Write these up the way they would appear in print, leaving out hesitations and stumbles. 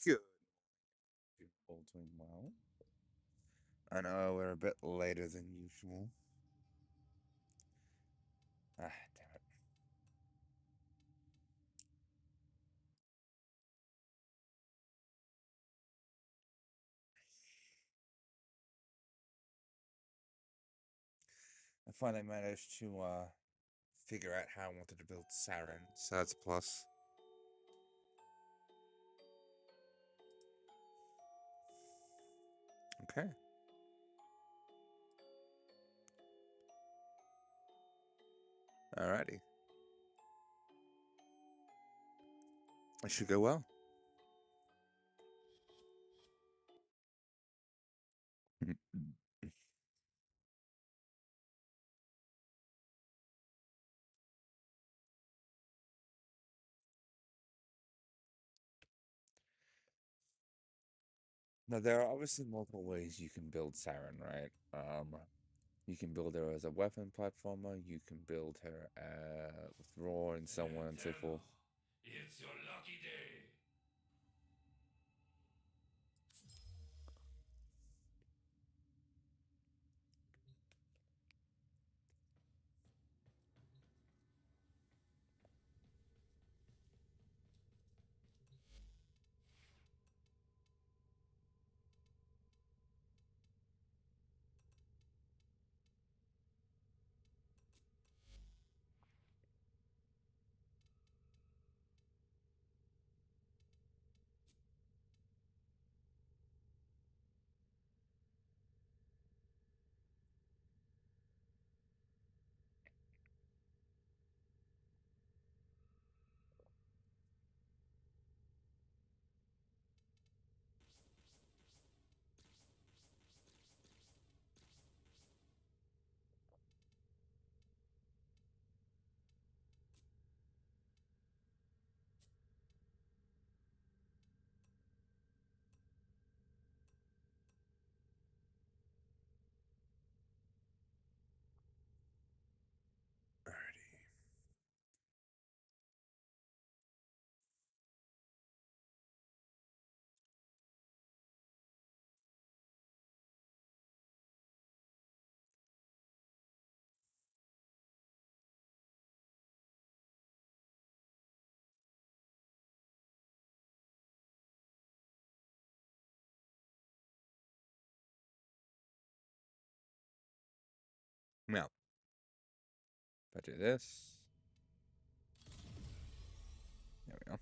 Good. You're all doing well. I know we're a bit later than usual. Ah, damn it. I finally managed to figure out how I wanted to build Saren, so that's a plus. Okay, alrighty. It should go well. Now, there are obviously multiple ways you can build Saren, right? You can build her as a weapon platformer, you can build her with Roar and so on and so forth. It's your lucky day. Alrighty. Now, if I do this, there we go.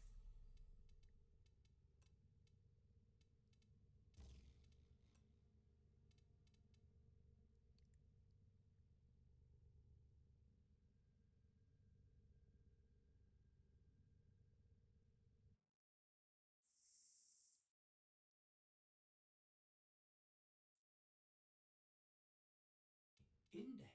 Index.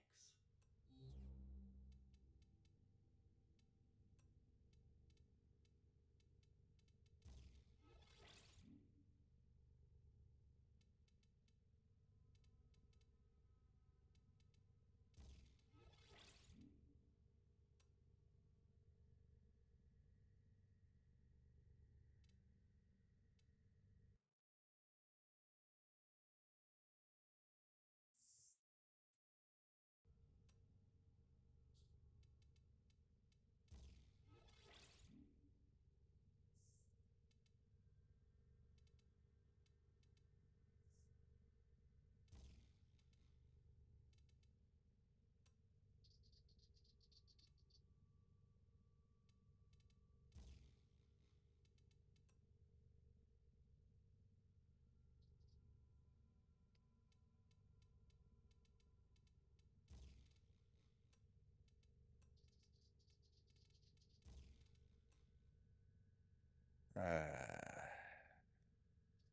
Ah,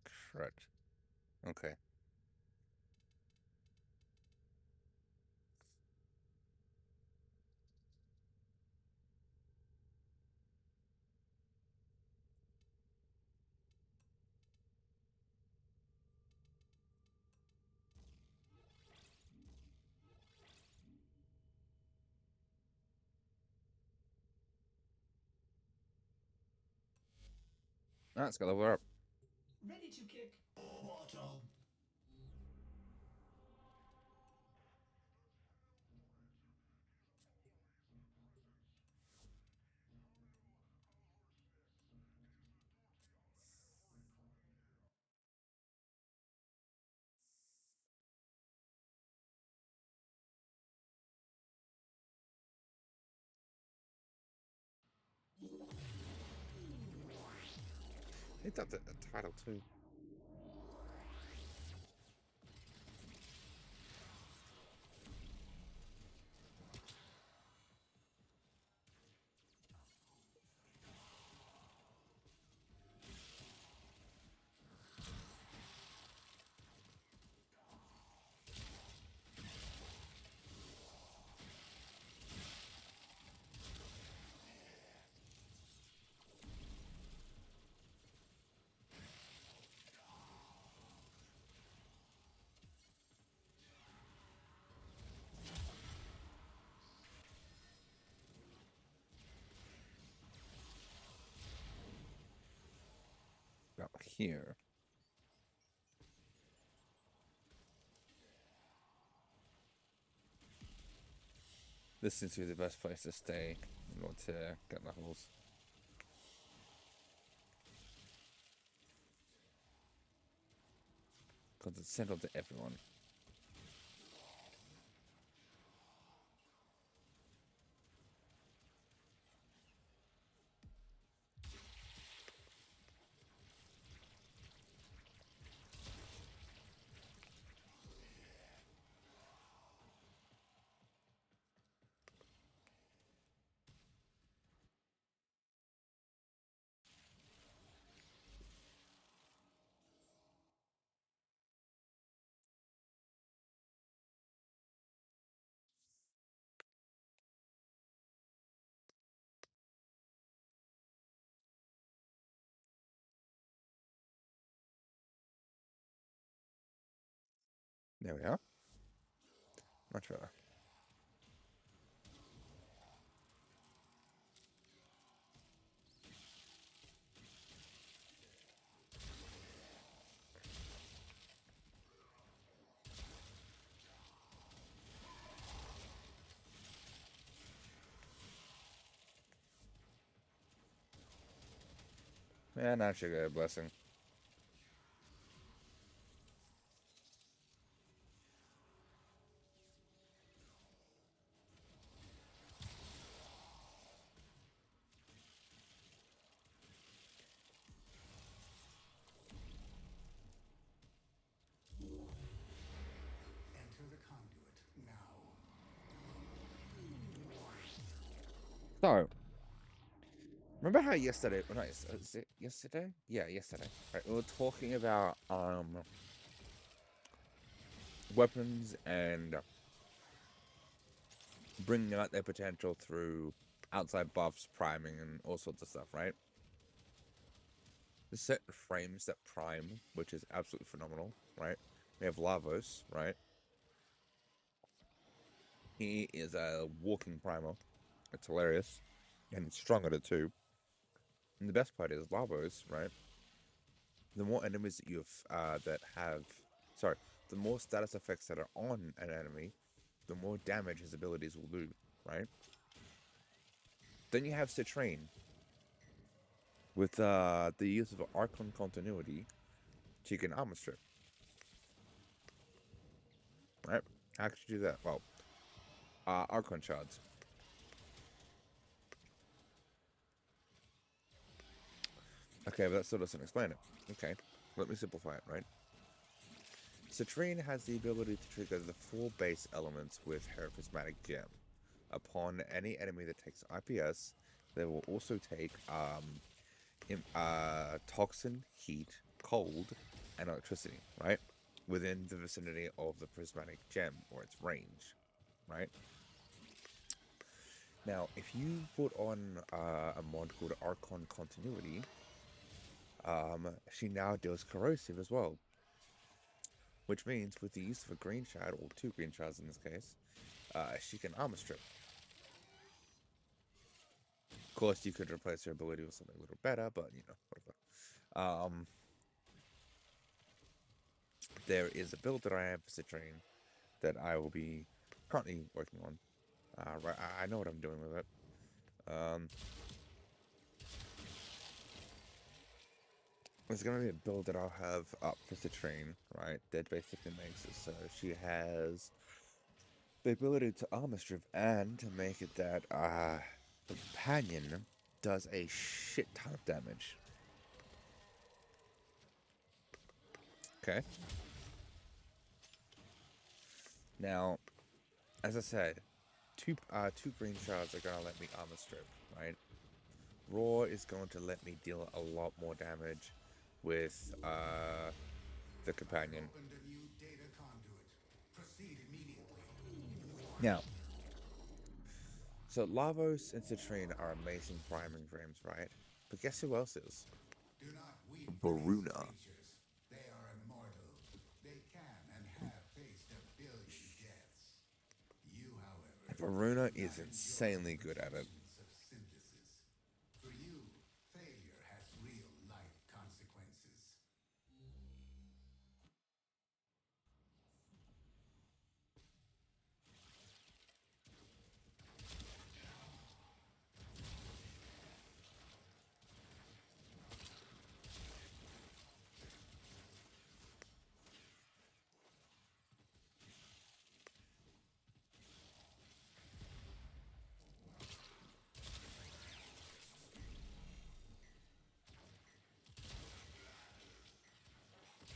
crud. Okay. Let's go level her up. Ready to kick bottom. I think that's the title too. Now here. This seems to be the best place to stay in order to get levels. Because it's central to everyone. There we are. Much better. And I should get a blessing. Enter the conduit now. So, remember how yesterday, no, is it yesterday? Yeah, yesterday. Right, we were talking about weapons and bringing out their potential through outside buffs, priming, and all sorts of stuff, right? The certain frames that prime, which is absolutely phenomenal, right? We have Lavos, right? He is a walking primer. It's hilarious. And it's strong at it too. And the best part is Lavos, right? The more enemies that you have sorry, the more status effects that are on an enemy, the more damage his abilities will do, right? Then you have Citrain. With the use of Archon continuity, she can armor strip, right? How could you do that? Well, Archon shards. Okay, but that still doesn't explain it. Okay, let me simplify it, right? Citrine has the ability to trigger the 4 base elements with her prismatic gem. Upon any enemy that takes IPS, they will also take toxin, heat, cold, and electricity, right? Within the vicinity of the prismatic gem or its range, right? Now, if you put on a mod called Archon Continuity, she now deals corrosive as well. Which means with the use of a green shard, or 2 green shards in this case, she can armor strip. Of course, you could replace her ability with something a little better, but you know, whatever. there is a build that I have for Citrine that I will be currently working on. Right, I know what I'm doing with it. Um, there's gonna be a build that I'll have up for Citrine, right? That basically makes it so she has the ability to armor strip and to make it that the companion does a shit ton of damage. Okay. Now, as I said, two green shards are gonna let me armor strip, right? Raw is going to let me deal a lot more damage with the companion. Opened a new data conduit. Proceed immediately. Now, so Lavos and Citrine are amazing priming frames, right? But guess who else is? Do not weep for these Varuna. creatures. They are immortal. They can and have faced 1,000,000,000 deaths. You, however, Varuna do is not enjoy the insanely good at it. protections of synthesis. For you, failure has real life consequences.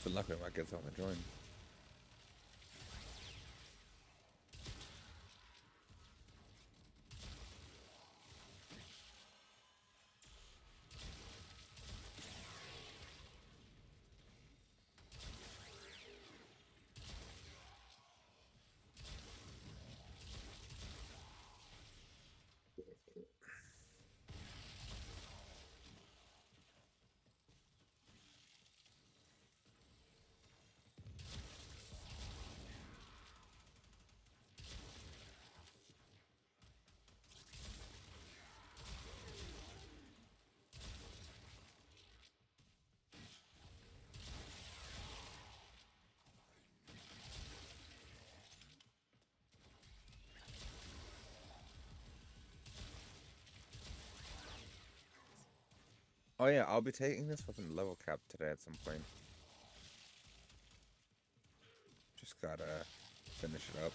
So luckily, I might get someone to join. Oh yeah, I'll be taking this fucking level cap today at some point. Just gotta finish it up.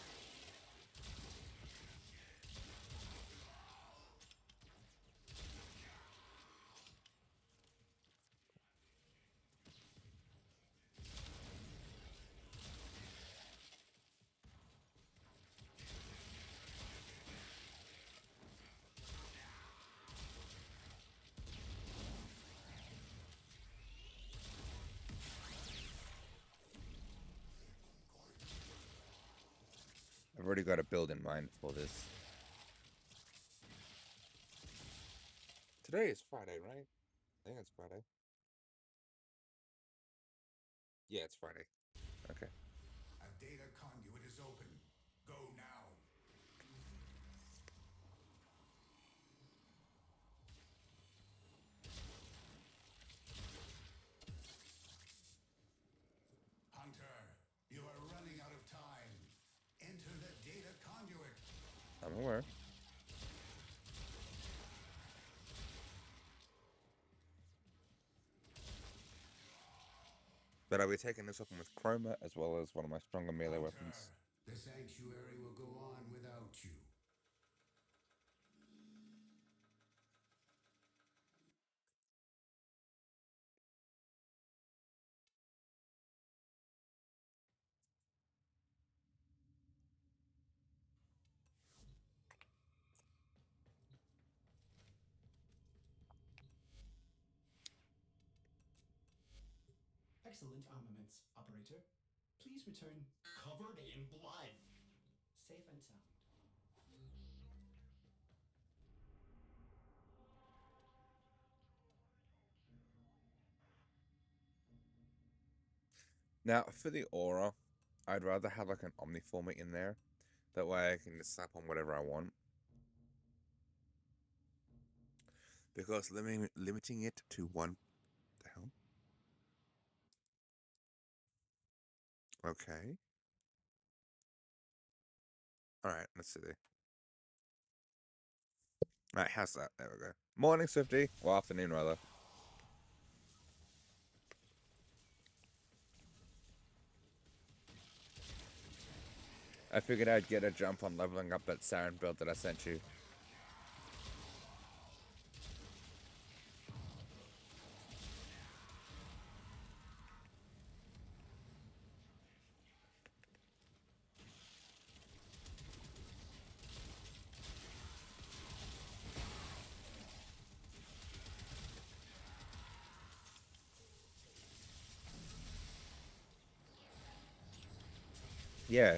I've already got a build in mind for this. Today is Friday, right? I think it's Friday. Yeah, it's Friday. Okay. A data conduit is open. Go now. Hunter, you are running out of time. Enter the data conduit. I'm aware. But I'll be taking this weapon with Chroma as well as one of my stronger melee Hunter, weapons. the sanctuary will go on without you. Excellent armaments, operator. Please return Covered in blood. safe and sound. Now, for the aura, I'd rather have like an Omniformer in there. That way I can just slap on whatever I want. Because limiting it to one... The hell? Okay. All right, let's see. All right, how's that? There we go. Morning, Swifty. Well, afternoon, rather. I figured I'd get a jump on leveling up that Siren build that I sent you. Yeah.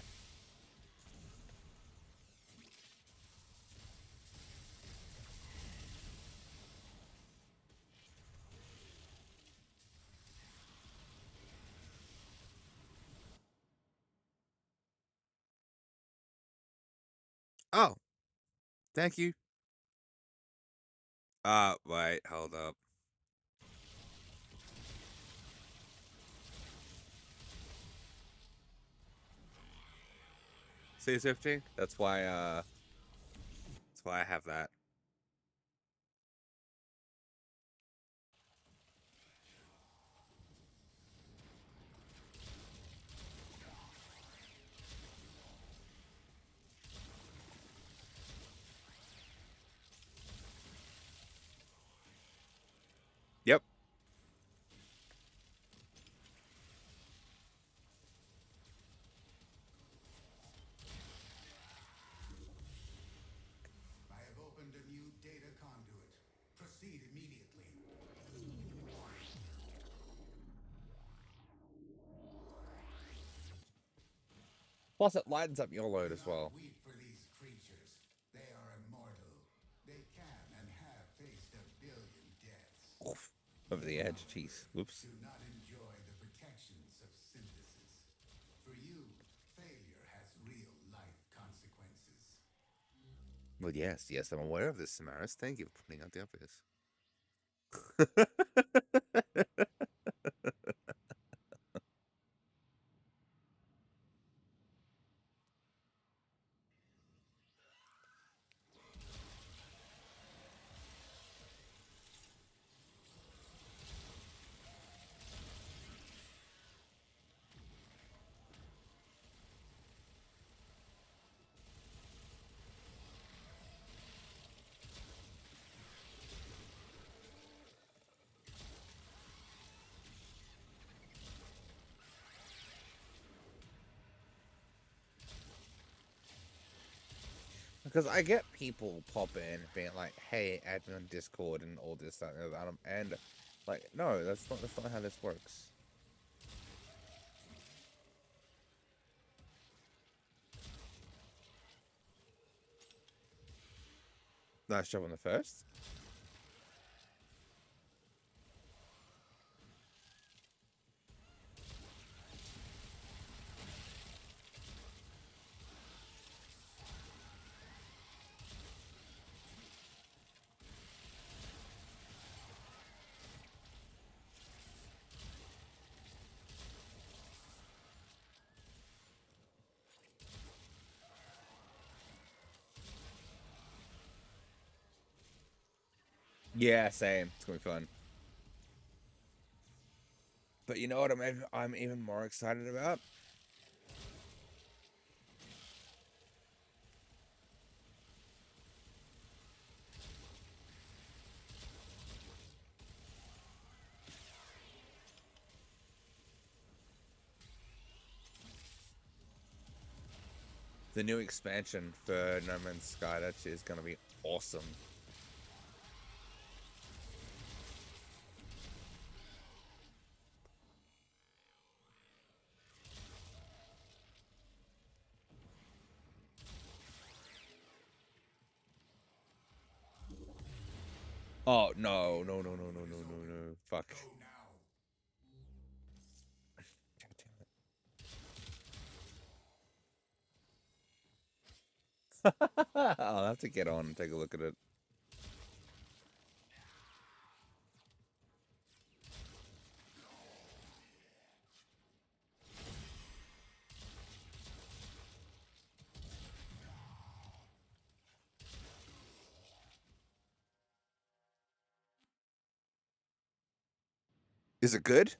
Oh, thank you. Wait, hold up. See, Swifty? That's why I have that. Yep. I have opened a new data conduit. Proceed immediately. Plus, it lightens up your load Do as not well. weep for these creatures. They are immortal. They can and have faced a billion deaths. Oof. Over the You, edge. however, Jeez. Whoops. do not enjoy the protections of synthesis. For you, failure has real life consequences. Well, yes, I'm aware of this, Samaris. Thank you for pointing out the obvious. Because I get people pop in being like, "Hey, add me on Discord and all this stuff," and like, no, that's not how this works. Nice job on the first. Yeah, same. It's gonna be fun. But you know what I'm even more excited about? The new expansion for No Man's Sky. That shit is gonna be awesome. Oh no, no, no, no, no, no, no, no. Fuck. Go now. God damn it. I'll have to get on and take a look at it. Is it good?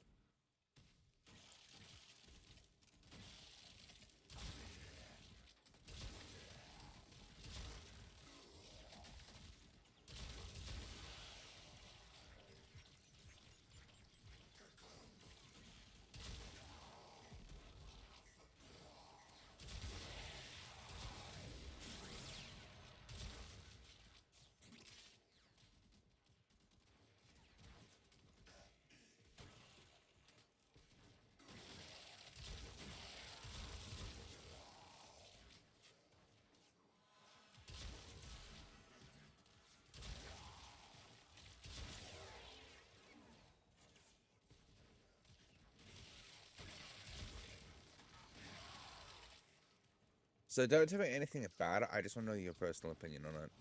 So don't tell me anything about it. I just want to know your personal opinion on it.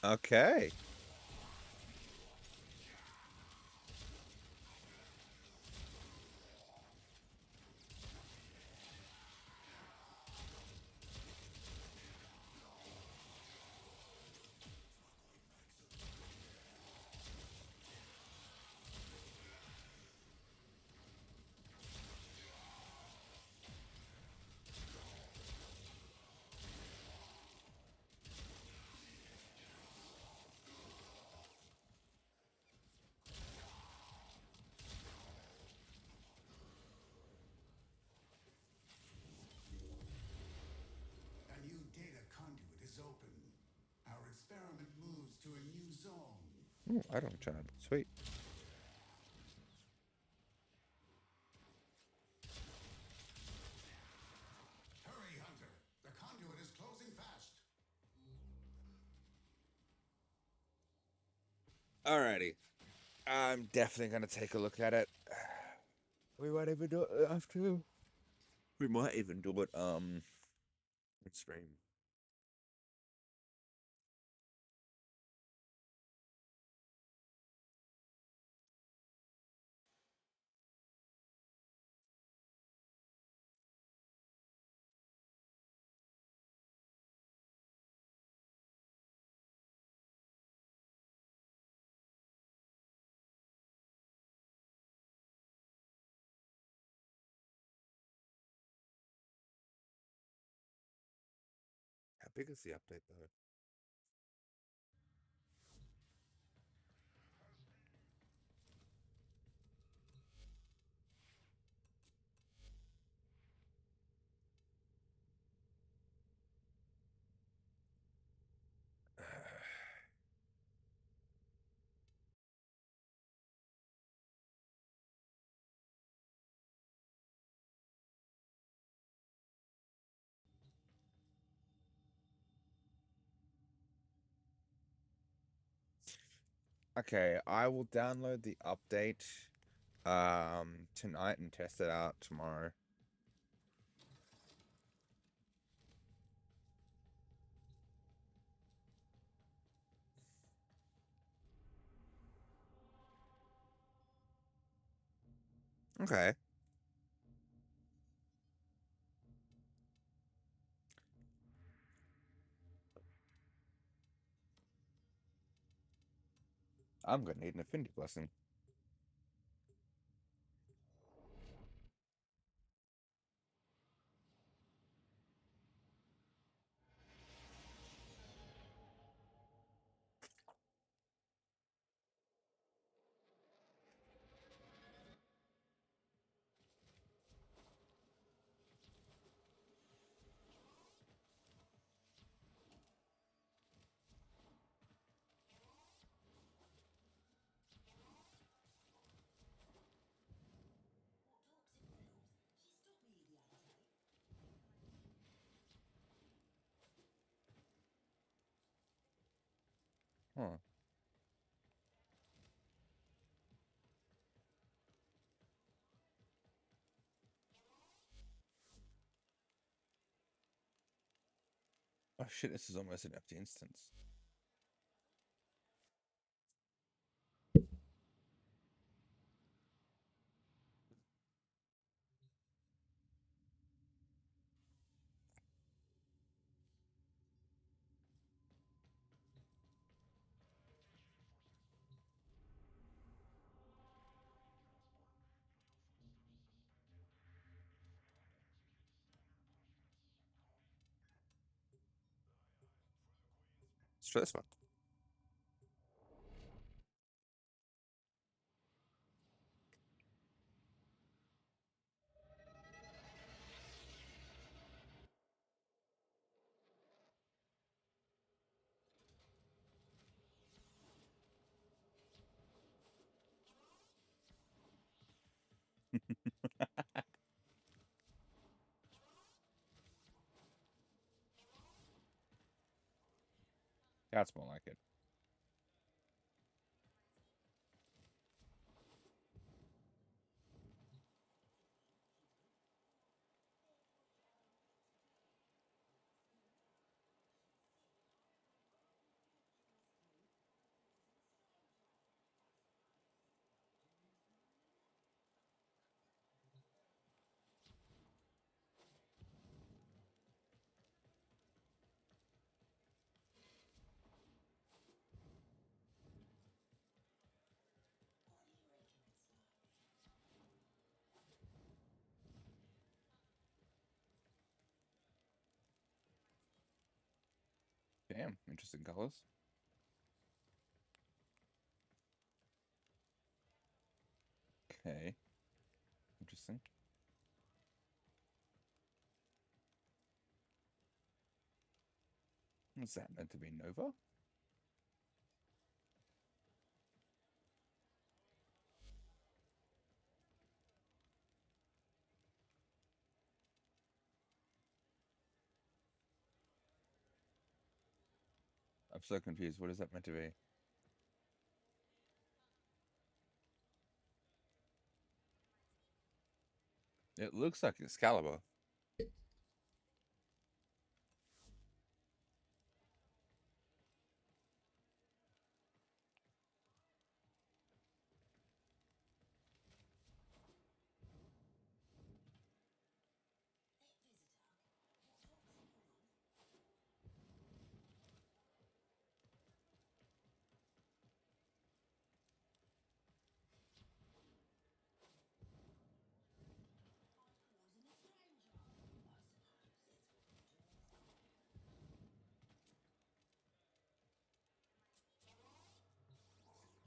Okay. A new data conduit is open. Our experiment moves to a new zone. Ooh, I don't charge. Sweet. Hurry, Hunter. The conduit is closing fast. Alrighty. I'm definitely gonna take a look at it. We might even do it after. We might even do it in stream. How big is the update though? Okay, I will download the update tonight and test it out tomorrow. Okay. I'm gonna need an affinity blessing. Huh. Oh shit, this is almost an empty instance. Let's try this one. That's more like it. Damn, interesting colors. Okay, interesting. Is that meant to be Nova? I'm so confused. What is that meant to be? It looks like Excalibur.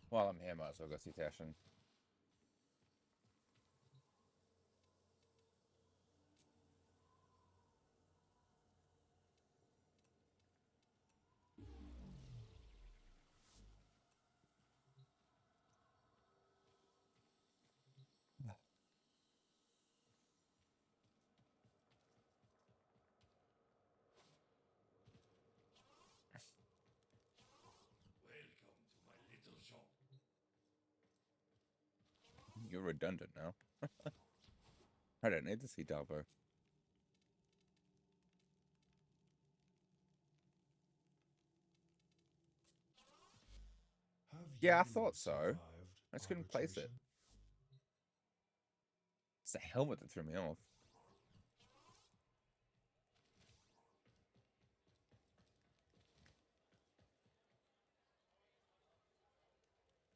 While I'm here, might as well go see Tashin. Welcome to my little shop. You're redundant now. I don't need to see Dalbo. Have Yeah, I you thought so. survived I just couldn't place it. arbitration? It's the helmet that threw me off.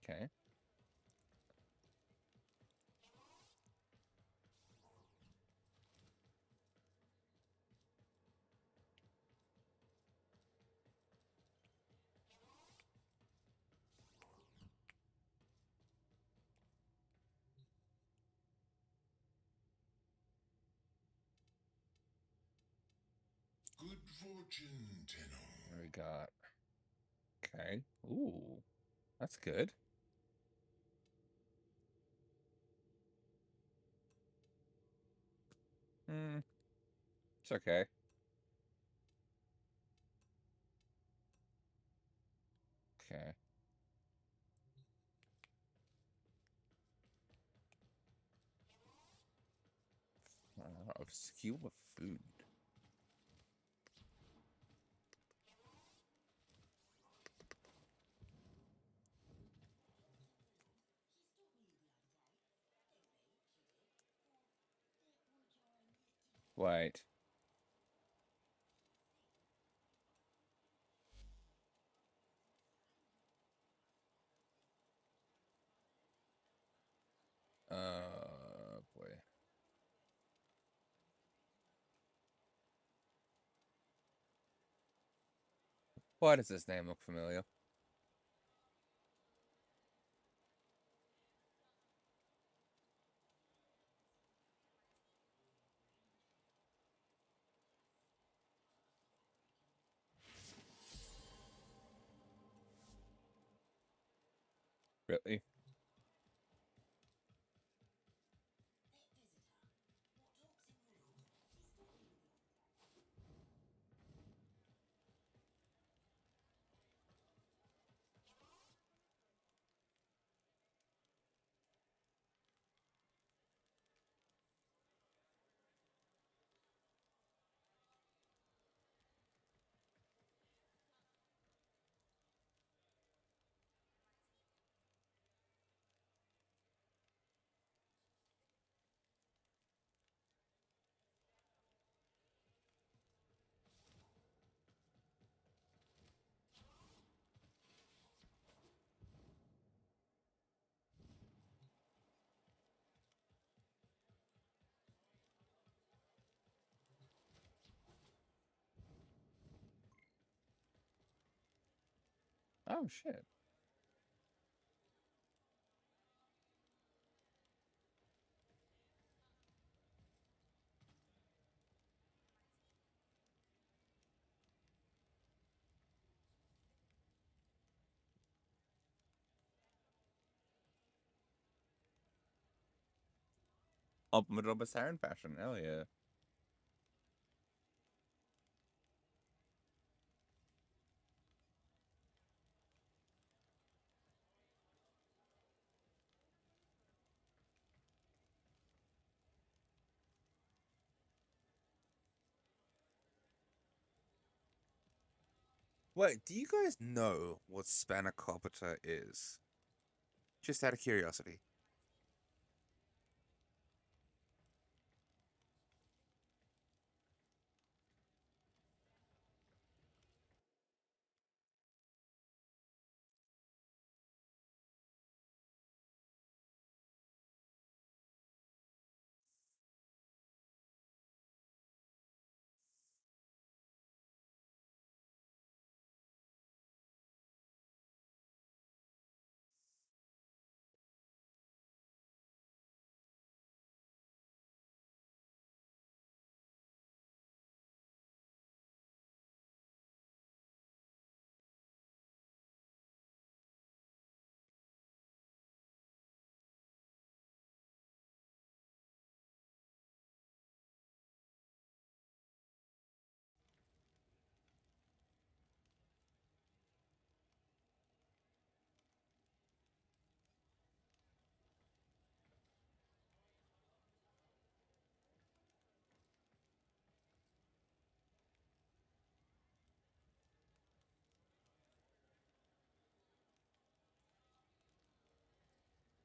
Okay. Good fortune, Tenno. What do we got? Okay. Ooh, that's good. Hmm. It's okay. Okay. Obscure food. Wait. Boy. Why does this name look familiar? Really? Oh shit. Ultimate Siren fashion. Hell yeah. Wait, do you guys know what spanakopita is? Just out of curiosity.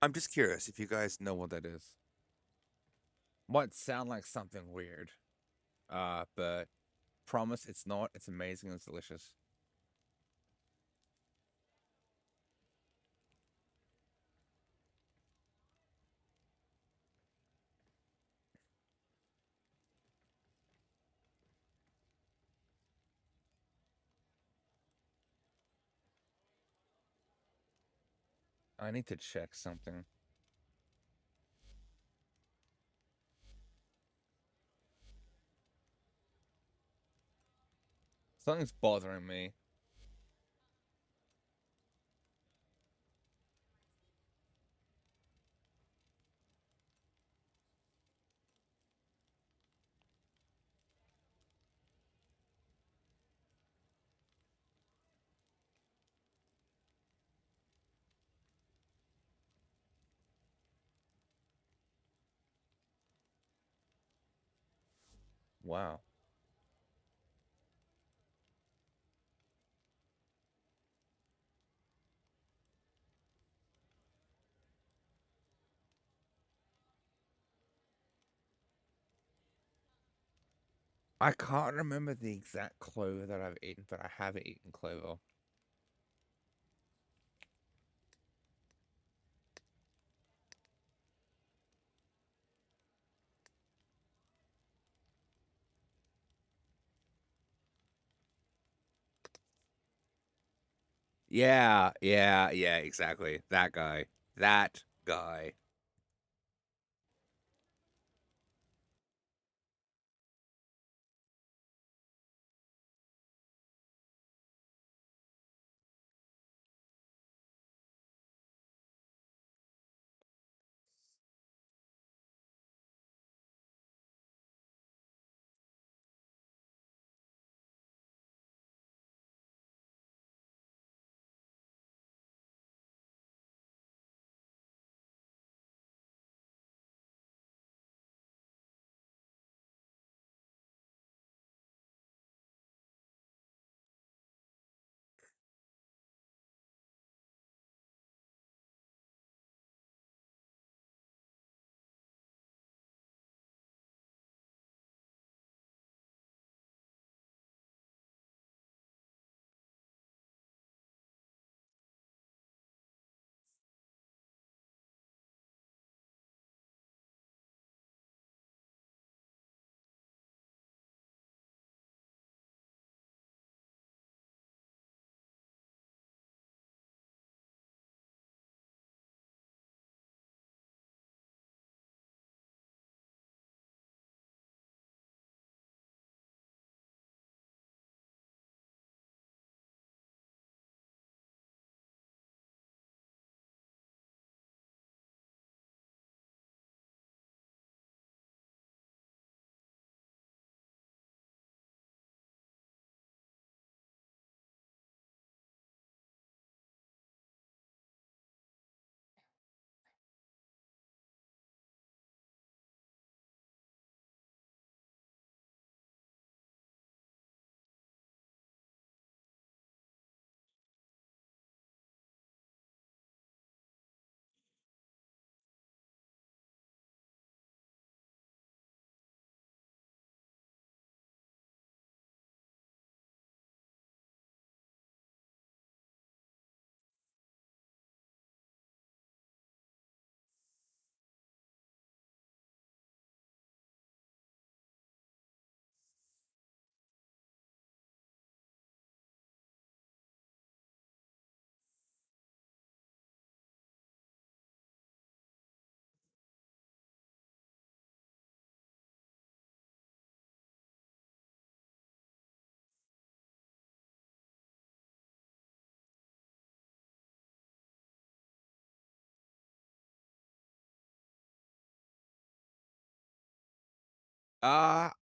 I'm just curious if you guys know what that is. Might sound like something weird. But promise it's not. It's amazing and it's delicious. I need to check something. Something's bothering me. Wow. I can't remember the exact clover that I've eaten, but I have eaten clover. Yeah, exactly. That guy. That guy.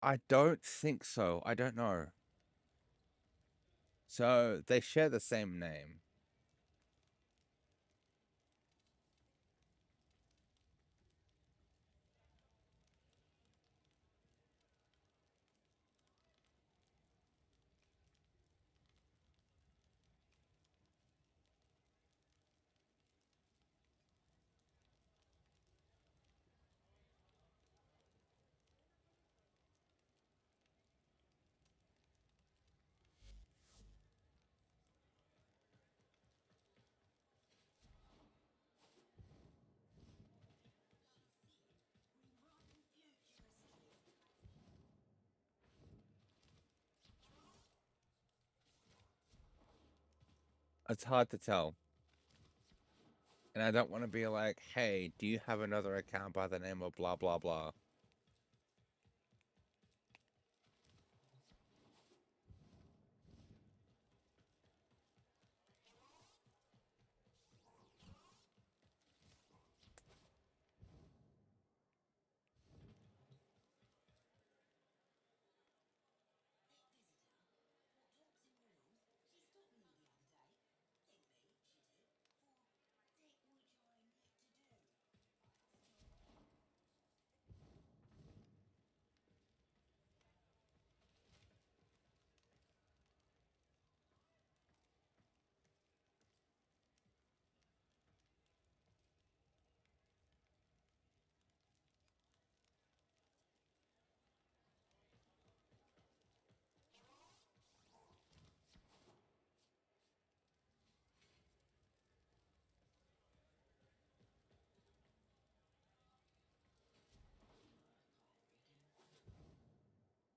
I don't think so. I don't know. So they share the same name. It's hard to tell. And I don't want to be like, hey, do you have another account by the name of blah, blah, blah?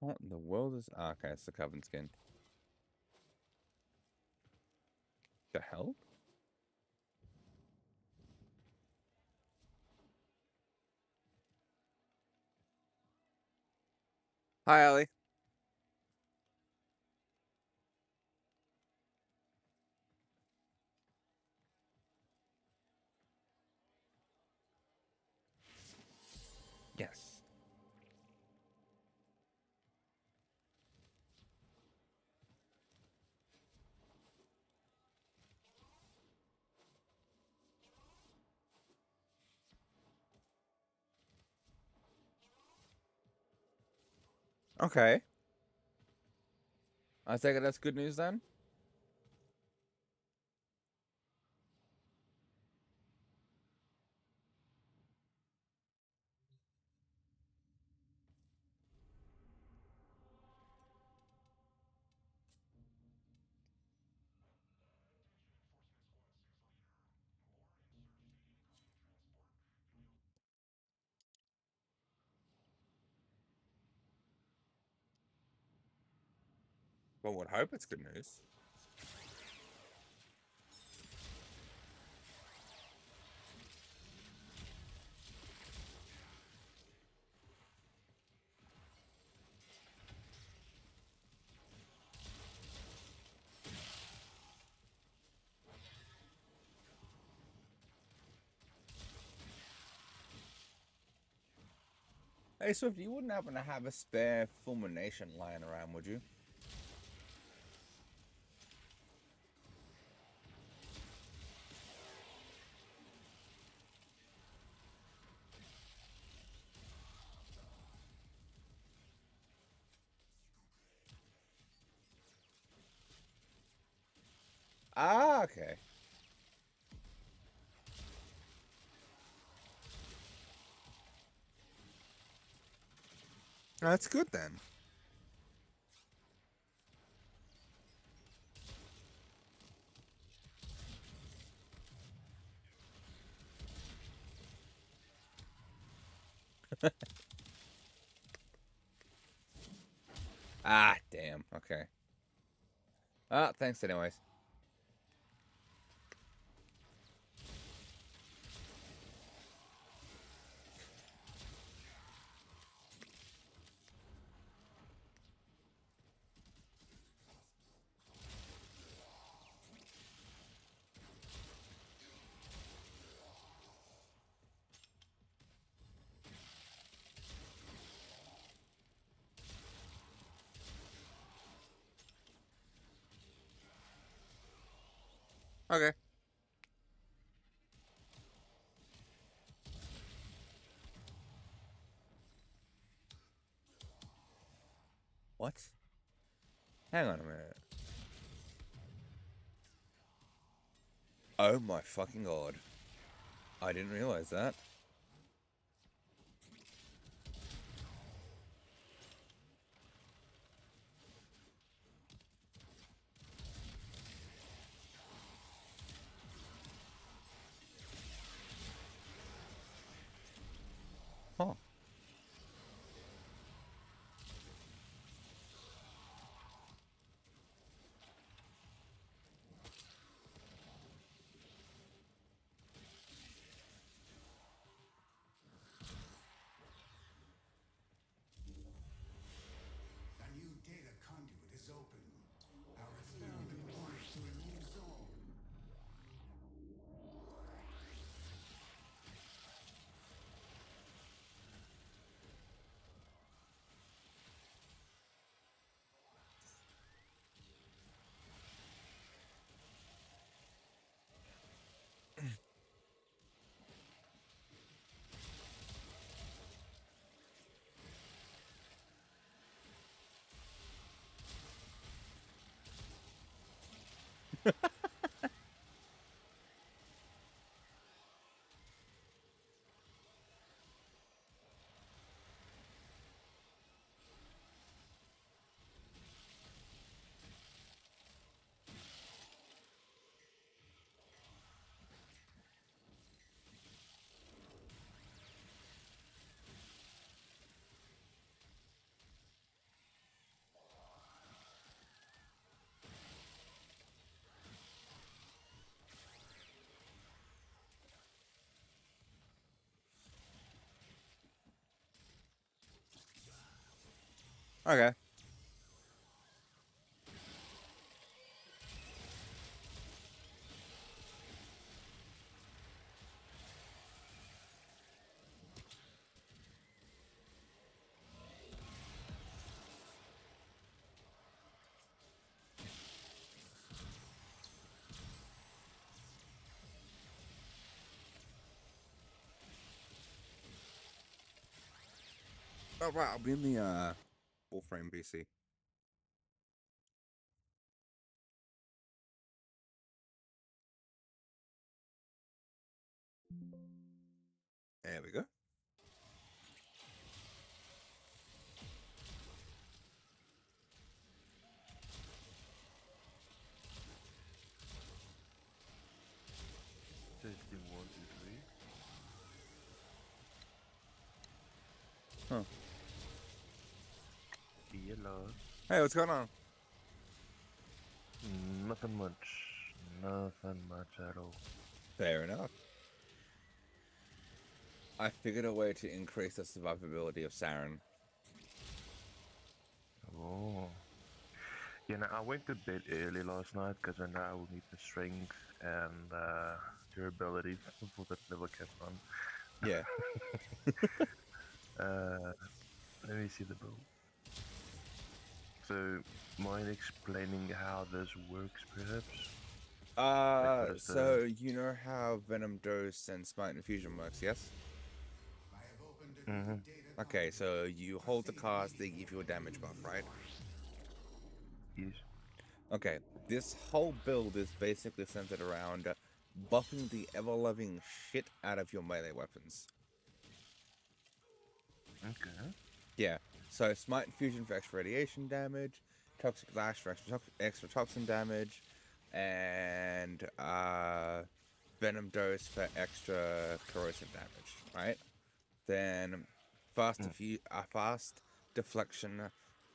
What in the world is... Ah, okay, it's the coven skin. The hell? Hi, Ali. Yes. Okay. I take it that's good news then? Well, would hope it's good news. Hey, Swift, you wouldn't happen to have a spare fulmination lying around, would you? Ah, okay. That's good then. Ah, damn. Okay. Ah, thanks anyways. Okay. What? Hang on a minute. Oh my fucking god. I didn't realize that. Huh. Okay. Oh right, I'll be in the full frame BC. There we go. Testing 1, 2, 3. Huh. Hello. Hey, what's going on? Nothing much. Nothing much at all. Fair enough. I figured a way to increase the survivability of Saren. Oh. Yeah, no, I went to bed early last night because I know I will need the strength and durability for that level cap on. Yeah. Let me see the build. So, mind explaining how this works, perhaps? What is So you know how Venom Dose and Smite Infusion works, yes? I have opened a new data Okay, document. so you hold the cast, they Proceed give you a damage buff, right? Yes. Okay, this whole build is basically centered around buffing the ever-loving shit out of your melee weapons. Okay. Yeah, so Smite Infusion for extra radiation damage, Toxic Lash for extra toxin damage, and Venom Dose for extra corrosive damage, right? Then fast deflection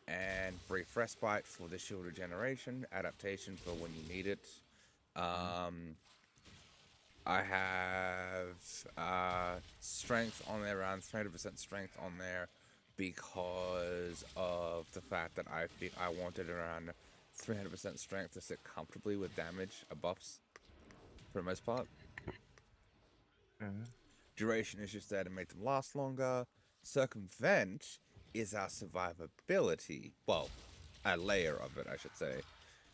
and brief respite for the shield regeneration, adaptation for when you need it. I have strength on there, around 300% strength on there, because of the fact that I wanted around 300% strength to sit comfortably with damage buffs for the most part. Duration is just there to make them last longer. Circumvent is our survivability. Well, a layer of it, I should say.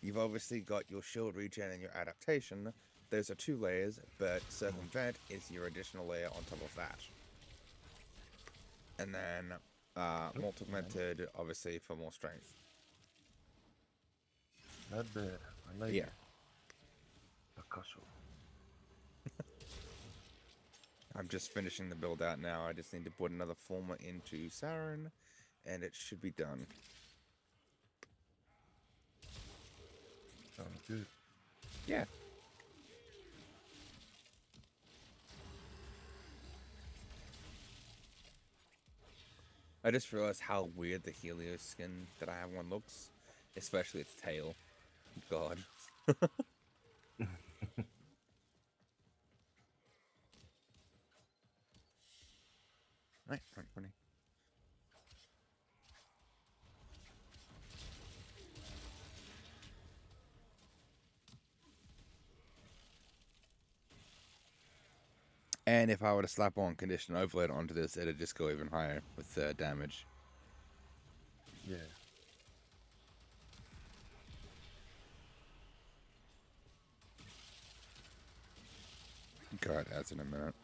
You've obviously got your shield regen and your adaptation. Those are 2 layers, but circumvent is your additional layer on top of that. And then multi-augmented, obviously, for more strength. Not bad. I like Yeah. it. Picasso. I'm just finishing the build out now. I just need to put another former into Saren, and it should be done. Sounds good. Yeah. I just realized how weird the Helios skin that I have on looks, especially its tail. God. Right, 20. And if I were to slap on condition overload onto this, it'd just go even higher with damage. Yeah. God, that's in a minute.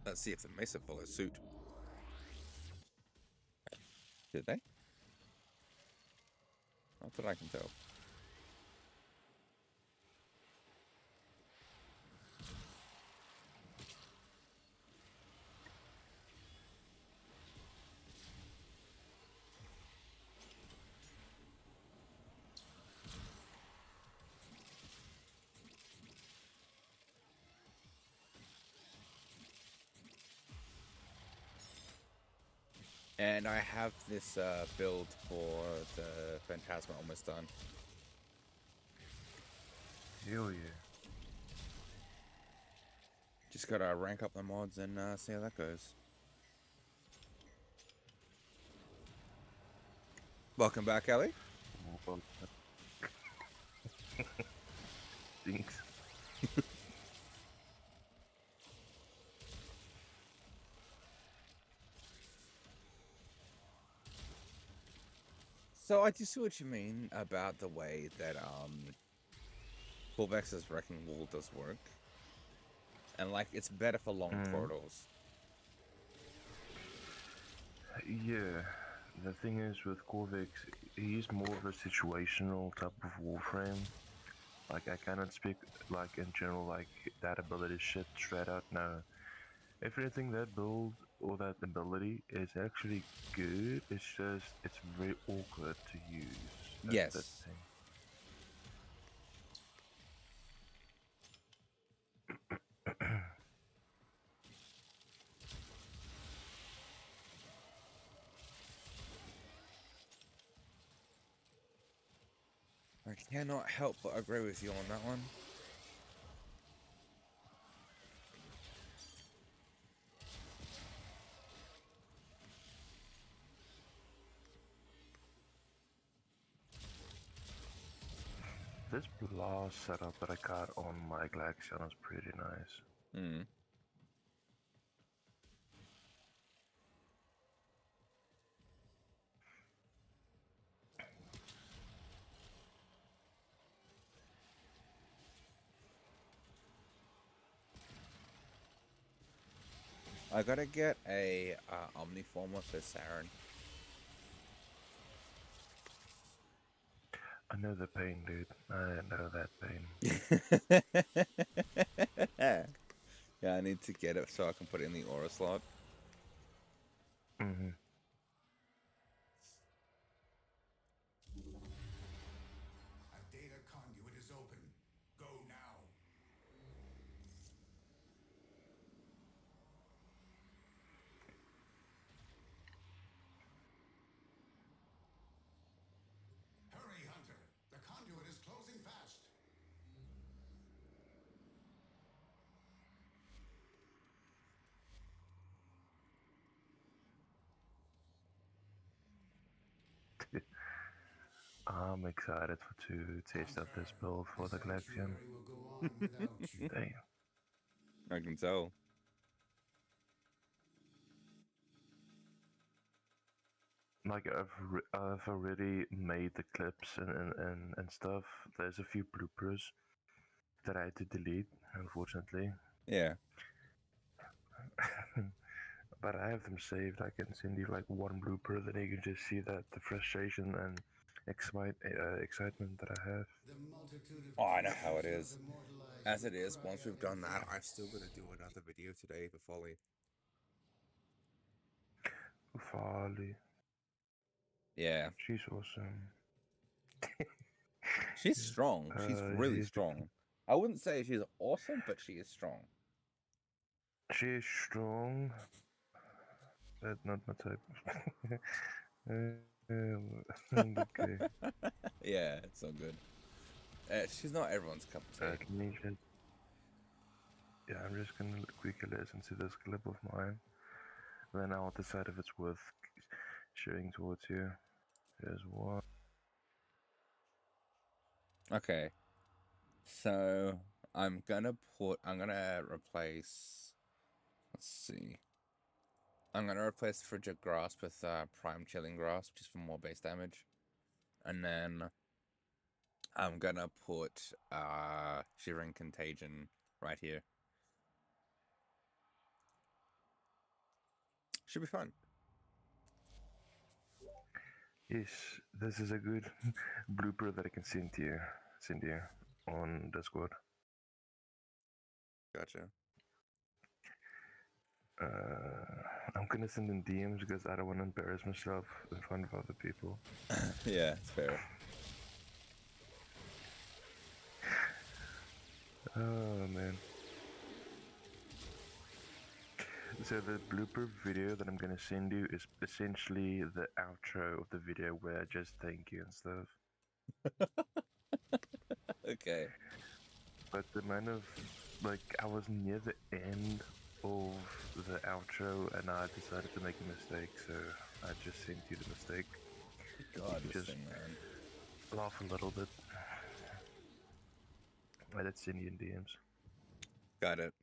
Let's see if the Mesa follows suit. Did they? Not that I can tell. And I have this build for the Phantasma almost done. Hell yeah. Just gotta rank up the mods and see how that goes. Welcome back, Ellie. Well, thanks. So I just see what you mean about the way that Corvex's Wrecking Wall does work. And like it's better for long corridors. Yeah, the thing is with Corvex, he's more of a situational type of Warframe. Like, I cannot speak, like, in general, like, that ability shit straight out, no. If anything, that build, or that ability, is actually good, it's just, it's very awkward to use. That's the Yes. thing. I cannot help but agree with you on that one. This last setup that I got on my Glaxion is pretty nice. Hmm. I gotta get a Omniformer for Saren. I know the pain, dude. I know that pain. Yeah, I need to get it so I can put it in the aura slot. Mm-hmm. A data conduit is open. Go now. Hurry, Hunter. The conduit is closing fast. I'm excited to test out this build for the Glaxion. sanctuary will go on without you. Damn. I can tell. Like, I've already made the clips and stuff. There's a few bloopers that I had to delete, unfortunately. Yeah. But I have them saved. I can send you like one blooper, then you can just see that the frustration and excitement that I have. The multitude of Oh, I know how creatures it you is. have immortalized As will it is, cry once we've out in done that, vain. I've still got to do another video today for Folly. Farley, Yeah. she's awesome. She's strong. She's really She's strong. I wouldn't say she's awesome, but she is strong. she's strong, but not my type. Okay. Yeah, it's so good. She's not everyone's cup of tea. Let me just. Yeah, I'm just gonna quickly listen to this clip of mine. Then I'll decide if it's worth sharing towards you. Here's one. Okay. So I'm gonna replace, let's see. I'm gonna replace Frigid Grasp with Prime Chilling Grasp just for more base damage. And then I'm gonna put Shivering Contagion right here. Should be fun. Yes, this is a good blooper that I can send you on Discord. Gotcha. I'm gonna send in DMs because I don't want to embarrass myself in front of other people. Yeah, it's fair. Oh man. So the blooper video that I'm gonna send you is essentially the outro of the video where I just thank you and stuff. Okay. But the amount of I was near the end of the outro and I decided to make a mistake, so I just sent you the mistake. God, You this just thing, man. laugh a little bit. Let's send you in DMs. Got it.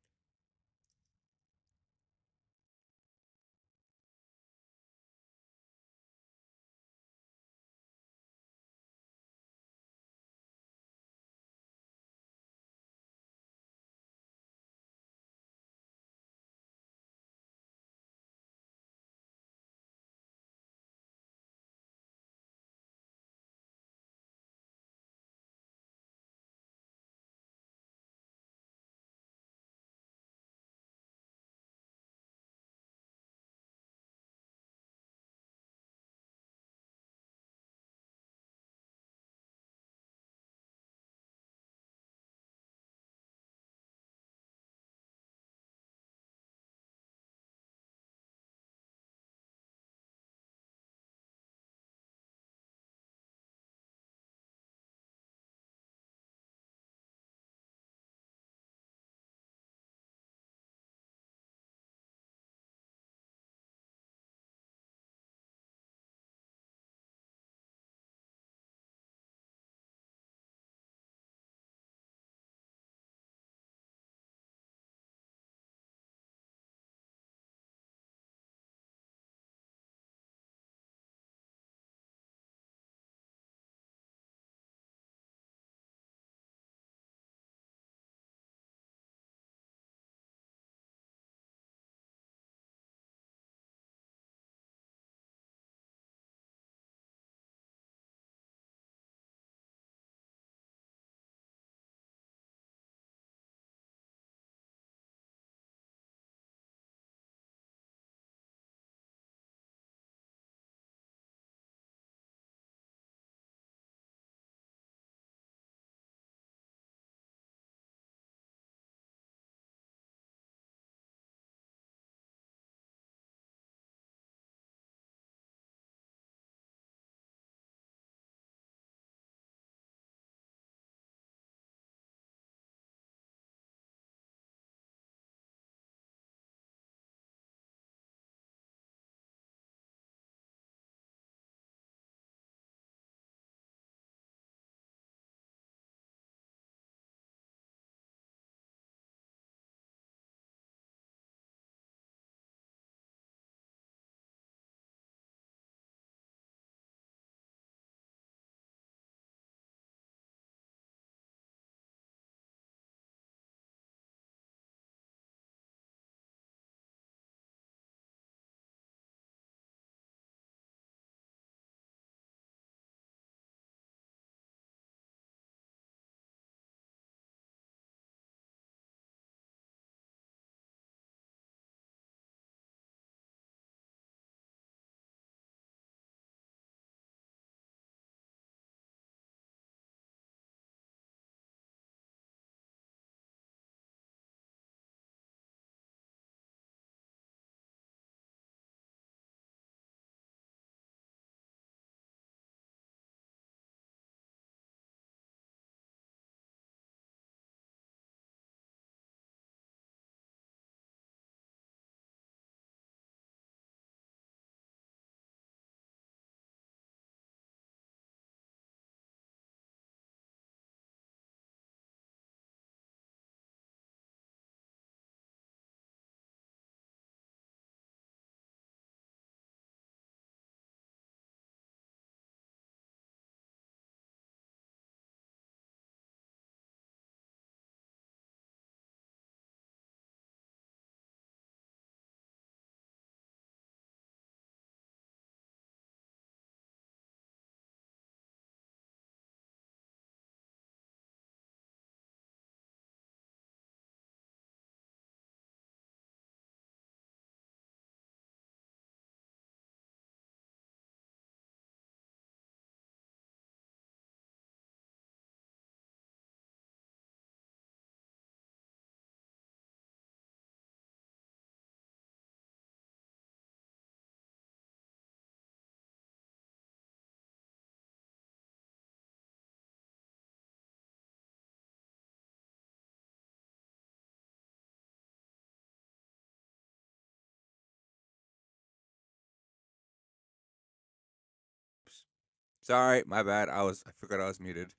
Sorry, my bad. I forgot I was muted.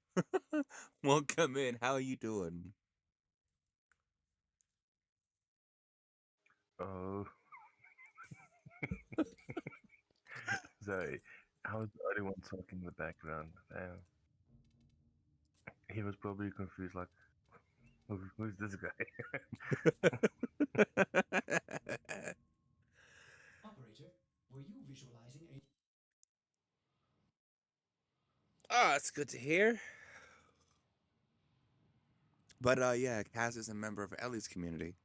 Welcome in. How are you doing? Oh, sorry. I was the only one talking in the background. Damn. He was probably confused, like, who's this guy? Operator, were you visualizing a Ah, it's good to hear. But yeah, Kaz is a member of Ellie's community.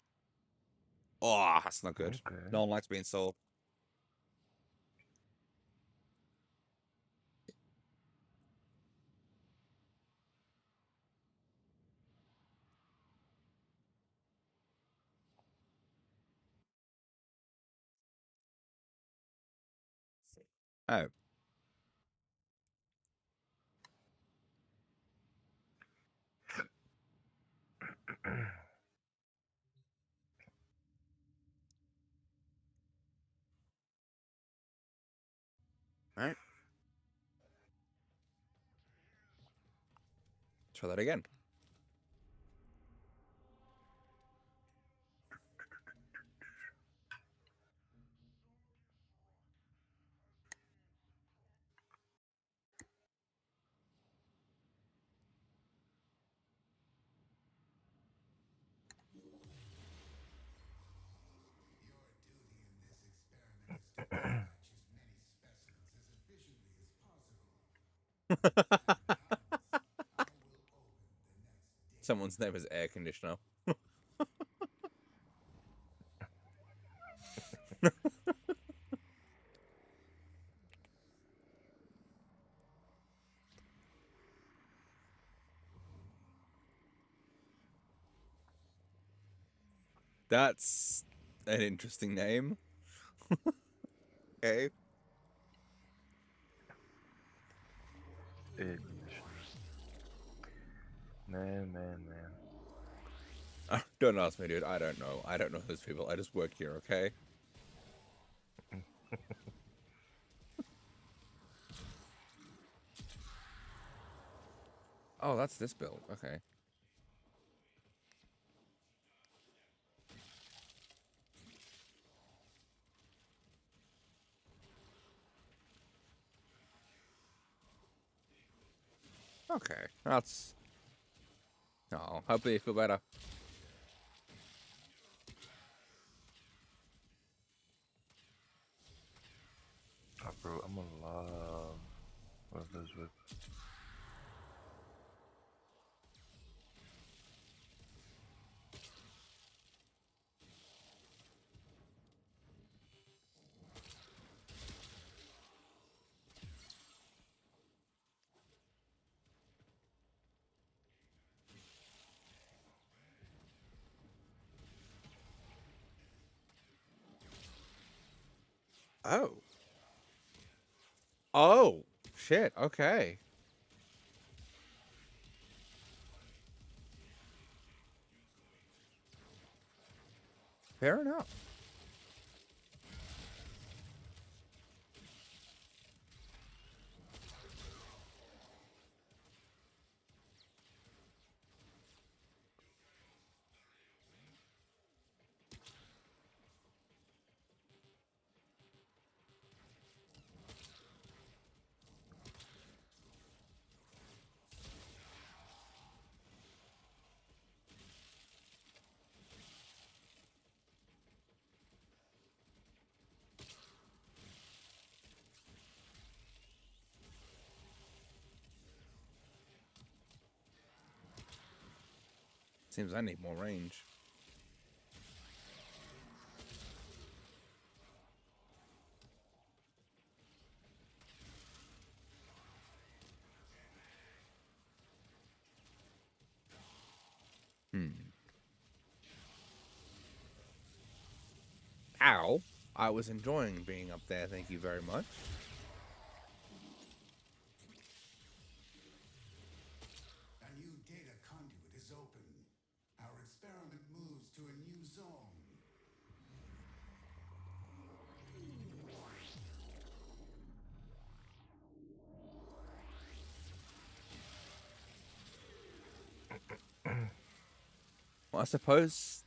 Oh, that's not good. Okay. No one likes being sold. Oh, all right. Try that again. Your duty in this experiment is to dispatch as many specimens as efficiently as possible. And now, I will open the next data. Someone's name is air conditioner. That's an interesting name. Okay. Air conditioner. Man. Don't ask me, dude. I don't know. I don't know those people. I just work here, okay? Oh, that's this build. Okay. Okay. That's. Oh, hopefully you feel better. Oh, bro, I'm gonna love one of those whips. Oh. Oh. Shit. Okay. Fair enough. Seems I need more range. Hmm. Ow. I was enjoying being up there. Thank you very much. A new data conduit is open. Our experiment moves to a new zone. I suppose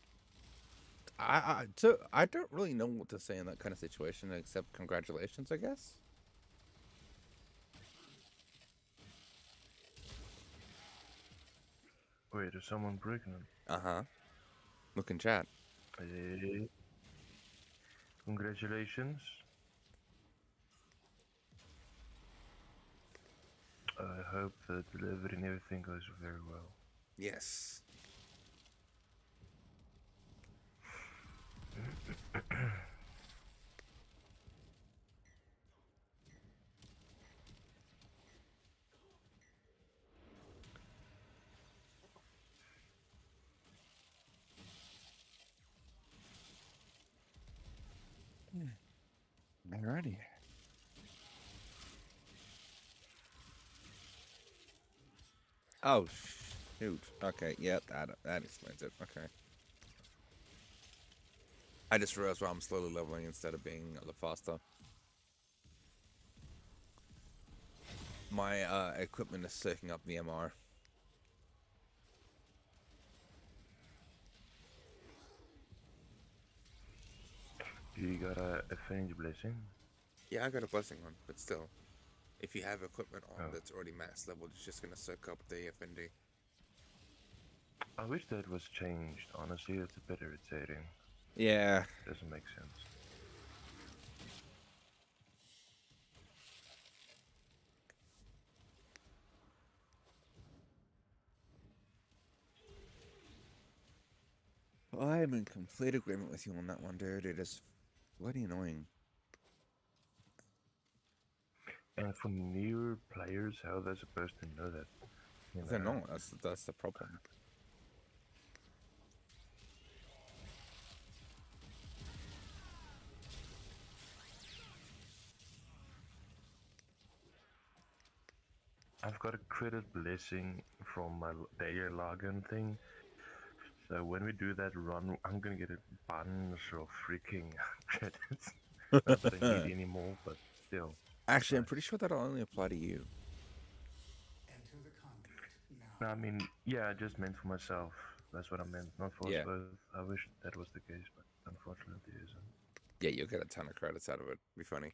I don't really know what to say in that kind of situation except congratulations, I guess. Wait, is someone pregnant? Uh-huh. Look in chat. Hey, congratulations. I hope the delivery and everything goes very well. Yes. Alrighty. Oh, shoot. Okay, yeah, that explains it. Okay. I just realized why I'm slowly leveling instead of being a little faster. My equipment is soaking up the MR. You got a Fringe blessing? Yeah, I got a blessing on, but still. If you have equipment on Oh. that's already max level, it's just gonna soak up the FND. I wish that was changed. Honestly, it's a bit irritating. Yeah. Doesn't make sense. I'm in complete agreement with you on that one, dude. It is bloody annoying. And for newer players, how they're supposed to know that? You They're know? not. That's the problem. I've got a credit blessing from my daily login thing. So when we do that run, I'm gonna get a bunch of freaking credits. Not that I need any more, but still. Actually, I'm Nice. pretty sure that'll only apply to you. Enter the conduit No, now. I mean, yeah, I just meant for myself. That's what I meant, not for us Yeah. both. I wish that was the case, but unfortunately it isn't. Yeah, you'll get a ton of credits out of it. Be funny.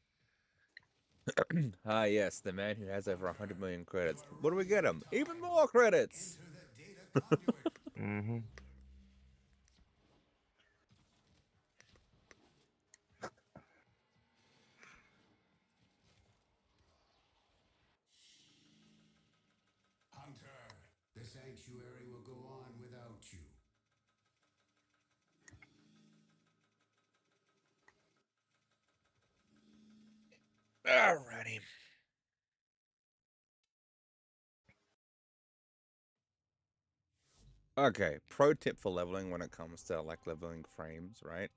Ah, yes, the man who has over 100 million credits. What do we get him? Even more credits! Enter the data conduit. Mm-hmm. Hunter, the sanctuary will go on without you. Alrighty. Okay, pro tip for leveling when it comes to like leveling frames, right?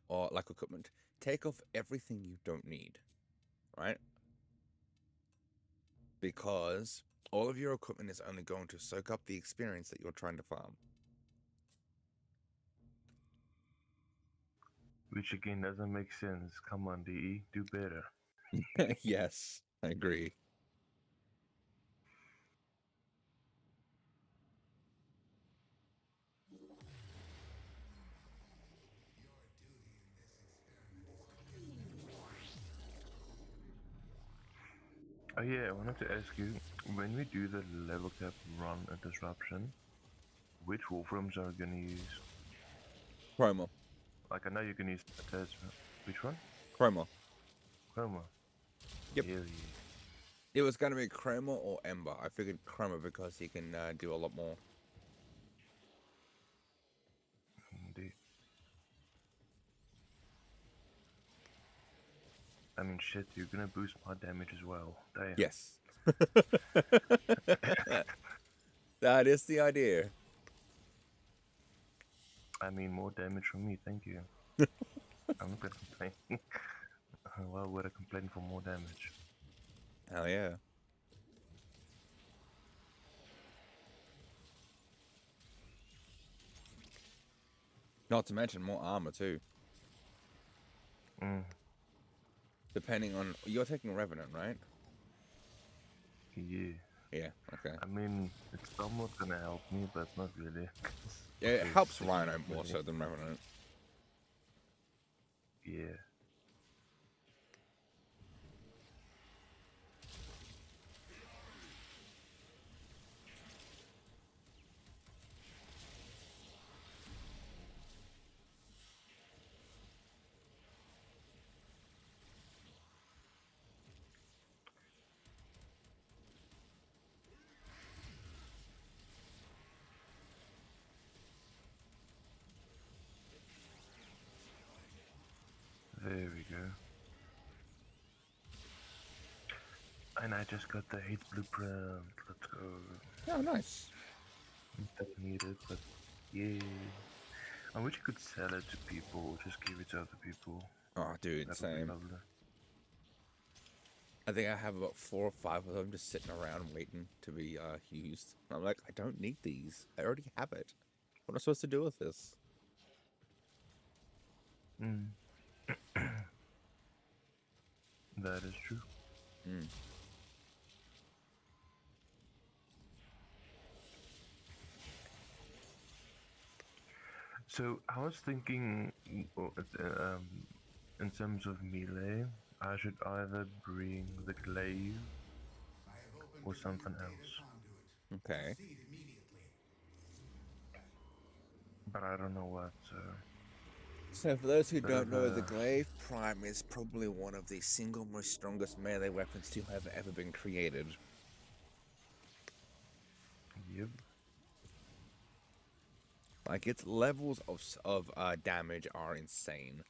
Or like equipment. Take off everything you don't need, right? Because all of your equipment is only going to soak up the experience that you're trying to farm. Which again doesn't make sense. Come on, DE, do better. Yes, I agree. Oh yeah, I wanted to ask you, when we do the level cap run and disruption, which wolframs are you gonna use? Chroma. Like I know you can use attachment. Which one? Chroma. Chroma. Yep. Hell yeah. It was going to be Chroma or Ember. I figured Chroma because he can do a lot more. Indeed. I mean, shit, you're gonna boost my damage as well. Damn. Yes. That is the idea. I mean, more damage from me, thank you. I'm not gonna complain. Why would I complain for more damage? Hell yeah. Not to mention more armor too. Mm, Depending on you're taking Revenant, right? yeah. Yeah, okay. I mean, it's somewhat gonna help me, but not really. Yeah, it Because helps it Rhino doesn't more really- so than Revenant. Yeah. There we go. And I just got the 8 blueprint. Let's go. Oh, nice. Don't need it, but yeah. I wish you could sell it to people, or just give it to other people. Oh, dude, That would be same. lovely. I think I have about 4 or 5 of them just sitting around waiting to be used. I'm like, I don't need these. I already have it. What am I supposed to do with this? Mm. That is true. Mm. So I was thinking, in terms of melee, I should either bring the glaive I have opened or a new something data else, conduit. Okay. Proceed immediately. but I don't know what. So for those who Bit don't of know, the a Glaive Prime is probably one of the single most strongest melee weapons to have ever been created. yep. Like, its levels of damage are insane.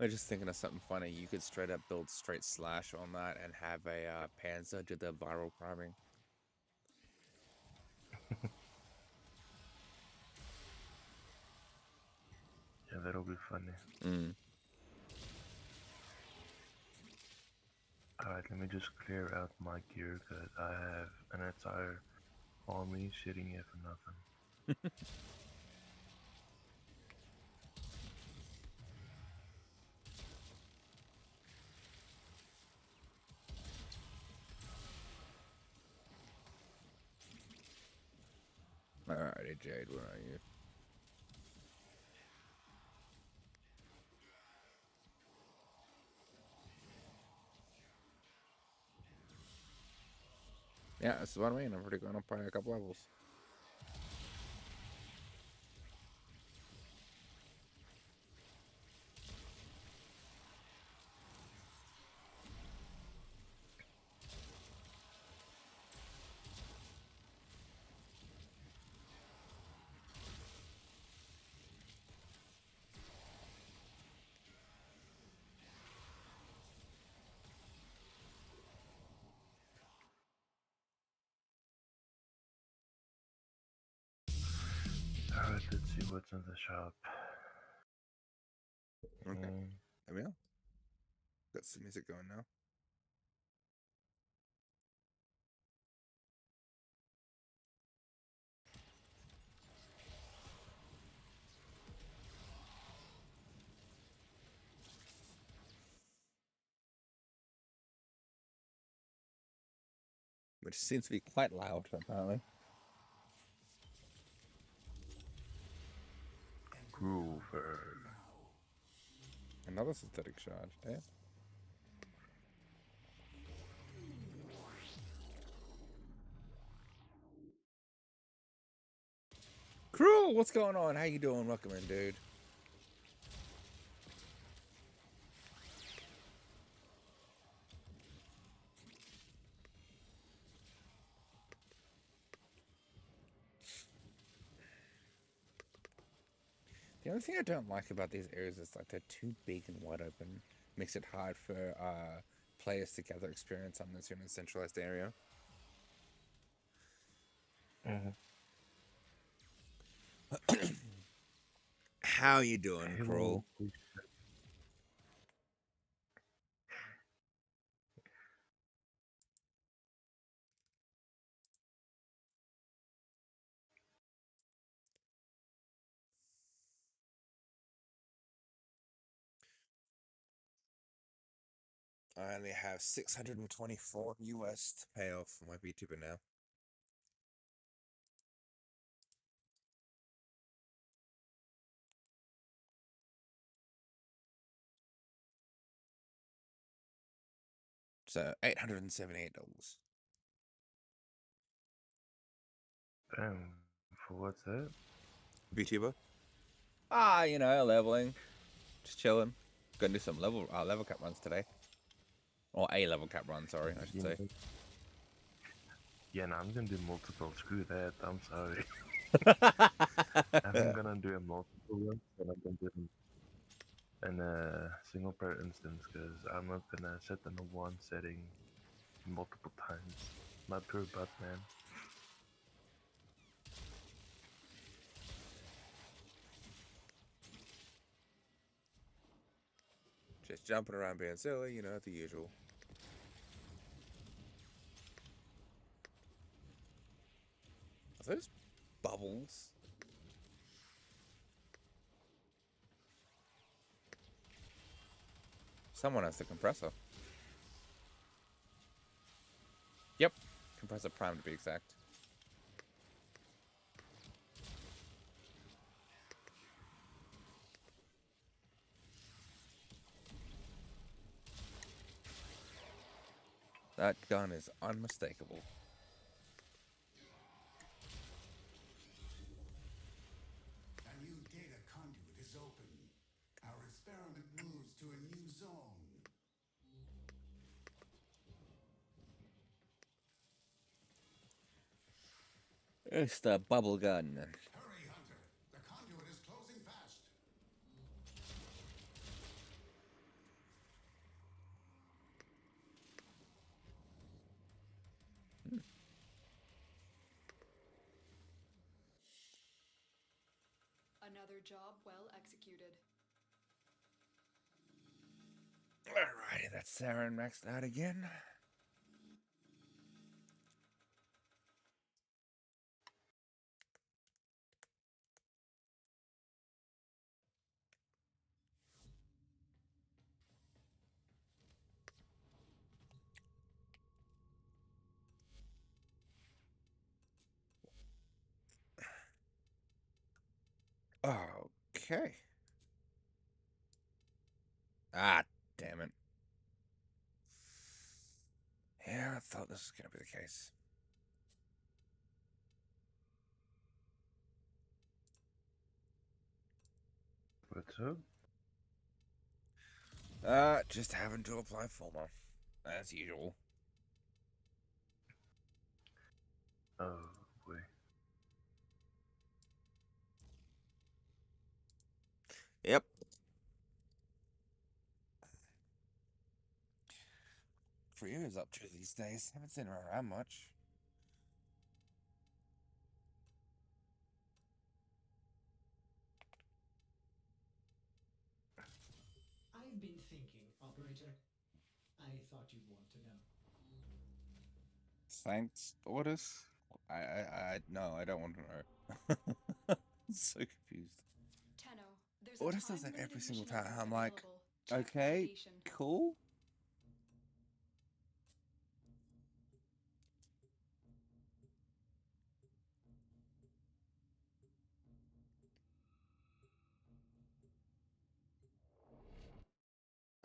I'm just thinking of something funny. You could straight up build straight slash on that and have a Panzer do the viral priming. Yeah, that'll be funny. Mm. Alright, let me just clear out my gear because I have an entire army sitting here for nothing. Alrighty, Jade, where are you? Yeah, this is what I mean. I've already gone up by a couple levels. Alright, let's see what's in the shop. Okay, And there we are. Got some music going now. Which seems to be quite loud, apparently. Groover. Another synthetic shard. Yeah. Cruel, what's going on? How you doing? Welcome in, dude. The only thing I don't like about these areas is like they're too big and wide open. Makes it hard for players to gather experience on this in a centralized area. How you doing, Hello. Cruel? I only have 624 US to pay off for my VTuber now. So $878. Damn. For what's that? VTuber? Leveling. Just chilling. Gonna do some level cap runs today. Or a level cap run, sorry, I should say. Yeah, no, I'm gonna do multiple. Screw that. I'm sorry. I'm gonna do a multiple one, and I'm gonna do it in a single player instance because I'm not gonna set in a one setting multiple times. My pure butt, man. Just jumping around being silly, the usual. Are those bubbles? Someone has the compressor. Yep. Compressor prime to be exact. That gun is unmistakable. A new data conduit is open. Our experiment moves to a new zone. It's the bubble gun. Hurry, Hunter. The conduit is closing fast. Another job well executed. Alrighty, that's Saren maxed out again. Okay. Ah, damn it. Yeah, I thought this was going to be the case. What's up? Just having to apply FOMO, as usual. Oh boy. Yep. Freya's up to these days. Haven't seen her around much. I've been thinking, operator. I thought you'd want to know. Thanks, Orders? No, I don't want to know. So confused. Tenno, there's Orders a does that time-limited every single mission time. alert I'm like, available. Check okay, navigation. cool.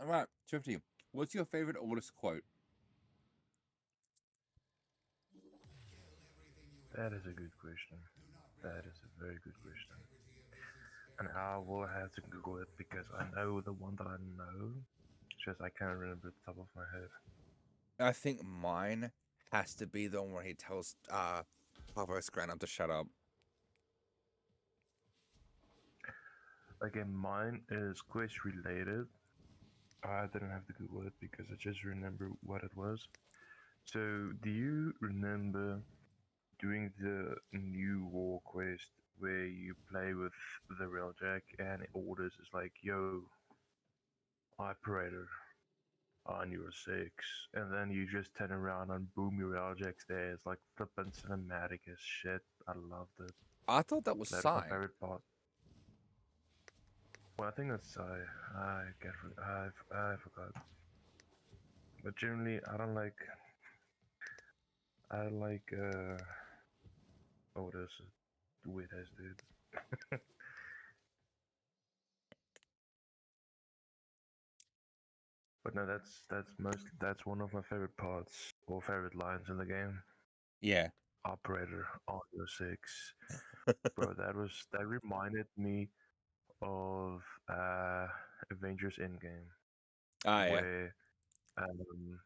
All right, Swifty, what's your favorite Orders quote? That is a good question. That is a very good question. And I will have to Google it because I know the one that I know. It's just I can't remember at the top of my head. I think mine has to be the one where he tells Papa Scranum to shut up. Again, mine is quest related. I didn't have to Google it because I just remember what it was. So, do you remember doing the new war quest where you play with the railjack and it orders is like, yo, operator, on your six, and then you just turn around and boom, your railjack's there. It's like flippin' cinematic as shit. I loved it. I thought that was That is my Sign. favorite part. Well, I think that's I forgot. But generally, I don't like. I like. Oh, there's a weird ass dude. But no, that's one of my favorite parts or favorite lines in the game. Yeah. Operator on your six, bro. That reminded me of Avengers Endgame, Ah, yeah. where um,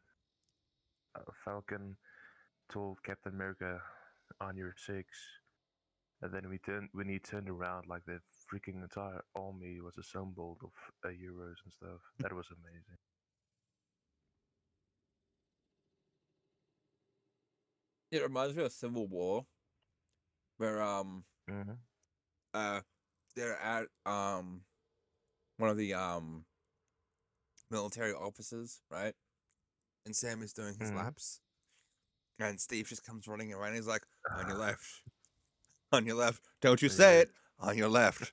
Falcon told Captain America on your six, and then when he turned around, like the freaking entire army was assembled of heroes and stuff. That was amazing. It reminds me of Civil War, where Hmm. uh they're at one of the military offices, right? And Sam is doing his Hmm. laps, and Steve just comes running around. He's like, "On your left, on your left. Don't you say Yeah. it. On your left."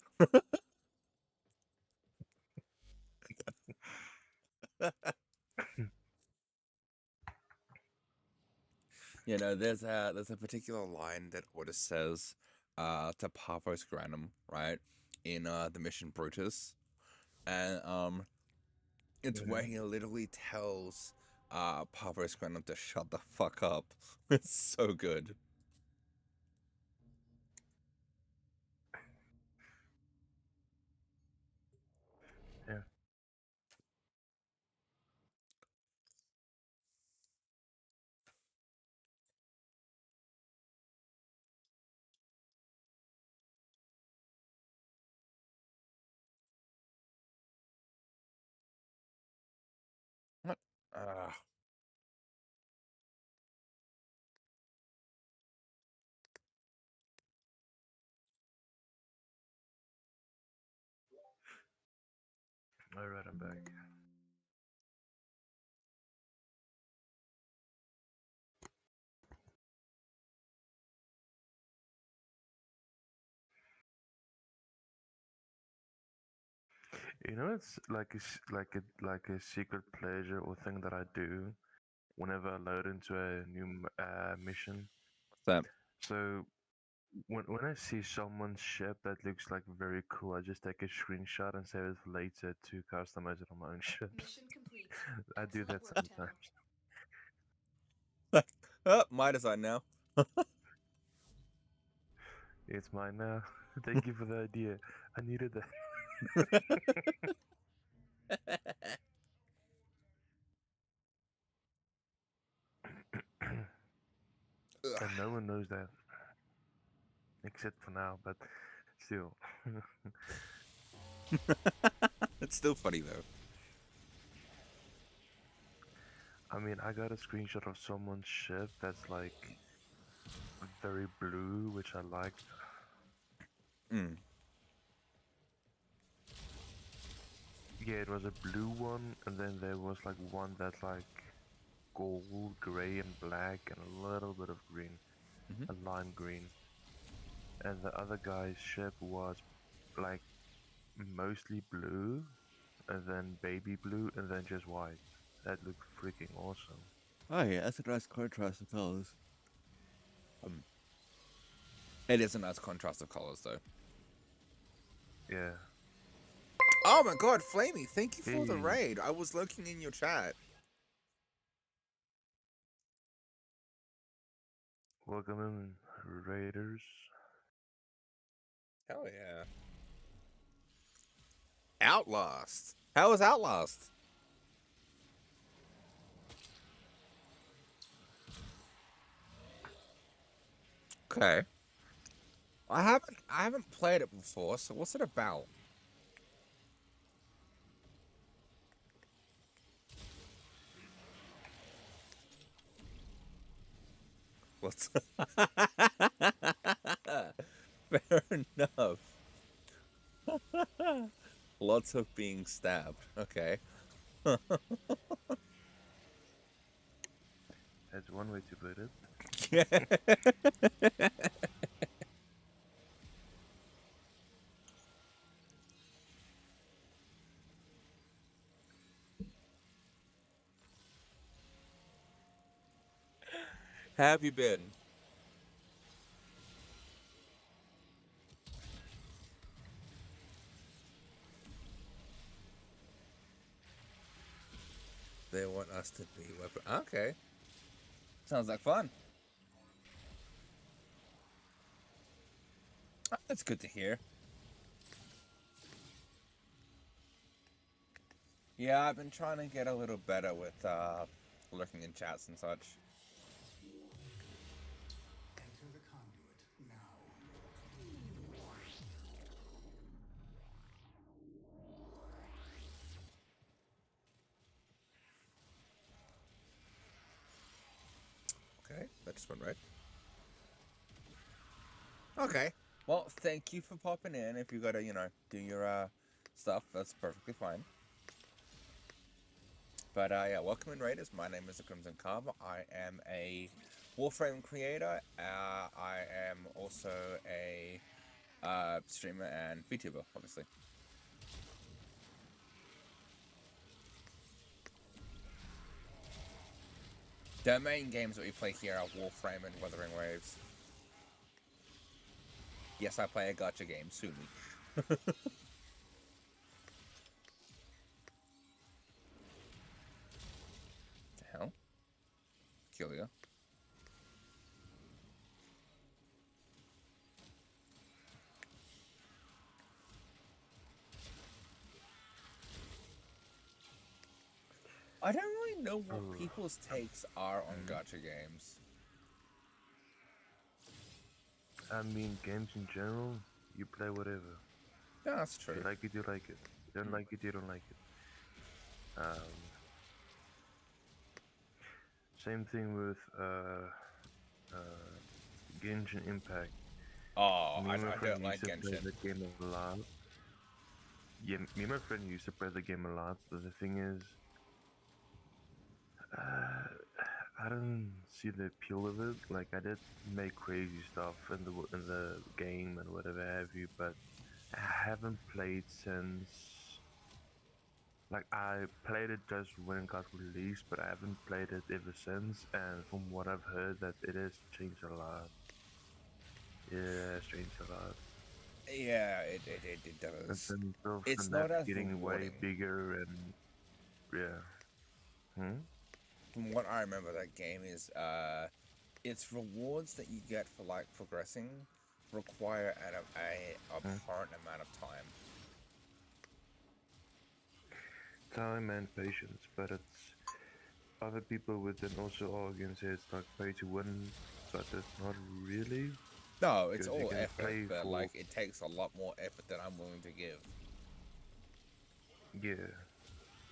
There's a particular line that Otis says to Parvos Granum, right, in the Mission Brutus, and it's where Hmm. he literally tells Parvos Granum to shut the fuck up. It's so good. Yeah. What? Uh, All right, I'm back. You know, it's like a secret pleasure or thing that I do whenever I load into a new mission. what's that? So when I see someone's ship that looks like very cool, I just take a screenshot and save it for later to customize it on my own ships. Mission complete. I do Excellent that work, Tenno. sometimes. Oh, my design now. It's mine now. Thank you for the idea. I needed that. And no one knows that except for now, but still. It's still funny though. I mean, I got a screenshot of someone's ship that's like very blue, which I liked. Mm. Yeah, it was a blue one, and then there was like one that's like gold, gray, and black, and a little bit of green, Hmm. a lime green. And the other guy's ship was like mostly blue, and then baby blue, and then just white. That looked freaking awesome. Oh yeah, that's a nice contrast of colors. Um, it is a nice contrast of colors though. Yeah. Oh my god, Flamey, thank you for the Hey, raid. I was lurking in your chat. welcome in, Raiders. Hell yeah. Outlast. How was Outlast? Okay. I haven't played it before, so what's it about? What's Fair enough. Lots of being stabbed. Okay. That's one way to put it. How have you been? They want us to be weapon. Okay. Sounds like fun. That's good to hear. Yeah, I've been trying to get a little better with lurking in chats and such. Enter the conduit now. Okay, that just went right. Okay. Well, thank you for popping in. If you gotta, do your stuff, that's perfectly fine. But yeah, welcome in Raiders. My name is the Crimson Carver. I am a Warframe creator. I am also a streamer and VTuber, obviously. The main games that we play here are Warframe and Wuthering Waves. Yes, I play a gacha game, sue me. The hell? Peculiar. I don't really know what people's takes are on gacha games. I mean, games in general, you play whatever. Yeah, that's If true. you like it, you like it. If you don't like it, you don't like it. Same thing with Genshin Impact. Oh, Me I and my friend don't like used to play Genshin. the game a lot. Yeah, me and my friend used to play the game a lot, but the thing is, I don't see the appeal of it. Like, I did make crazy stuff in the game and whatever have you, but I haven't played since. Like, I played it just when it got released, but I haven't played it ever since. And from what I've heard, that it has changed a lot. Yeah, it's changed a lot. Yeah, it In does. terms of the It's map not as getting way rewarding. bigger and yeah. From what I remember, that game is its rewards that you get for like progressing require a abhorrent amount of time. Time and patience, but it's other people would then also argue and say it's like pay to win, but it's not really. No, it's Because you all can effort, play but for like it takes a lot more effort than I'm willing to give. yeah,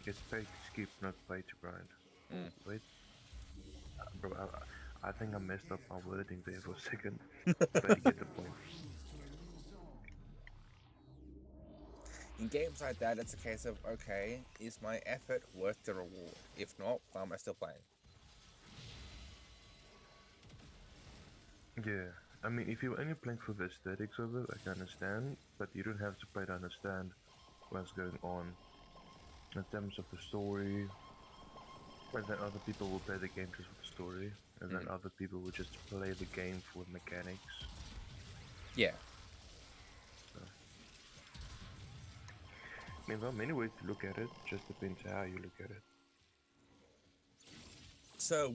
it's pay to skip, not pay to grind. Oh, wait, bro, I think I messed up my wording there for a second, but you get the point. In games like that, it's a case of, okay, is my effort worth the reward? If not, why am I still playing? Yeah, I mean, if you're only playing for the aesthetics of it, I can understand, but you don't have to play to understand what's going on in terms of the story. And then other people will play the game just for the story, and then other people will just play the game for the mechanics. Yeah. So, I mean, there are many ways to look at it, just depends how you look at it. So,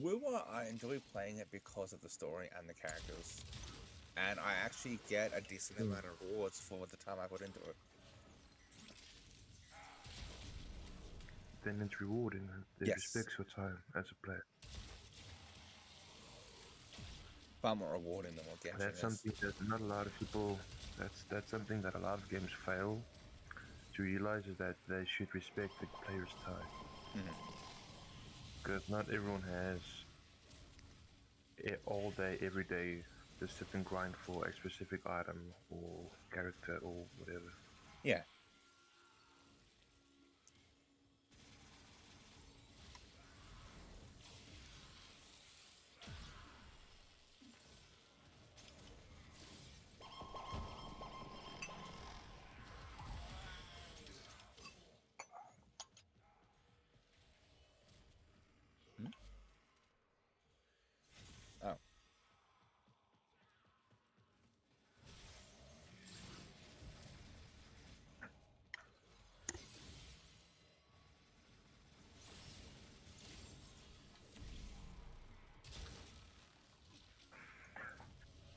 I enjoy playing it because of the story and the characters. And I actually get a decent amount of rewards for the time I put into it. Then it's rewarding, it Yes. respects your time as a player. Far more rewarding than what Genshin That's is. something that not a lot of people, that's something that a lot of games fail to realize, is that they should respect the player's time. Because not everyone has all day, every day, to sit and grind for a specific item or character or whatever. Yeah. Oh.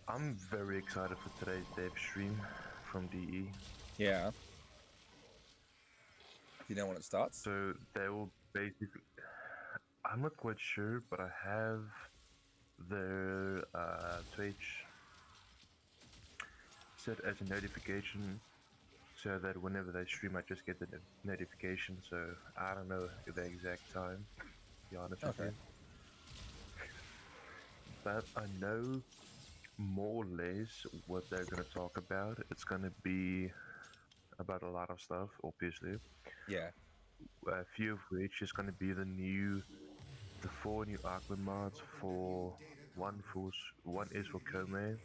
I'm very excited for today's dev stream from DE. Yeah. Do you know when it starts? So they will basically. I'm not quite sure, but I have their Twitch set as a notification so that whenever they stream, I just get the notification. So I don't know the exact time, to be honest with Okay. you. But I know more or less what they're going to talk about. It's going to be about a lot of stuff, obviously. Yeah. A few of which is going to be the 4 new Aqua mods for one is for Kome,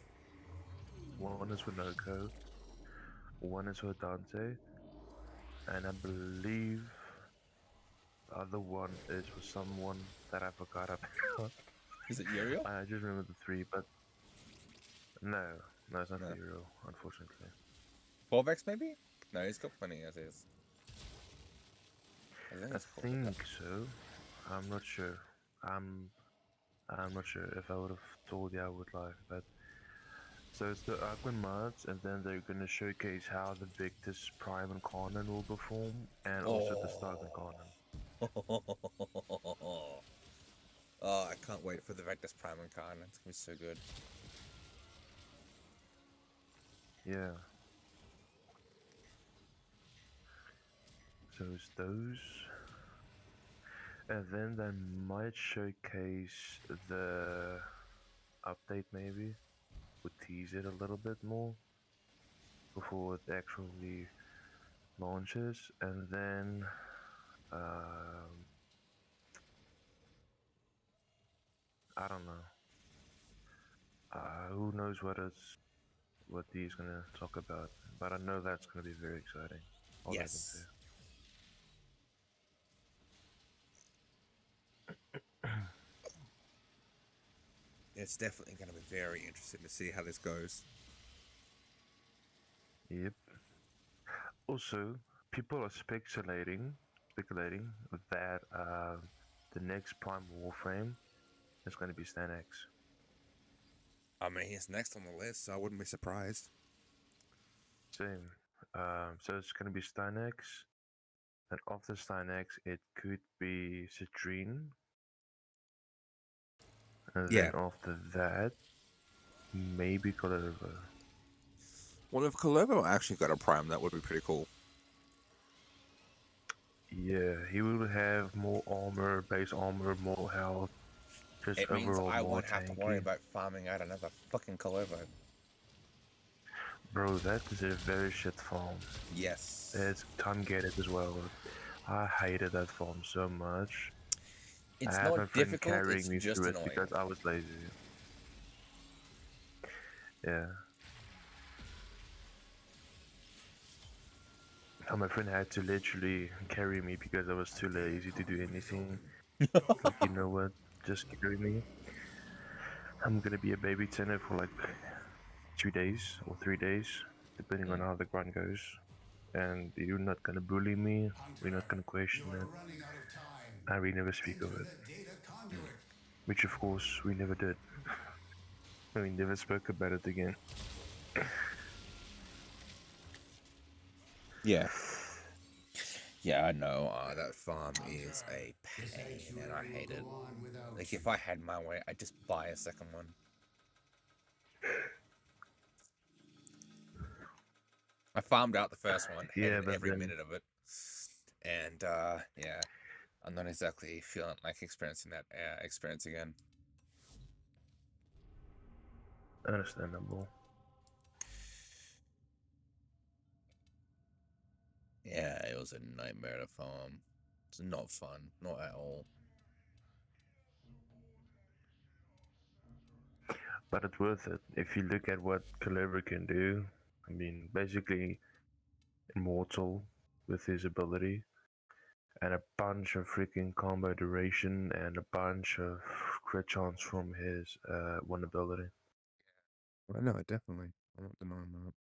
one is for Noko, one is for Dante, and I believe the other one is for someone that I forgot about. Is it Uriel? I just remember the three, but no, it's not No. for Euro, unfortunately. Corvex maybe? No, he's got plenty as is. I think I it's Corvex. think so. I'm not sure. I'm not sure if I would have told you I would like, but so it's the Aqua mods, and then they're gonna showcase how the Victus Prime and Conan will perform, and also the Stars and Conan. Oh, I can't wait for the Vectus Prime and Khan. It's gonna be so good. Yeah. So it's those. And then they might showcase the update maybe. Would tease it a little bit more before it actually launches. And then I don't know. Who knows what he's gonna talk about. But I know that's gonna be very exciting. All I can say. Yes. It's definitely going to be very interesting to see how this goes. Yep. Also, people are speculating that the next Prime Warframe is going to be Stan X. I mean, he's next on the list, so I wouldn't be surprised. Same. So it's going to be Stan X, and after Stan X, it could be Citrine, and Yeah. then after that, maybe Colorado. Well, if Colovo actually got a Prime, that would be pretty cool. Yeah, he will have more armor, base armor, more health, just It means overall I more won't have to worry tanky. about farming out another fucking Colovo. Bro, that is a very shit farm. Yes. It's time gated as well. I hated that farm so much. It's I had my not friend difficult, carrying it's me just through it annoying. because I was lazy. Yeah. And my friend had to literally carry me because I was too lazy to do anything. Like, you know what? Just carry me. I'm gonna be a baby tenor for like 2 days or 3 days, depending on how the grind goes. And you're not gonna bully me. We're not gonna question it. And we never speak of it. Which, of course, we never did. We never spoke about it again. Yeah. Yeah, I know. That farm is a pain, and I hate it. Like, if I had my way, I'd just buy a second one. I farmed out the first one, Yeah, hated but every then minute of it. And, yeah, I'm not exactly feeling like experiencing that experience again. understandable. Yeah, it was a nightmare to farm. It's not fun, not at all. But it's worth it. If you look at what Clever can do, I mean, basically immortal with his ability, and a bunch of freaking combo duration, and a bunch of crit chance from his one ability. I know, definitely. I'm not denying that.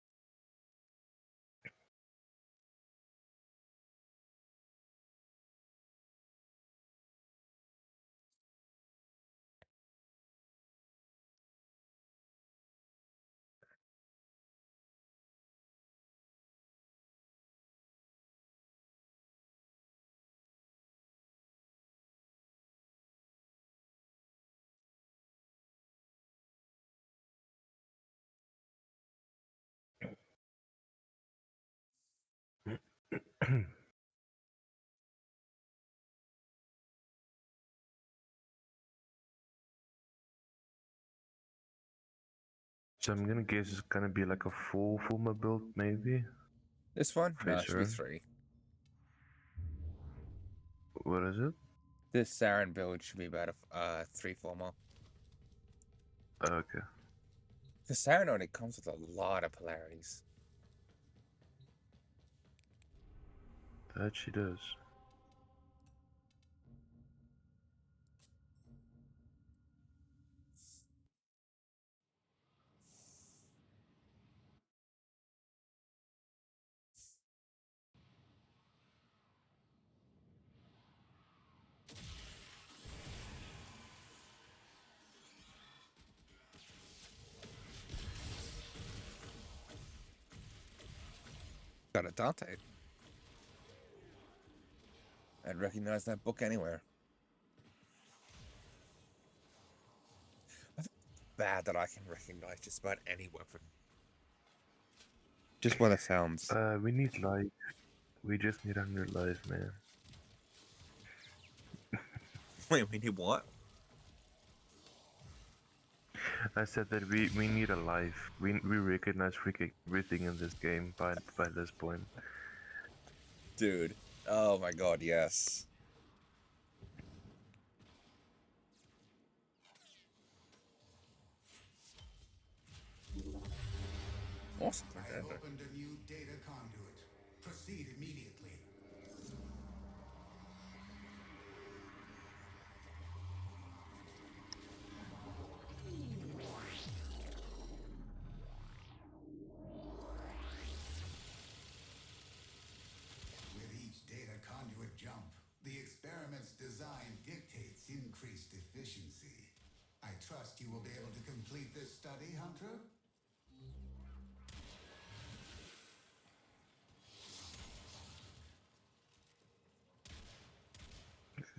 So I'm gonna guess it's gonna be like a full former build, maybe. This one? No, it should be Face 3. What is it? This Saren build should be about a 3 former. Okay. The Saren only comes with a lot of polarities. That she does. Got a Dante. I'd recognize that book anywhere. I think it's bad that I can recognize just about any weapon. Just by the sounds. We need life. We just need 100 life, man. Wait, we need what? I said that we need a life. We recognize freaking everything in this game by this point. Dude. Oh my god, yes. Awesome. I have opened a new data conduit. Proceed immediately. With each data conduit jump, the experiment's design dictates increased efficiency. I trust you will be able to complete this study, Hunter?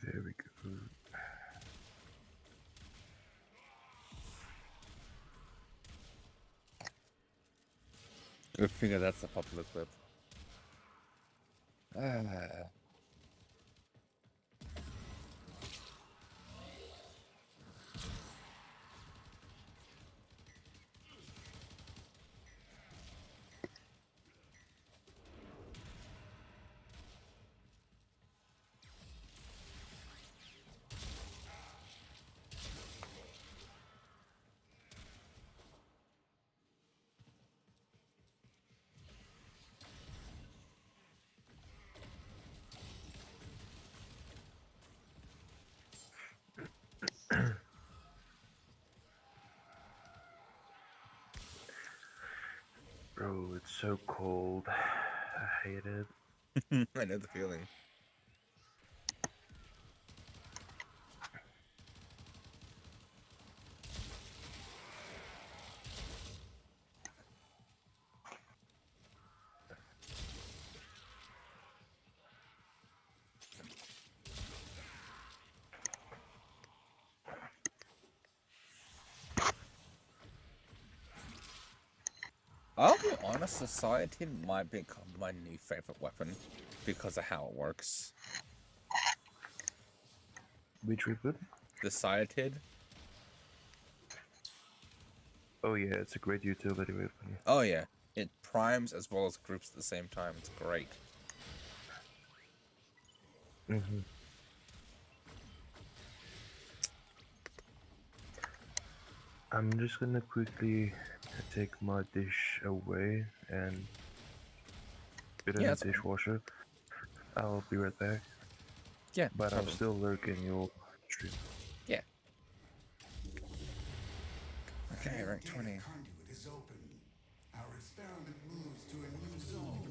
There we go. Good figure that's a popular clip. Ah. Bro, it's so cold. I hate it. I know the feeling. I'll be honest, Society might become my new favorite weapon because of how it works. Which weapon? The Sciatid. Oh yeah, it's a great utility weapon. Oh yeah, it primes as well as groups at the same time. It's great. Mm-hmm. I'm just gonna quickly take my dish away and put it in Yeah, the that's fine. dishwasher. I'll be right back. Yeah, But I'm totally. still lurking your stream. Yeah. Okay, The rank data 20. conduit is open. Our experiment moves to a new zone.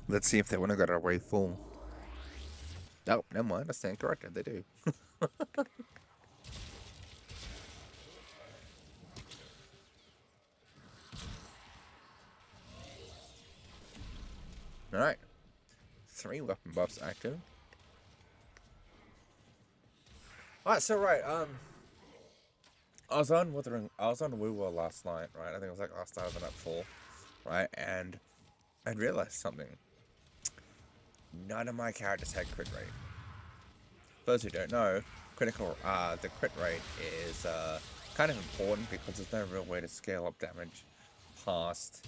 Let's see if they want to go to wave full. Oh, never mind. I stand corrected. They do. All right. 3 weapon buffs active. All right. So I was on Woo last night, right? I think it was like last night of the night before, right? And I realized something. None of my characters had crit rate. For those who don't know, the crit rate is kind of important because there's no real way to scale up damage past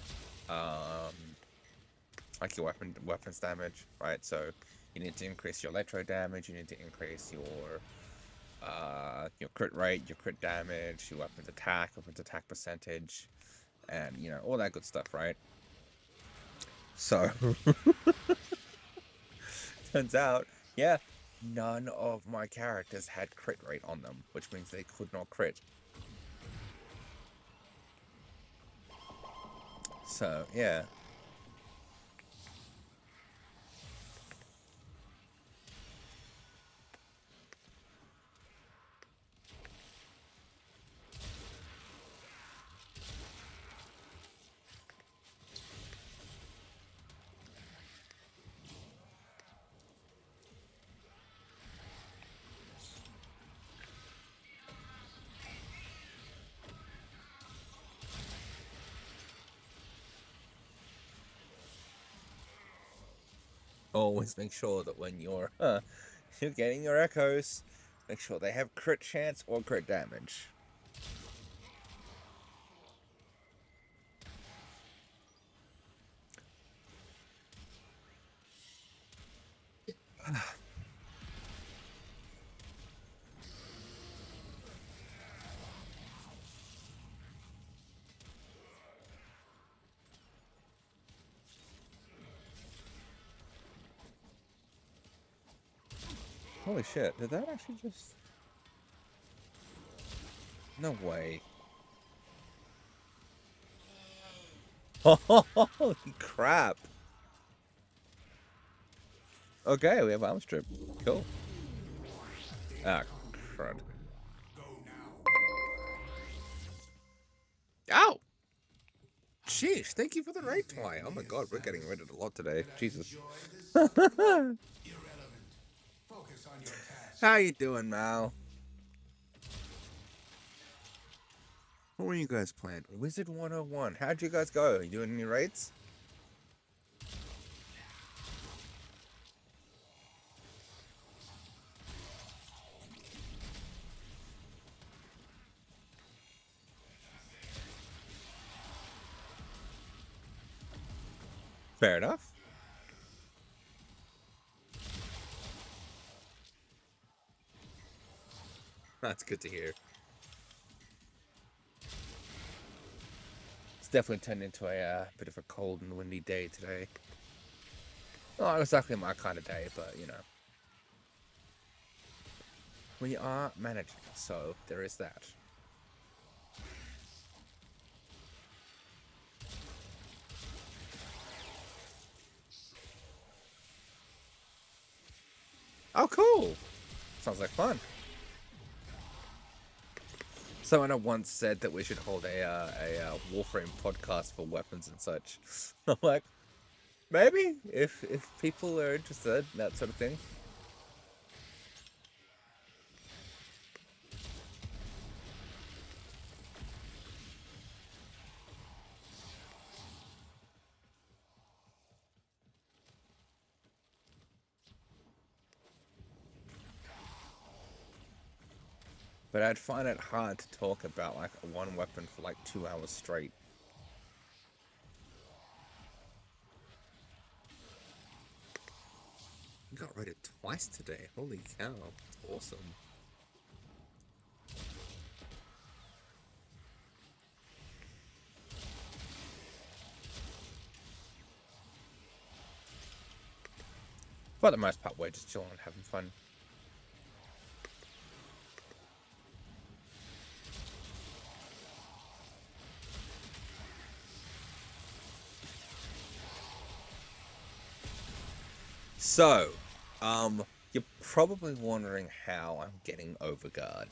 like your weapons damage, right? So you need to increase your electro damage, you need to increase your crit rate, your crit damage, your weapons attack percentage, and all that good stuff, right? So turns out, yeah, none of my characters had crit rate on them, which means they could not crit. So yeah. Always make sure that when you're getting your echoes, make sure they have crit chance or crit damage. Holy shit, did that actually just... No way. Holy crap. Okay, we have arm strip. Cool. Ah, crud. Ow! Sheesh, thank you for the raid twi. Oh my god, we're getting raided a lot today. Jesus. How you doing, Mal? What were you guys playing? Wizard 101. How'd you guys go? You doing any raids? Fair enough. That's good to hear. It's definitely turned into a bit of a cold and windy day today. Not exactly my kind of day, but we are managing, so there is that. Oh, cool! Sounds like fun. Someone once said that we should hold a Warframe podcast for weapons and such. I'm like, maybe if people are interested, that sort of thing. But I'd find it hard to talk about like one weapon for like 2 hours straight. You got raided twice today. Holy cow. That's awesome. For the most part, we're just chilling and having fun. So, you're probably wondering how I'm getting Overguard.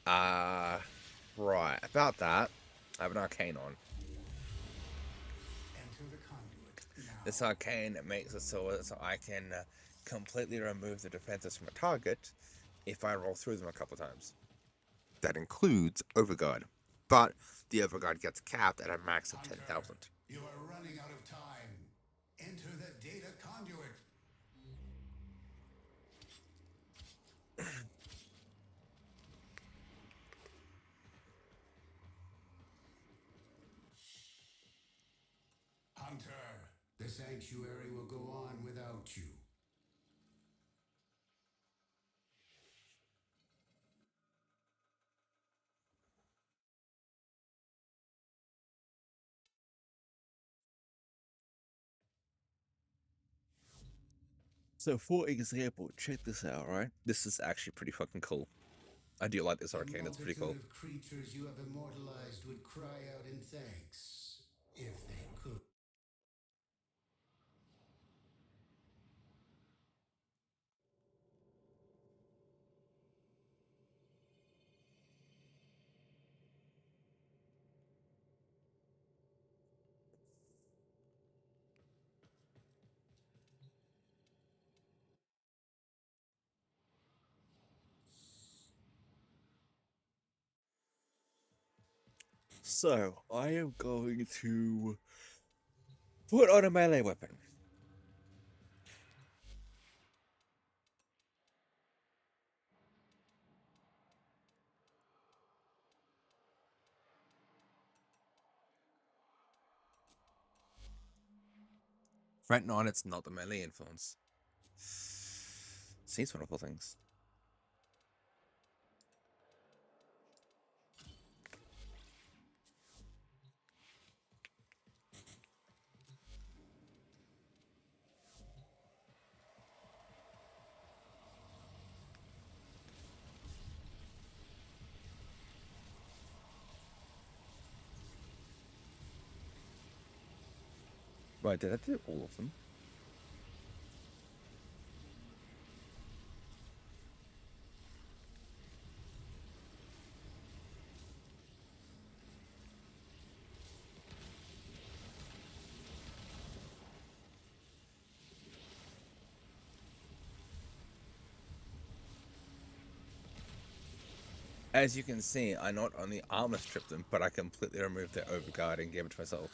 Right, about that, I have an arcane on. This arcane makes it so I can completely remove the defenses from a target if I roll through them a couple times. That includes Overguard, but the Overguard gets capped at a max of 10,000. You are running out of time. Enter the data conduit. Hunter, the sanctuary will go on without you. So, for example, check this out, right? This is actually pretty fucking cool. I do like this arcane. It's pretty cool. The multitude of creatures you have immortalized would cry out in thanks, if they could. So, I am going to put on a melee weapon. Right now, it's not the melee influence. Seems wonderful things. Right, did I do all of them? As you can see, I not only armor stripped them, but I completely removed their overguard and gave it to myself.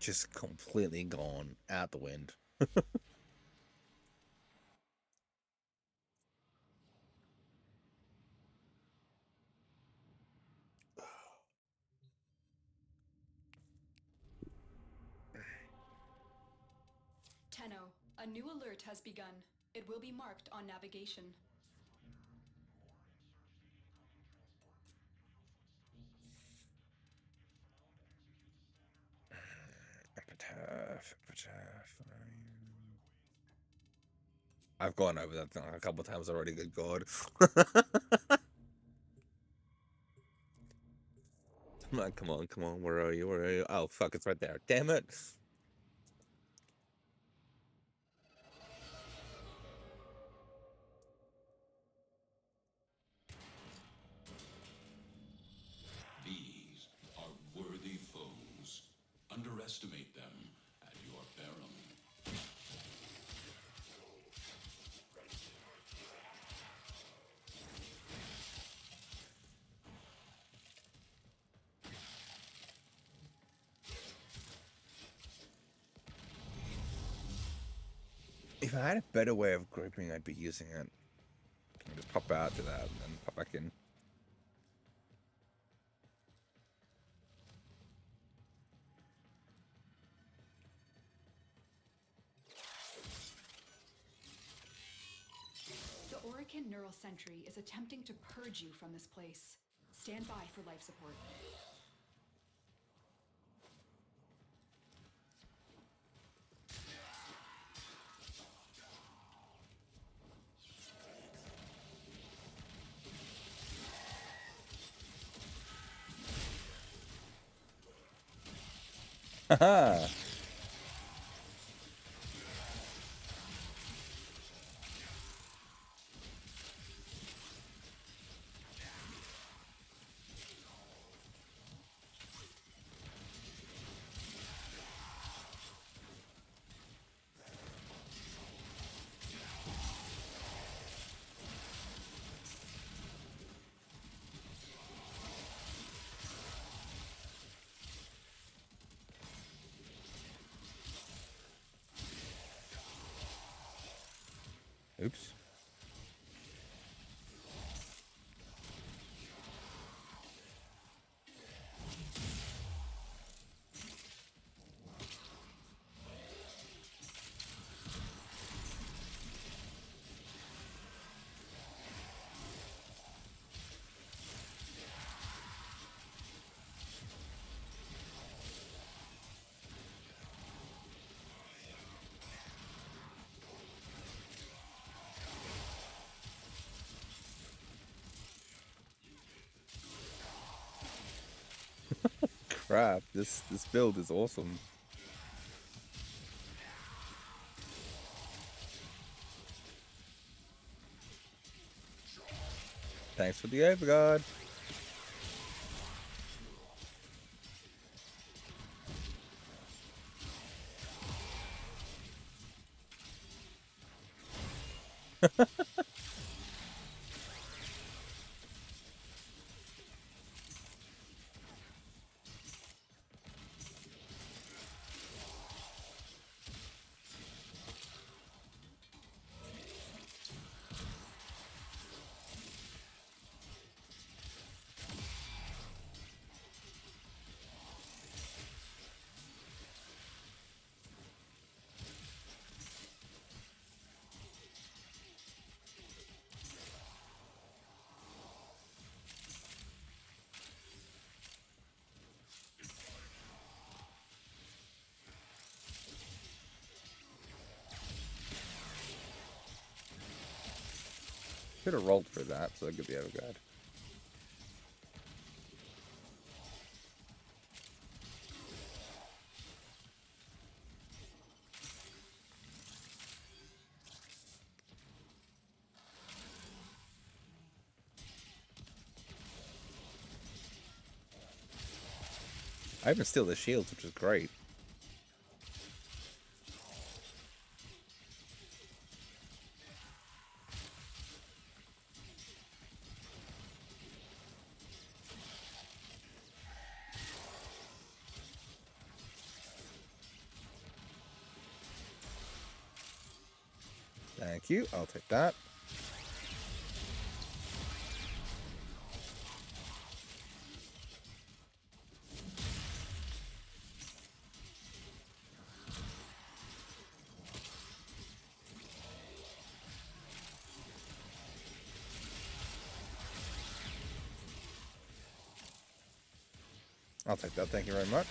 Just completely gone out the wind. Tenno, a new alert has begun. It will be marked on navigation. I've gone over that thing a couple times already, good god. Come on, where are you? Oh, fuck, it's right there. Damn it. These are worthy foes. Underestimate them at your peril. If I had a better way of grouping, I'd be using it. Just pop out to that and then pop back in. The Orican Neural Sentry is attempting to purge you from this place. Stand by for life support. Haha! Oops. Crap, this build is awesome. Thanks for the overguard. Should have rolled for that, so I could be overguard. I even steal the shields, which is great. Thank you. I'll take that. I'll take that. Thank you very much.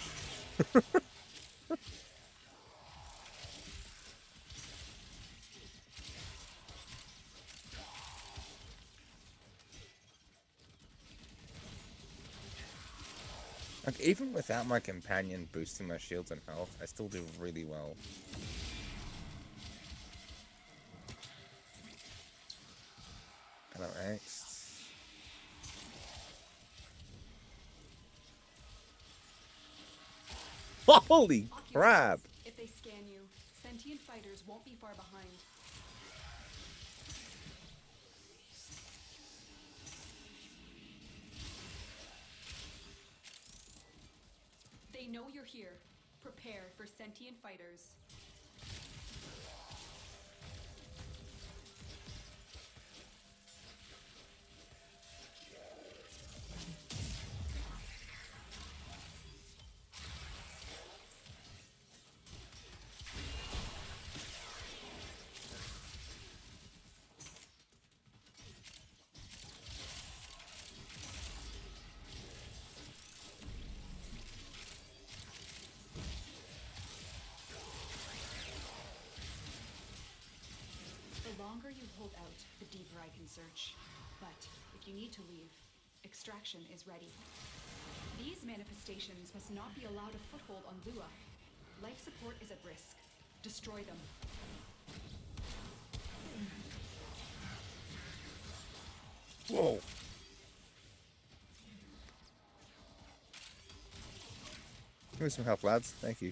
Like, even without my companion boosting my shields and health, I still do really well. Hello, angst. Holy crap! If they scan you, sentient fighters won't be far behind. They know you're here. Prepare for sentient fighters. The longer you hold out, the deeper I can search. But if you need to leave, extraction is ready. These manifestations must not be allowed a foothold on Lua. Life support is at risk. Destroy them. Whoa! Give me some help, lads. Thank you.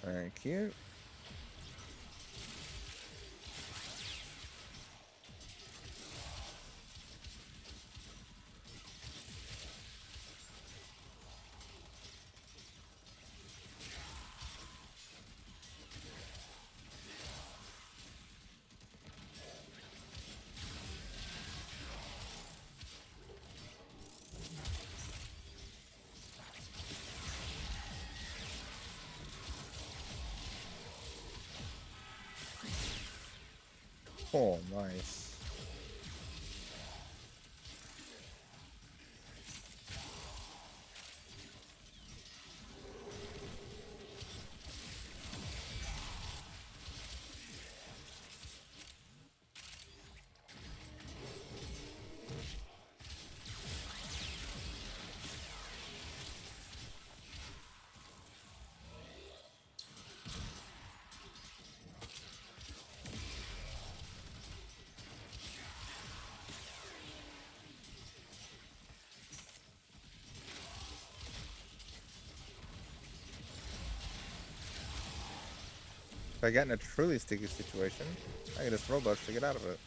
Thank you. Oh, nice. If I get in a truly sticky situation, I can just robust to get out of it.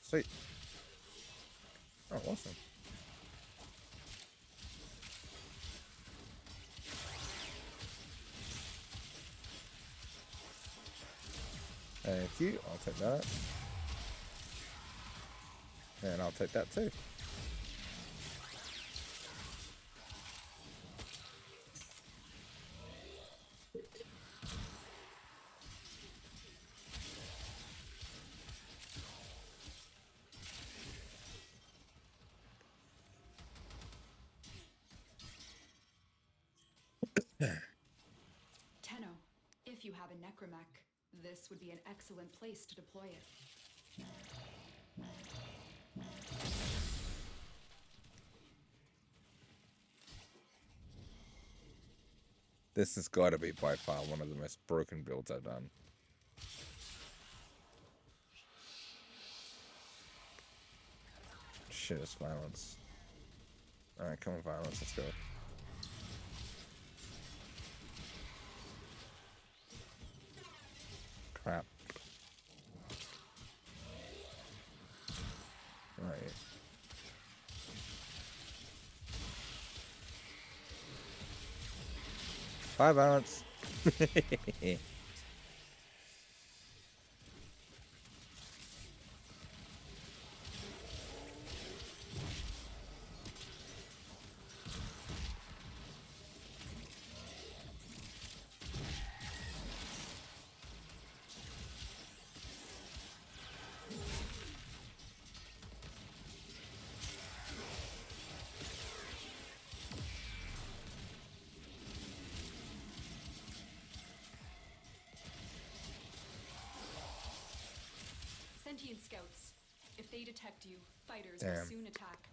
Sweet. Oh, awesome. Thank you. I'll take that. And I'll take that too. Tenno, if you have a necromech, this would be an excellent place to deploy it. This has got to be by far one of the most broken builds I've done. Shit, it's violence. Alright, come on, violence, let's go. Crap. Right. Bye, violence. Sentient scouts. If they detect you, fighters Damn. will soon attack.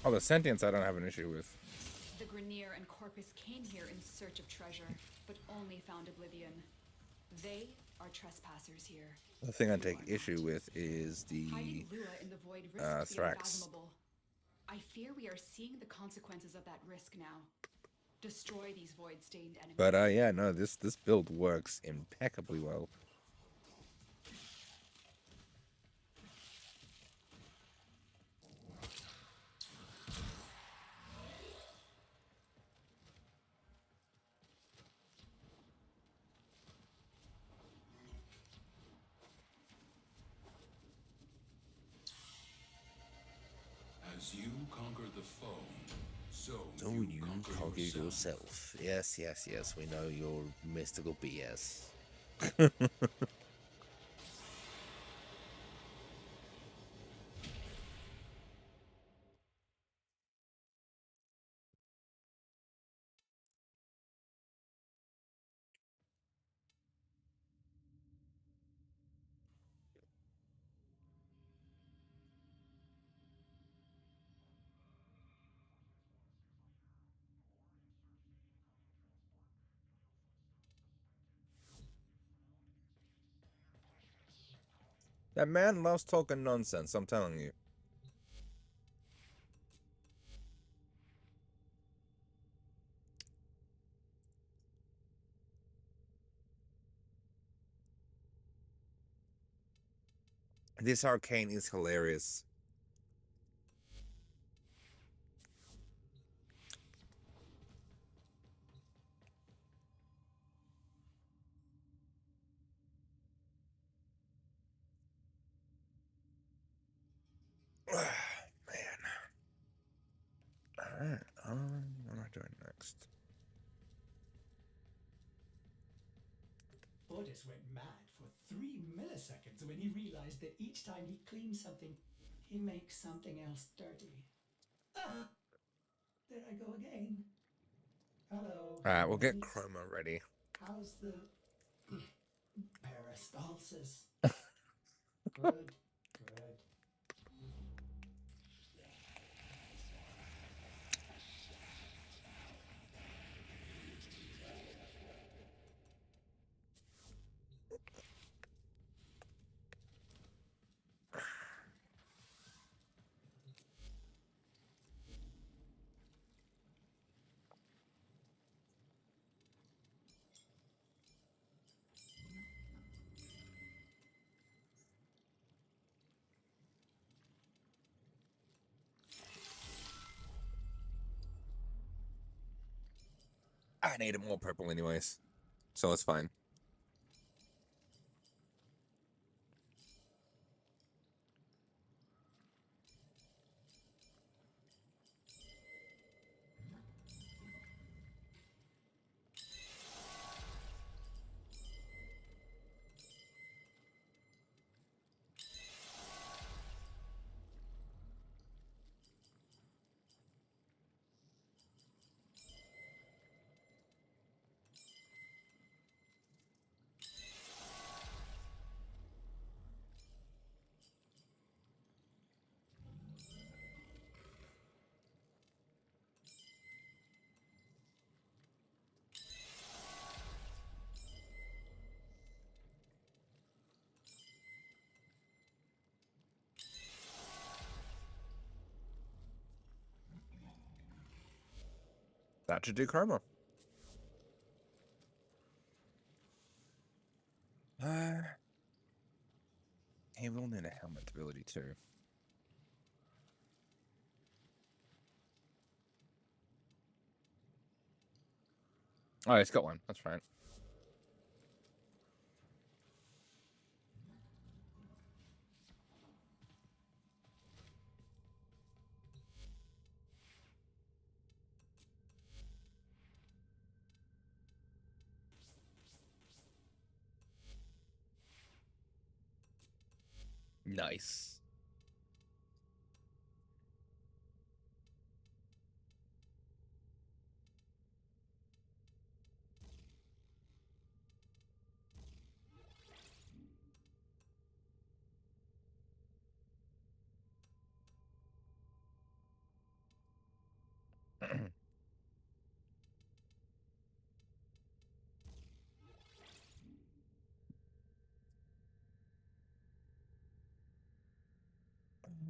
Oh, the sentience I don't have an issue with. The Grenier and Corpus came here in search of treasure, but only found oblivion. They are trespassers here. The thing I You take are issue not. with is the Hiding Lua in the void risks the Thrax. unfathomable. I fear we are seeing the consequences of that risk now. Destroy these void-stained enemies. But yeah, no, this build works impeccably well. As As you conquer the foe, so So you you conquer conquer yourself. yourself. Yes, yes, yes. We know your mystical BS. That man loves talking nonsense, I'm telling you. This arcane is hilarious. Man. Alright, what am I doing next? Otis went mad for 3 milliseconds when he realized that each time he cleans something, he makes something else dirty. Ah! There I go again. Hello. Alright, we'll get Otis. Chroma ready. How's the peristalsis? Good, good. I needed more purple anyways, so it's fine. That should do Chroma. He will need a helmet ability too. Oh, he's got one. That's right. Nice.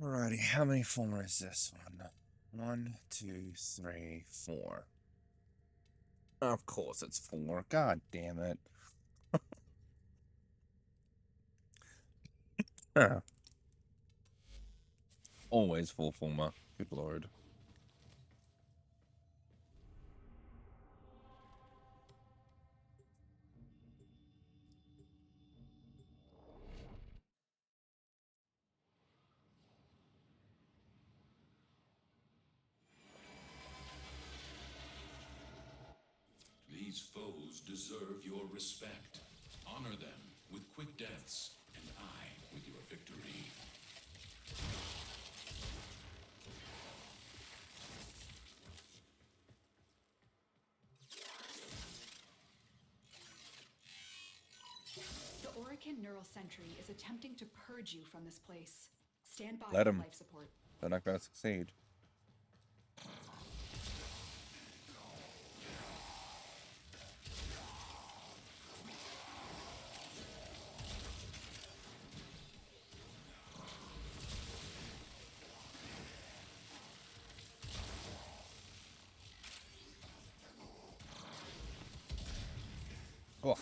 Alrighty, how many four is this one? 1, 2, 3, 4. Of course it's 4. God damn it. Always full former. Good lord. These foes deserve your respect. Honor them with quick deaths, and I with your victory. The Orican Neural Sentry is attempting to purge you from this place. Stand by Let for 'em. life support. They're not going to succeed. Oh.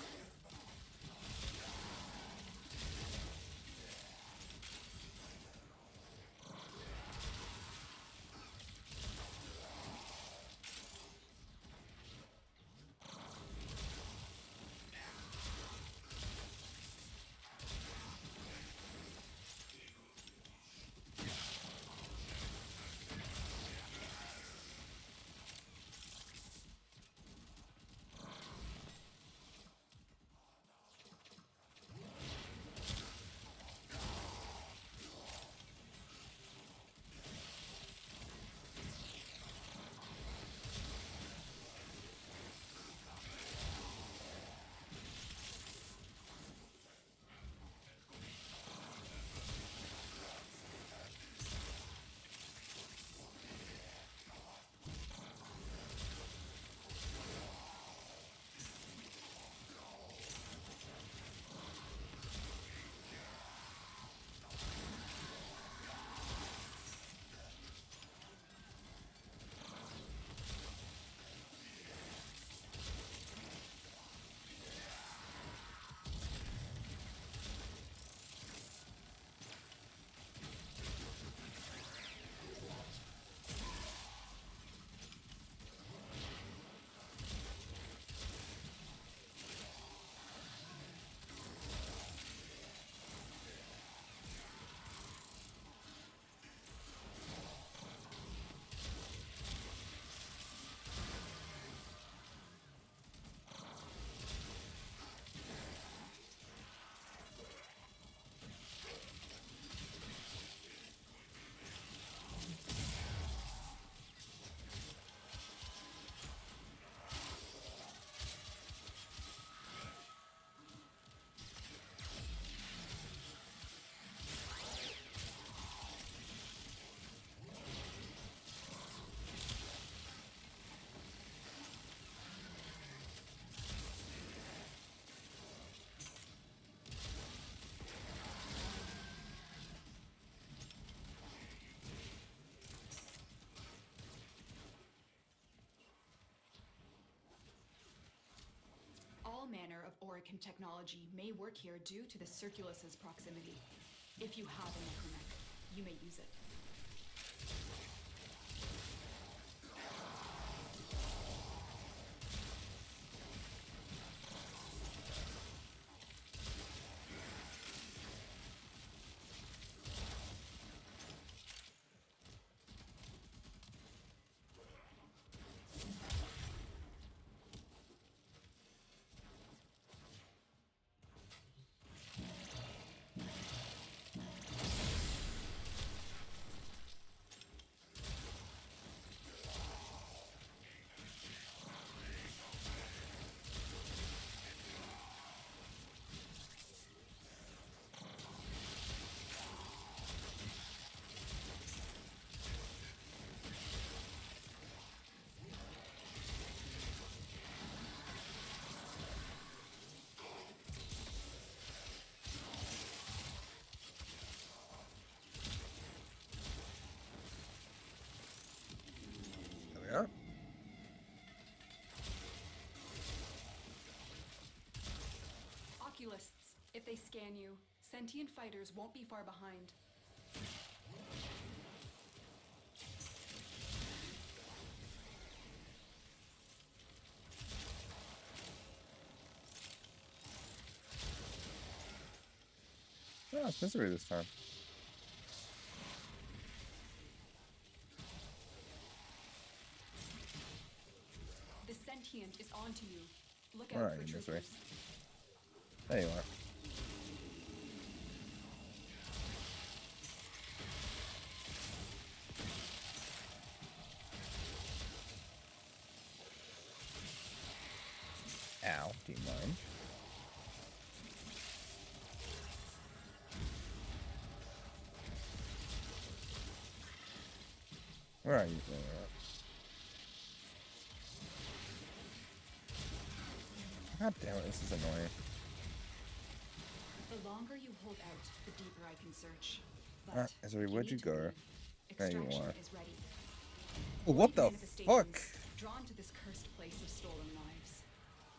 All manner of Orican technology may work here due to the Circulus's proximity. If you have a necromech, you may use it. There we are. Oculists, if they scan you, sentient fighters won't be far behind. Oh, it's misery this time. The sentient is onto you. Look Where out are for you, misery? troopers. There you are. Ow, do you mind? Where are you? There you are. God damn it, this is annoying. The longer you hold out, the deeper I can search. But Ezri, if where'd you need to go? leave, There you extraction are. is ready. Oh, what 40 the manifestations fuck? drawn to this cursed place of stolen lives.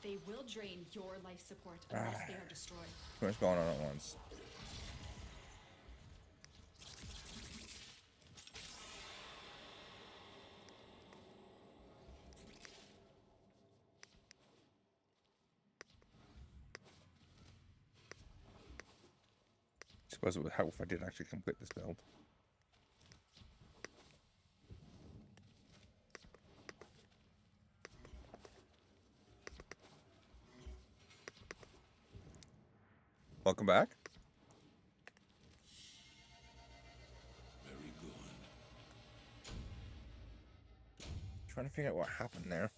They will drain your life support unless they are destroyed. Too much going on at once. I suppose it would help if I did actually complete this build. Welcome back. Very good. Trying to figure out what happened there.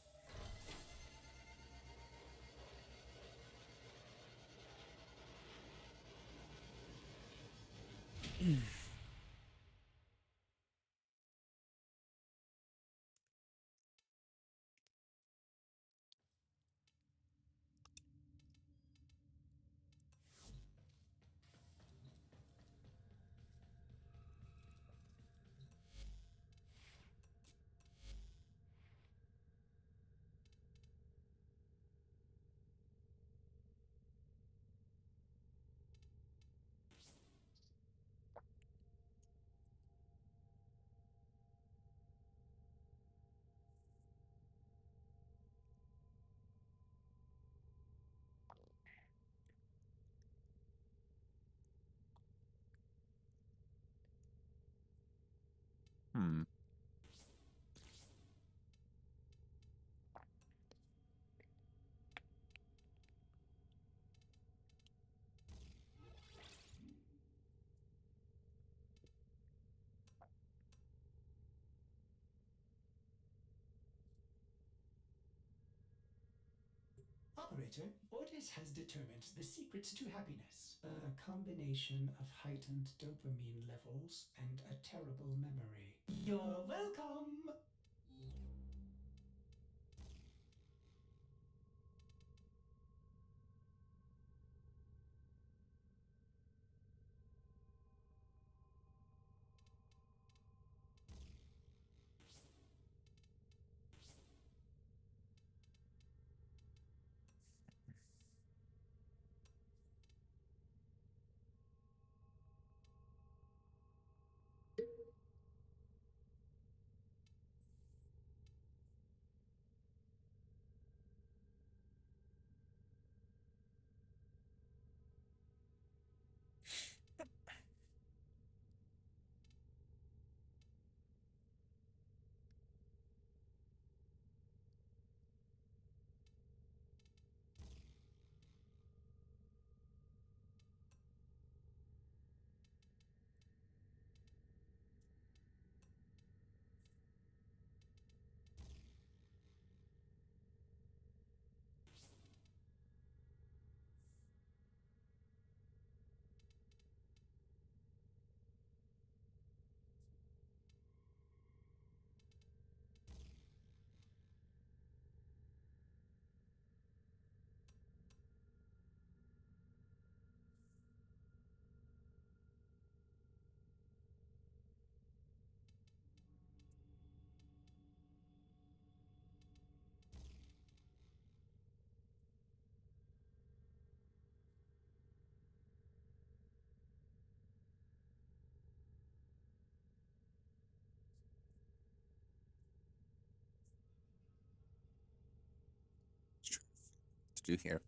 Hmm. Operator, Ordis has determined the secrets to happiness. A combination of heightened dopamine levels and a terrible memory. You're welcome! To do here.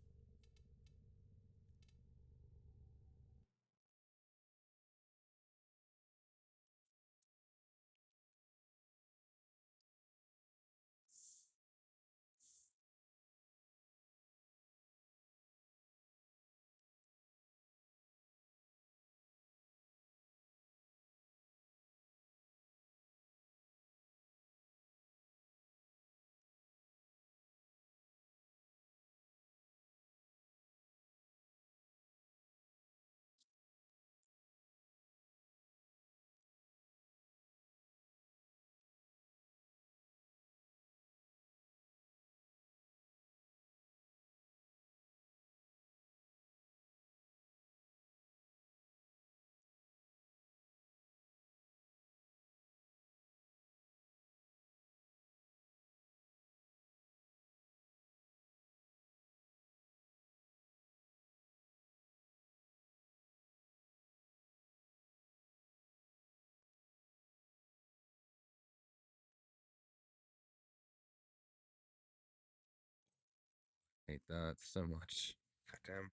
Hate that so much. Goddamn.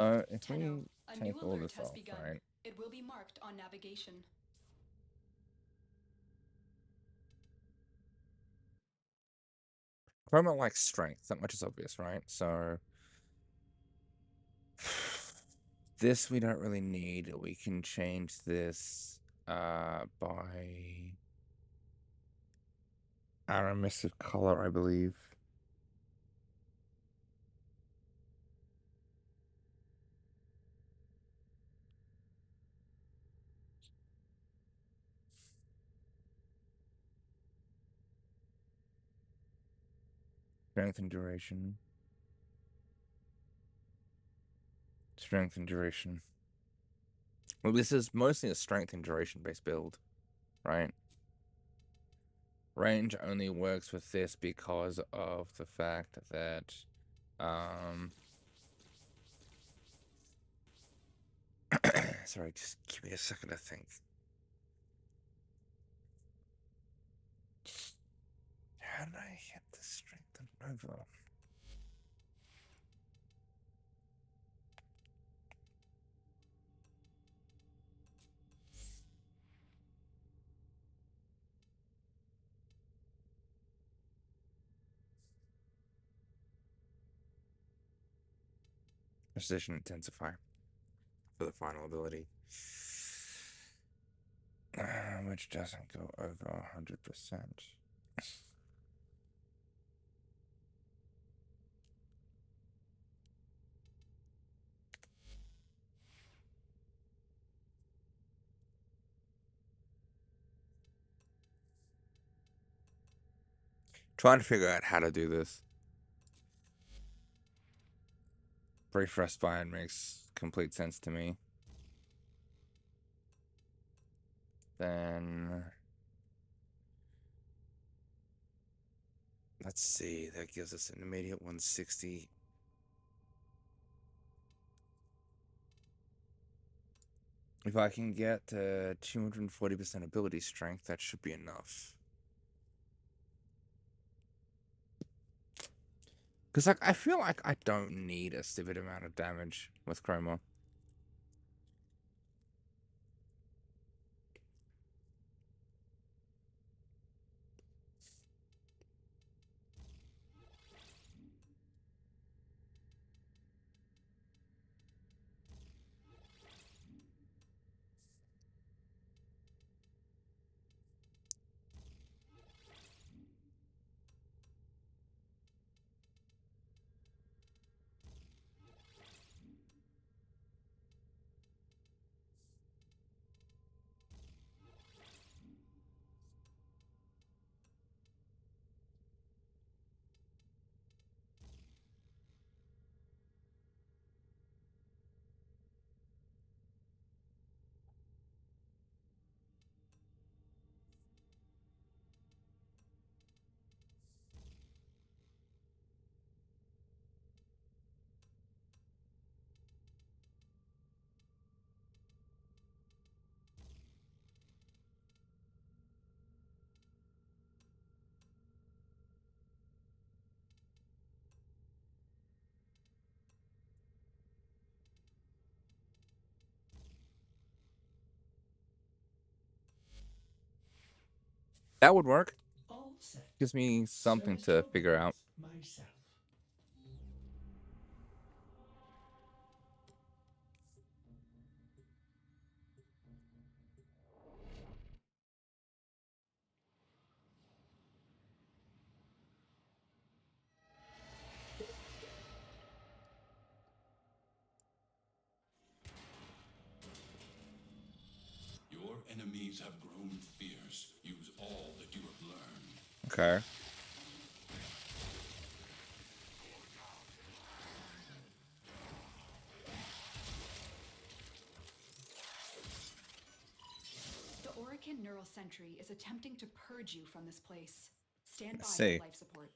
If we Tenno, a new take all alert this has off, begun. right? It will be marked on navigation. Chroma likes strength. That much is obvious, right? So this we don't really need. We can change this by our emissive color, I believe. Strength and duration. Strength and duration. Well, this is mostly a strength and duration based build, right? Range only works with this because of the fact that sorry, just give me a second to think. How did I hit the strength and over? Precision intensify for the final ability, which doesn't go over 100%. Trying to figure out how to do this. Brief Frostbite makes complete sense to me. Then let's see, that gives us an immediate 160. If I can get 240% ability strength, that should be enough. Because like I feel like I don't need a stupid amount of damage with Chroma. That would work. All set. Gives me something Service to figure out. myself. Your enemies have grown fierce. Use all that you have learned. Okay. The Orican Neural Sentry is attempting to purge you from this place. Stand by see. for life support.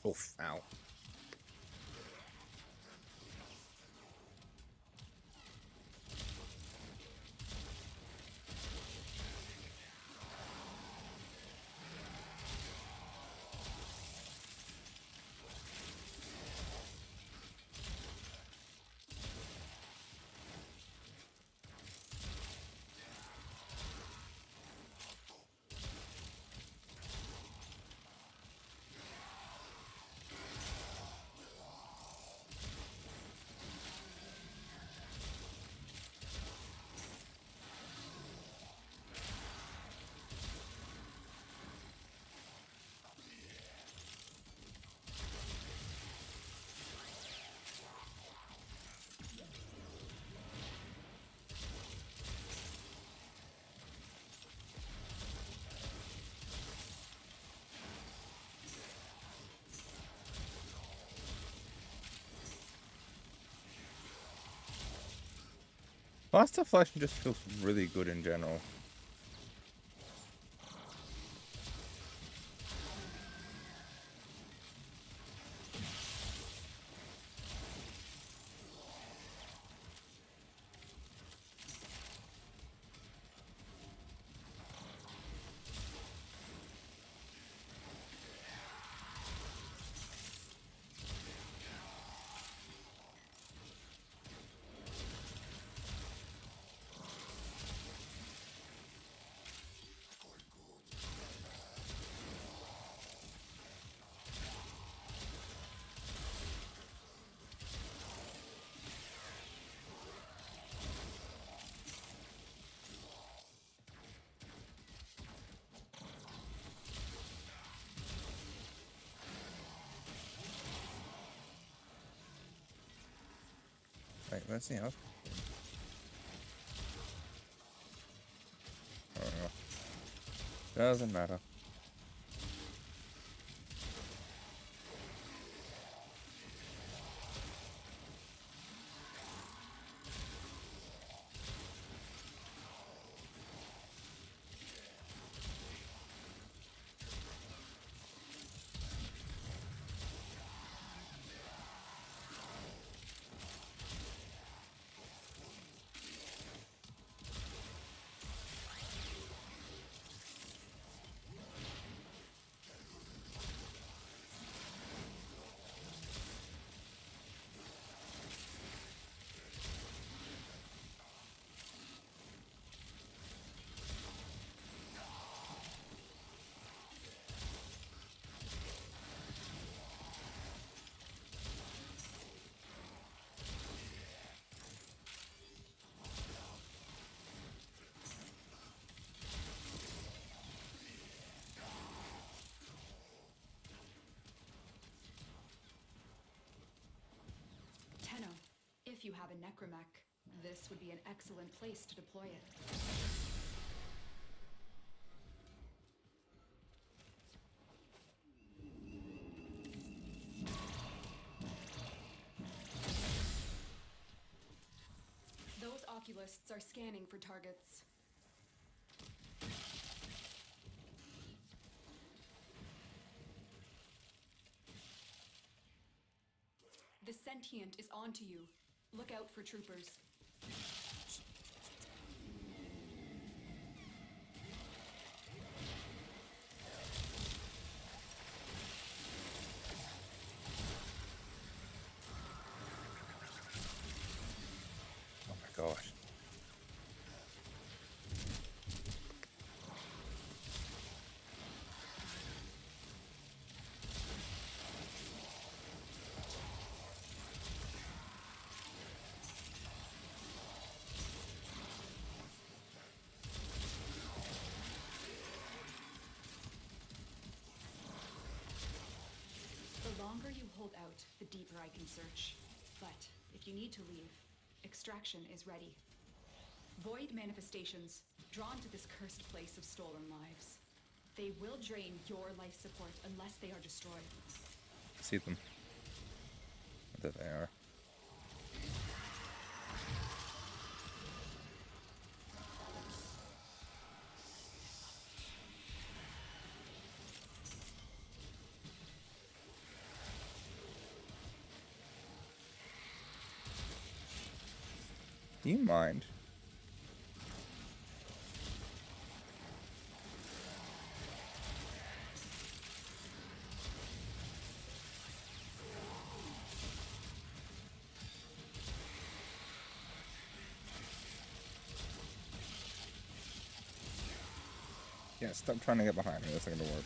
Oof. Ow. Faster Flash just feels really good in general. Wait, let's see how. I don't know. Doesn't matter. Tenno, if you have a necromech, this would be an excellent place to deploy it. Those oculists are scanning for targets. sentient is onto you. Look out for troopers. Oh my gosh. The longer you hold out, the deeper I can search. But if you need to leave, extraction is ready. Void manifestations, drawn to this cursed place of stolen lives. They will drain your life support unless they are destroyed. See them. There they are. Do you mind? Yeah, stop trying to get behind me. That's not gonna work.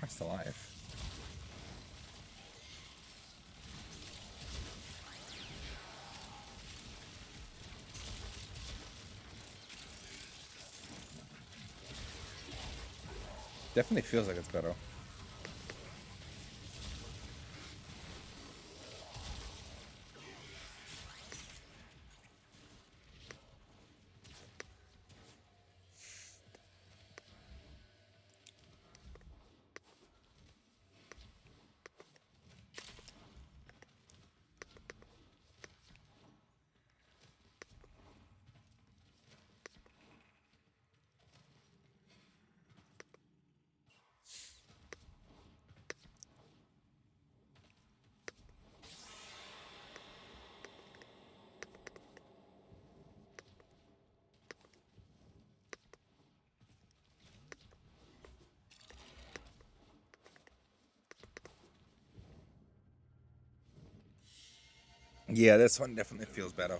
I'm still alive. Definitely feels like it's better. Yeah, this one definitely feels better.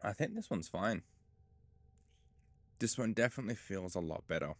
I think this one's fine. This one definitely feels a lot better.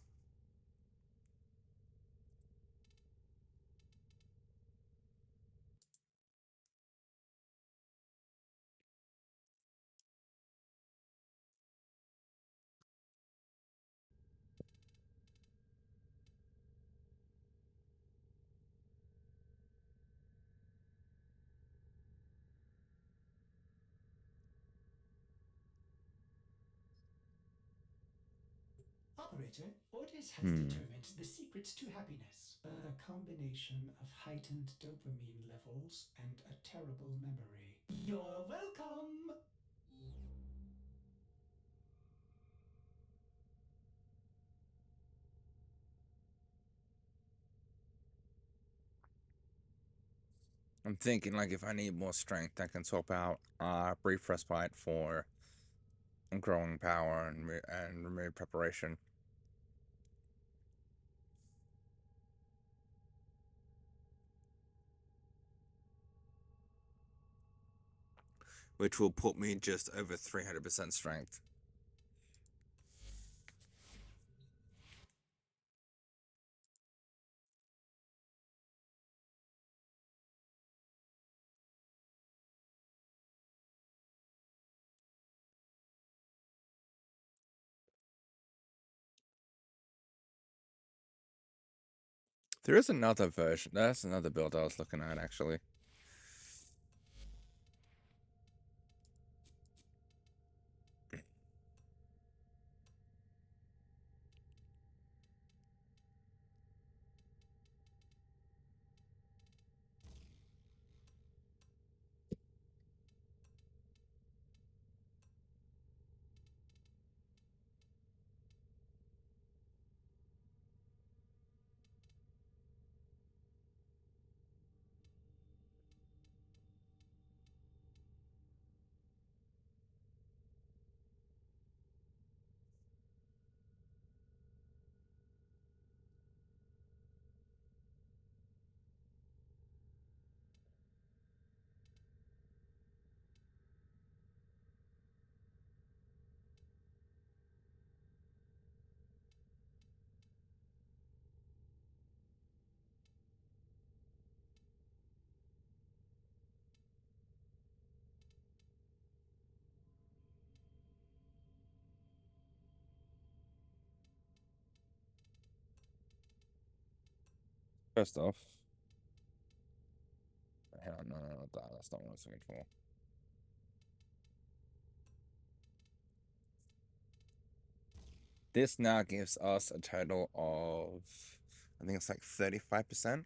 Operator, Otis has Hmm. determined the secrets to happiness. A combination of heightened dopamine levels and a terrible memory. You're welcome! I'm thinking like if I need more strength, I can swap out brief respite for growing power and remove preparation. which will put me just over 300% strength. There is another version. That's another build I was looking at, actually. First off, hang on, no, that's not what I was looking for. This now gives us a total of, I think it's like 35%.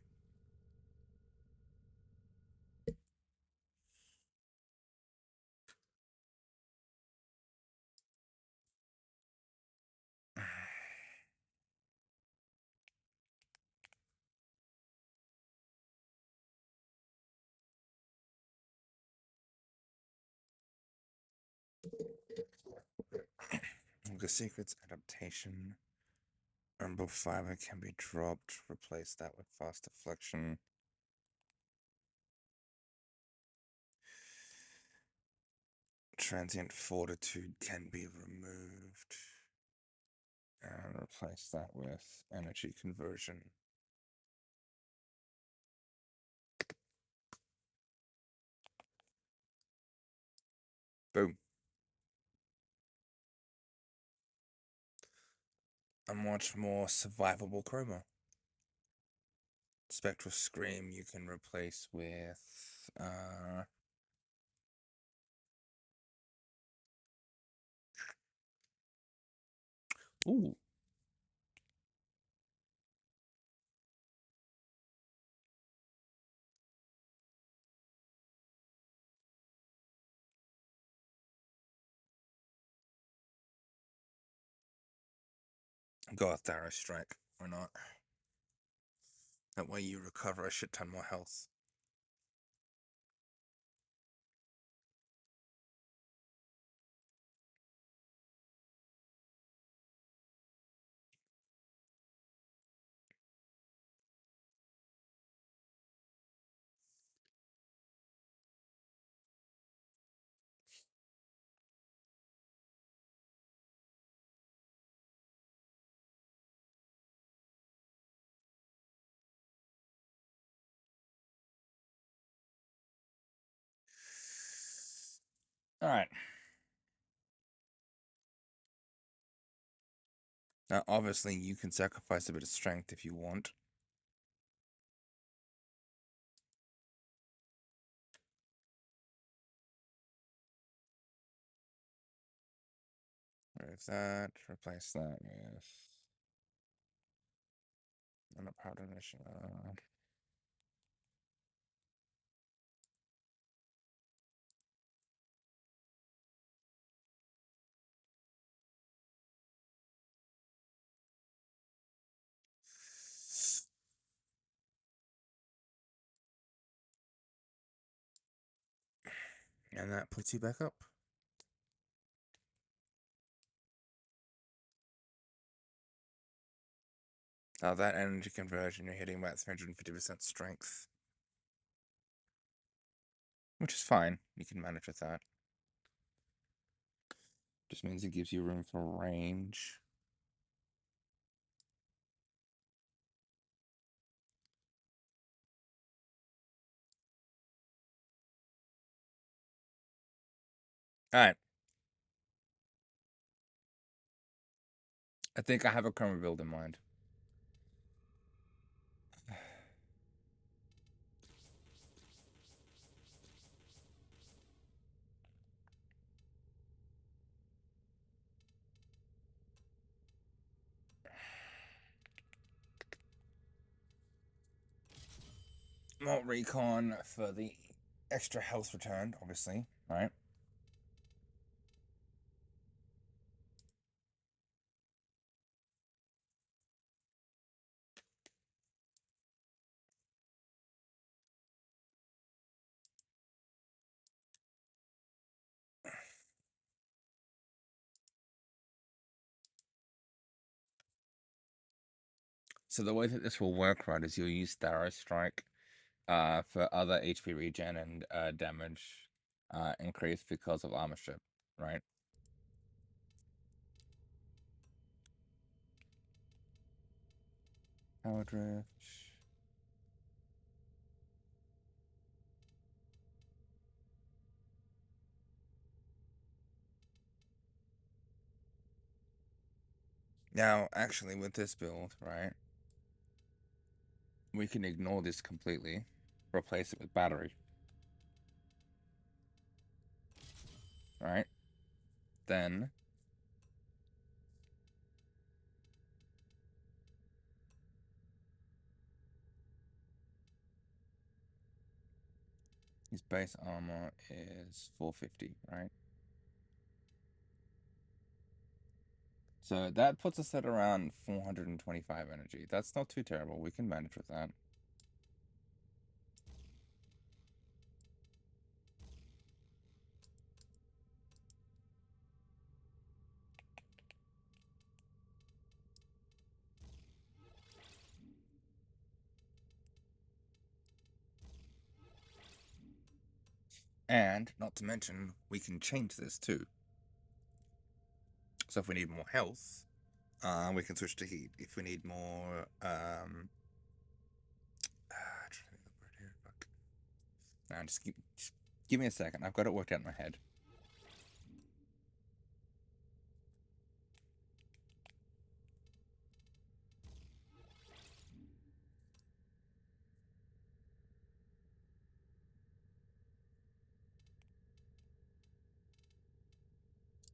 The secret's adaptation. Rumble fiber can be dropped. Replace that with fast deflection. Transient fortitude can be removed. And replace that with energy conversion. Boom. A much more survivable chroma. Spectral Scream you can replace with ooh. Go with Arrow Strike, or not. That way you recover a shit ton more health. Alright. Now, obviously, you can sacrifice a bit of strength if you want. Remove that, replace that with an powder mission. And that puts you back up. Now that energy conversion, you're hitting about 350% strength. Which is fine. You can manage with that. Just means it gives you room for range. Alright. I think I have a chroma build in mind. More recon for the extra health returned, obviously, right? So the way that this will work, right, is you'll use Thorough Strike for other HP regen and damage increase because of armor strip, right? Power drift. Now, actually, with this build, right, we can ignore this completely, replace it with battery, right? Then his base armor is 450, right? So that puts us at around 425 energy. That's not too terrible. We can manage with that. And, not to mention, we can change this too. So if we need more health, we can switch to heat. If we need more, Nah, just give me a second. I've got it worked out in my head.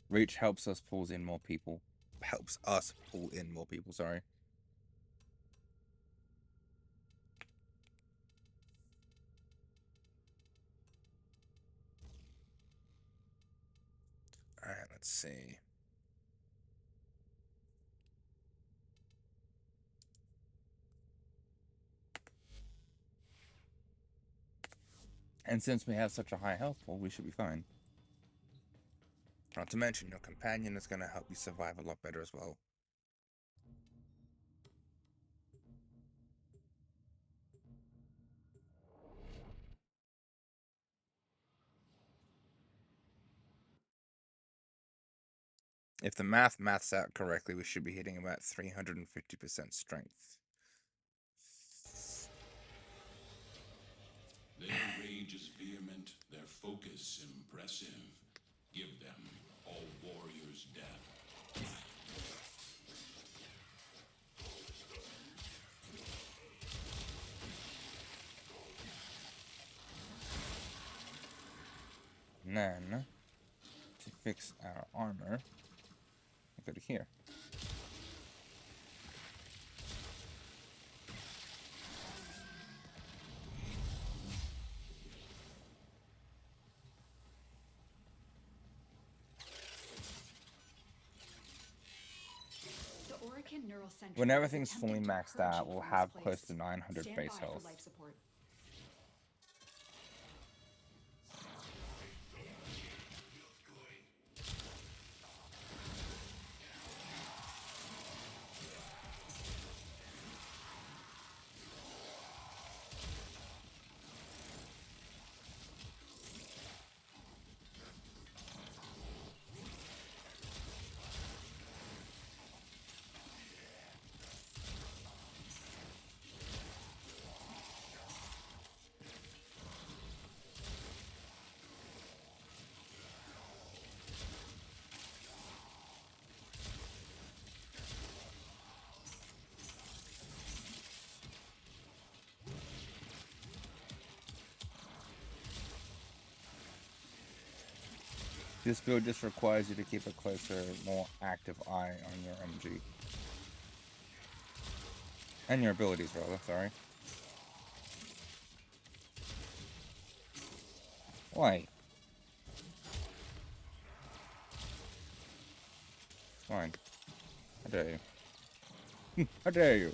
Reach helps us pull in more people. Helps us pull in more people, sorry. Alright, let's see. And since we have such a high health pool, we should be fine. Not to mention, your companion is going to help you survive a lot better as well. If the maths out correctly, we should be hitting about 350% strength. Their rage is vehement, their focus impressive. Give them all warriors' death. And then, to fix our armor, we go to here. The Orican Neural Center When is everything's fully attempting to maxed purge out, you we'll from have this close place. to 900 Stand base by health. for life support. This build just requires you to keep a closer, more active eye on your energy. And your abilities, rather, sorry. Why? It's fine. How dare you? How dare you?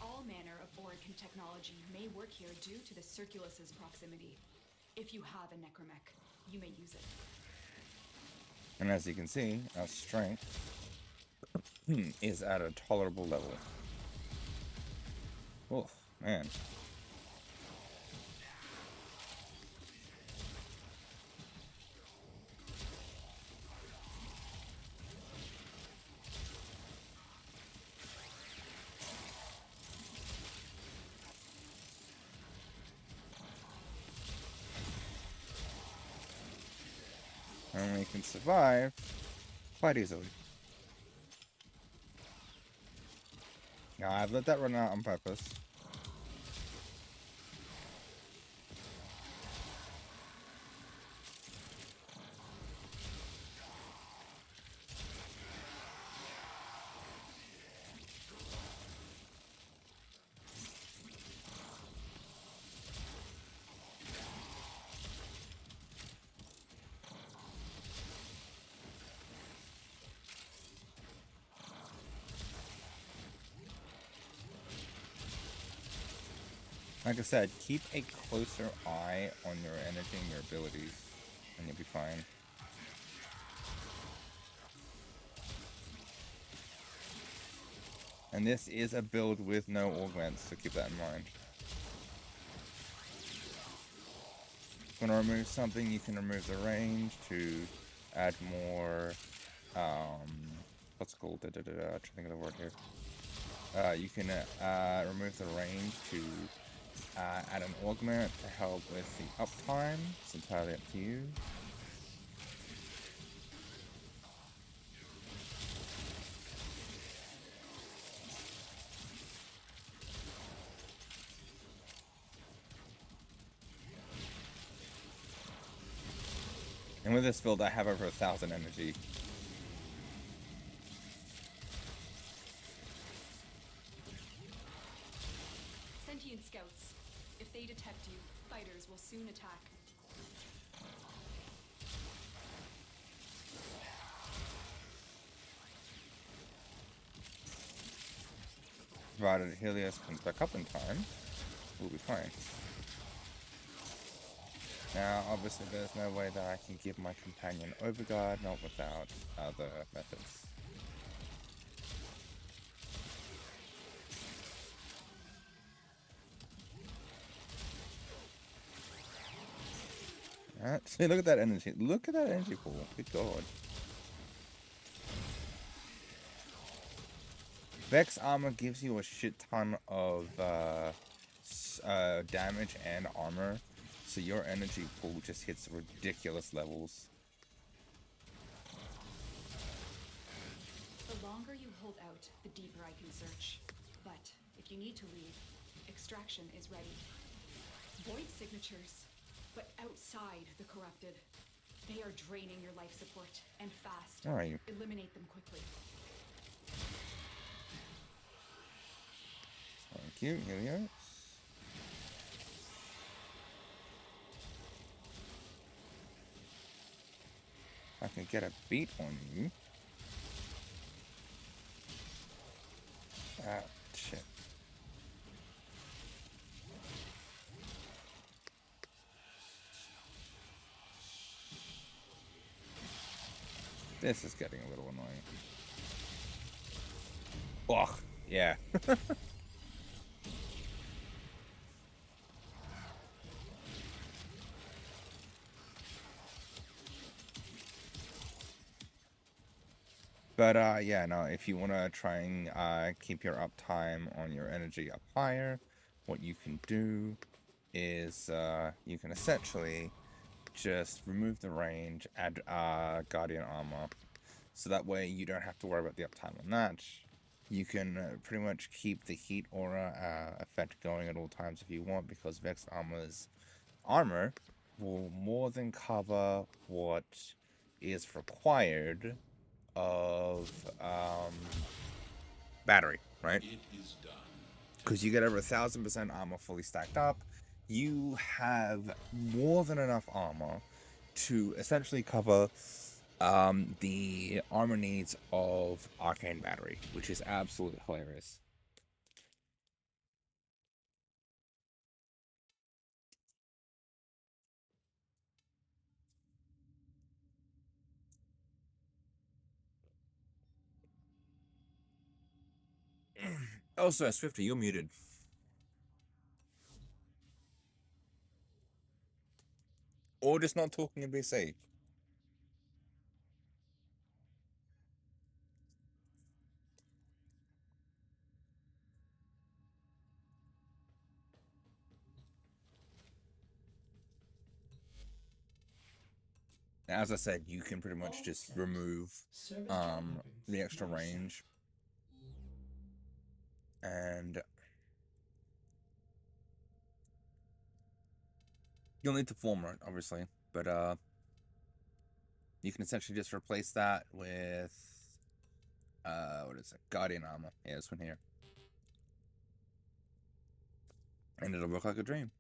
All manner of Orokin technology may work here due to the Circulus's proximity. If you have a necromech, you may use it. And as you can see, our strength is at a tolerable level. Oh, man. And we can survive quite easily. Now, I've let that run out on purpose. Like I said, keep a closer eye on your energy and your abilities, and you'll be fine. And this is a build with no augments, so keep that in mind. If you want to remove something, you can remove the range to add more, what's it called? I'm trying to think of the word here. You can remove the range to add an augment to help with the uptime. It's entirely up to you. And with this build, I have over 1,000 energy. Sentient scouts. If they detect you, fighters will soon attack. Provided Helios comes back up in time, we'll be fine. Now, obviously, there's no way that I can give my companion Overguard, not without other methods. Alright, see, look at that energy. Look at that energy pool. Good God. Vex armor gives you a shit ton of damage and armor, so your energy pool just hits ridiculous levels. The longer you hold out, the deeper I can search. But if you need to leave, extraction is ready. Void signatures, but outside the corrupted. They are draining your life support, and fast. Where are you? Eliminate them quickly. Thank you, Helios. I can get a beat on you. Ah, shit. This is getting a little annoying. Ugh, yeah. But yeah, no, if you want to try and keep your uptime on your energy up higher, what you can do is you can essentially just remove the range, add Guardian Armor, so that way you don't have to worry about the uptime on that. You can pretty much keep the heat aura effect going at all times if you want, because Vex Armor's armor will more than cover what is required of battery, right? It is done. Because you get over 1000% armor fully stacked up. You have more than enough armor to essentially cover the armor needs of Arcane Battery, which is absolutely hilarious. Also, Swifty, you're muted. Or just not talking in BC. As I said, you can pretty much All just set. remove Service drop weapons. the extra Now range, and you'll need to form it, obviously, but you can essentially just replace that with what is it? Guardian Armor. Yeah, this one here. And it'll look like a dream.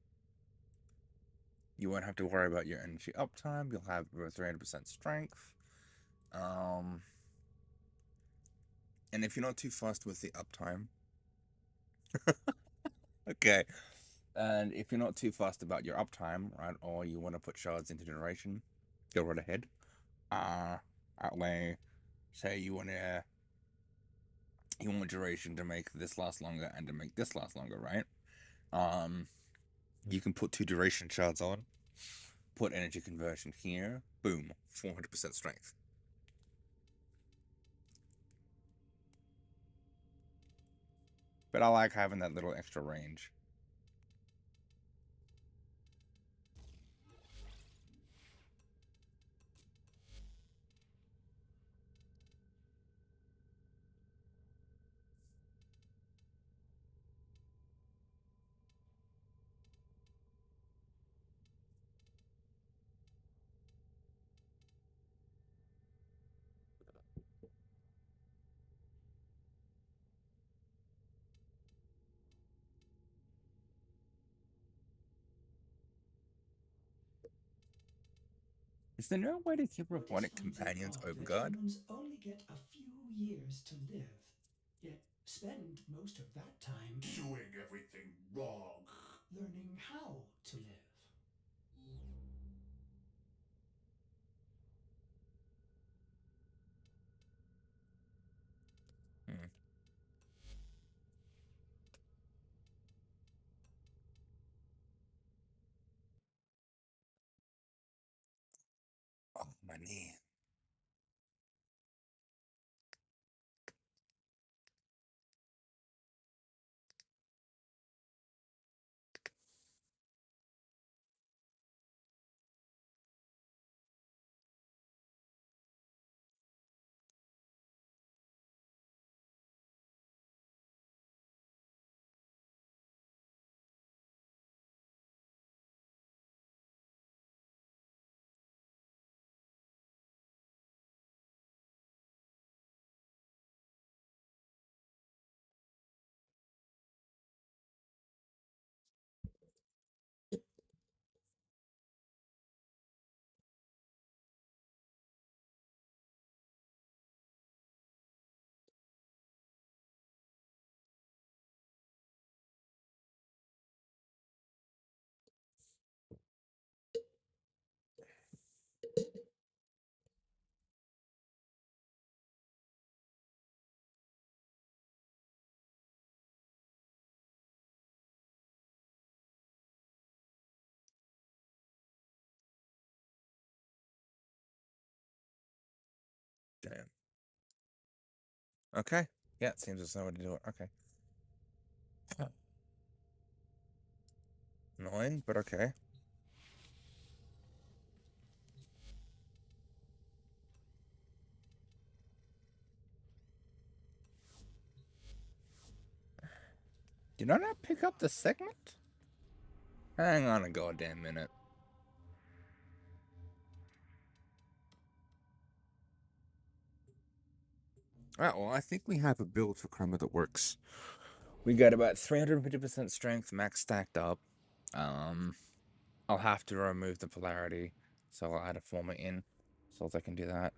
You won't have to worry about your energy uptime. You'll have over 300% strength. And if you're not too fast with the uptime, okay. And if you're not too fast about your uptime, right, or you want to put shards into duration, go right ahead. Outlay, say you want duration to make this last longer and to make this last longer, right? You can put 2 duration shards on, put energy conversion here, boom, 400% strength. But I like having that little extra range. Is there no way to keep What is robotic one thing companions odd over that guard? humans only get a few years to live, yet spend most of that time Doing everything wrong. learning how to live? Hmm. Oh, my knee. Okay. Yeah, it seems there's no way to do it. Okay. Annoying, but okay. Did I not pick up the segment? Hang on a goddamn minute. Alright, well, I think we have a build for Chroma that works. We got about 350% strength max stacked up. I'll have to remove the polarity, so I'll add a former in, so I can do that.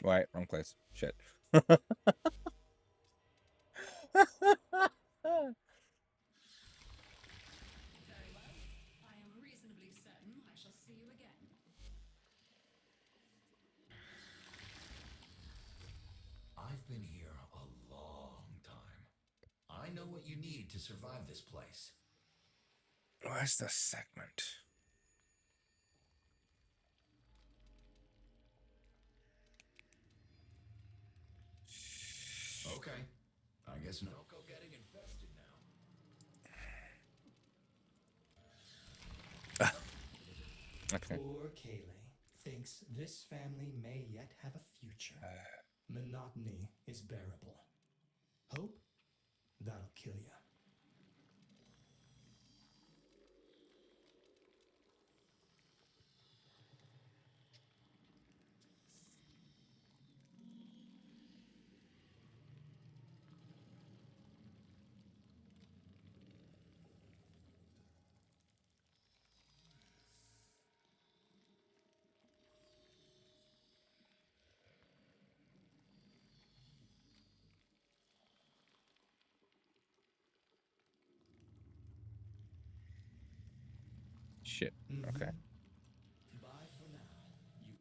Right, wrong place. Shit. Very well. I am reasonably certain I shall see you again. I've been here a long time. I know what you need to survive this place. Where's the segment? Okay. I guess no go getting infested now. Okay. Poor Kayleigh thinks this family may yet have a future. Monotony is bearable. Hope? That'll kill you. Shit. Okay. Bye for now. You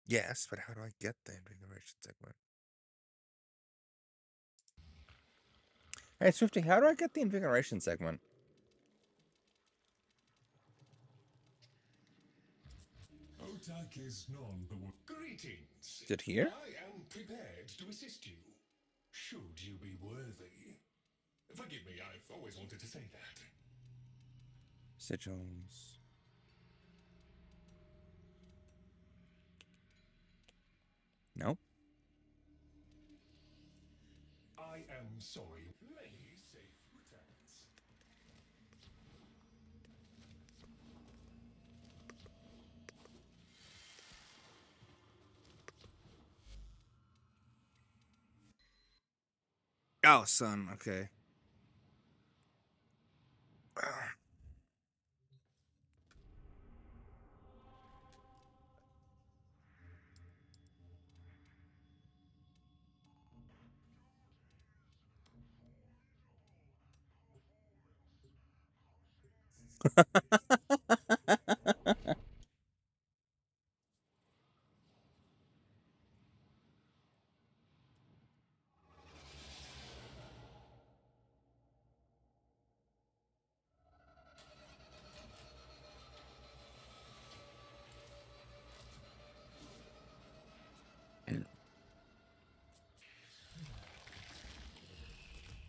Yes, but how do I get the invigoration segment? Hey, Swifty, how do I get the invigoration segment? Otak is none the Greetings. Is it here? I am prepared to assist you, should you be worthy. Forgive me, I've always wanted to say that. Sigils. Nope. I am sorry. Many safe returns. Oh, son. Okay.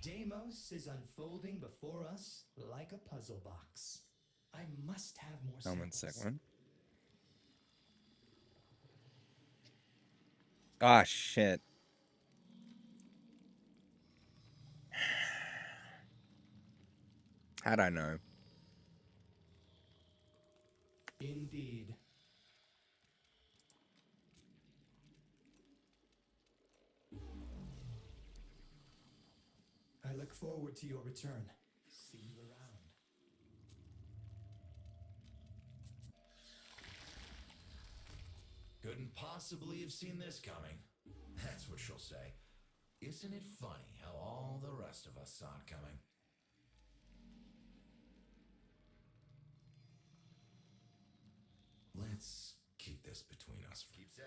Deimos is unfolding before us like a puzzle box. I must have more Helmet samples. segment. Ah, shit. How'd I know? Indeed. I look forward to your return. See you around. Couldn't possibly have seen this coming. That's what she'll say. Isn't it funny how all the rest of us saw it coming? Let's keep this between us. Keep safe.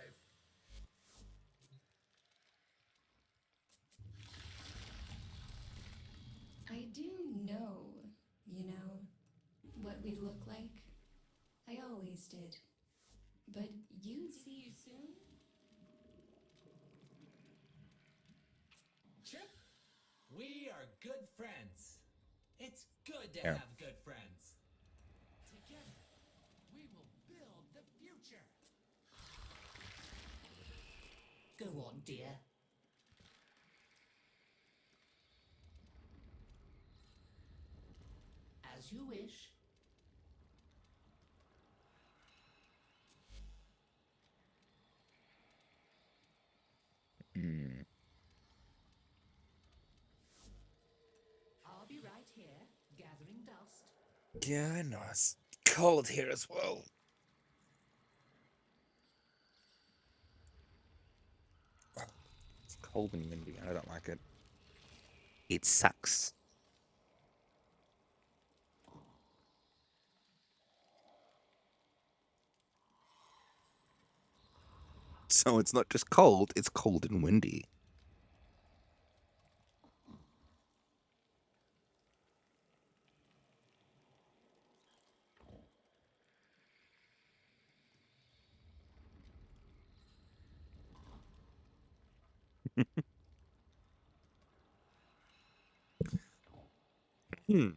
I do know, what we look like. I always did. But you'd see you soon? Chip, we are good friends. It's good to Yeah. have good friends. Together, we will build the future. Go on, dear. As you wish. Hmm. I'll be right here, gathering dust. Yeah, I know. It's cold here as well. It's cold and windy. I don't like it. It sucks. So it's not just cold, it's cold and windy. Hmm.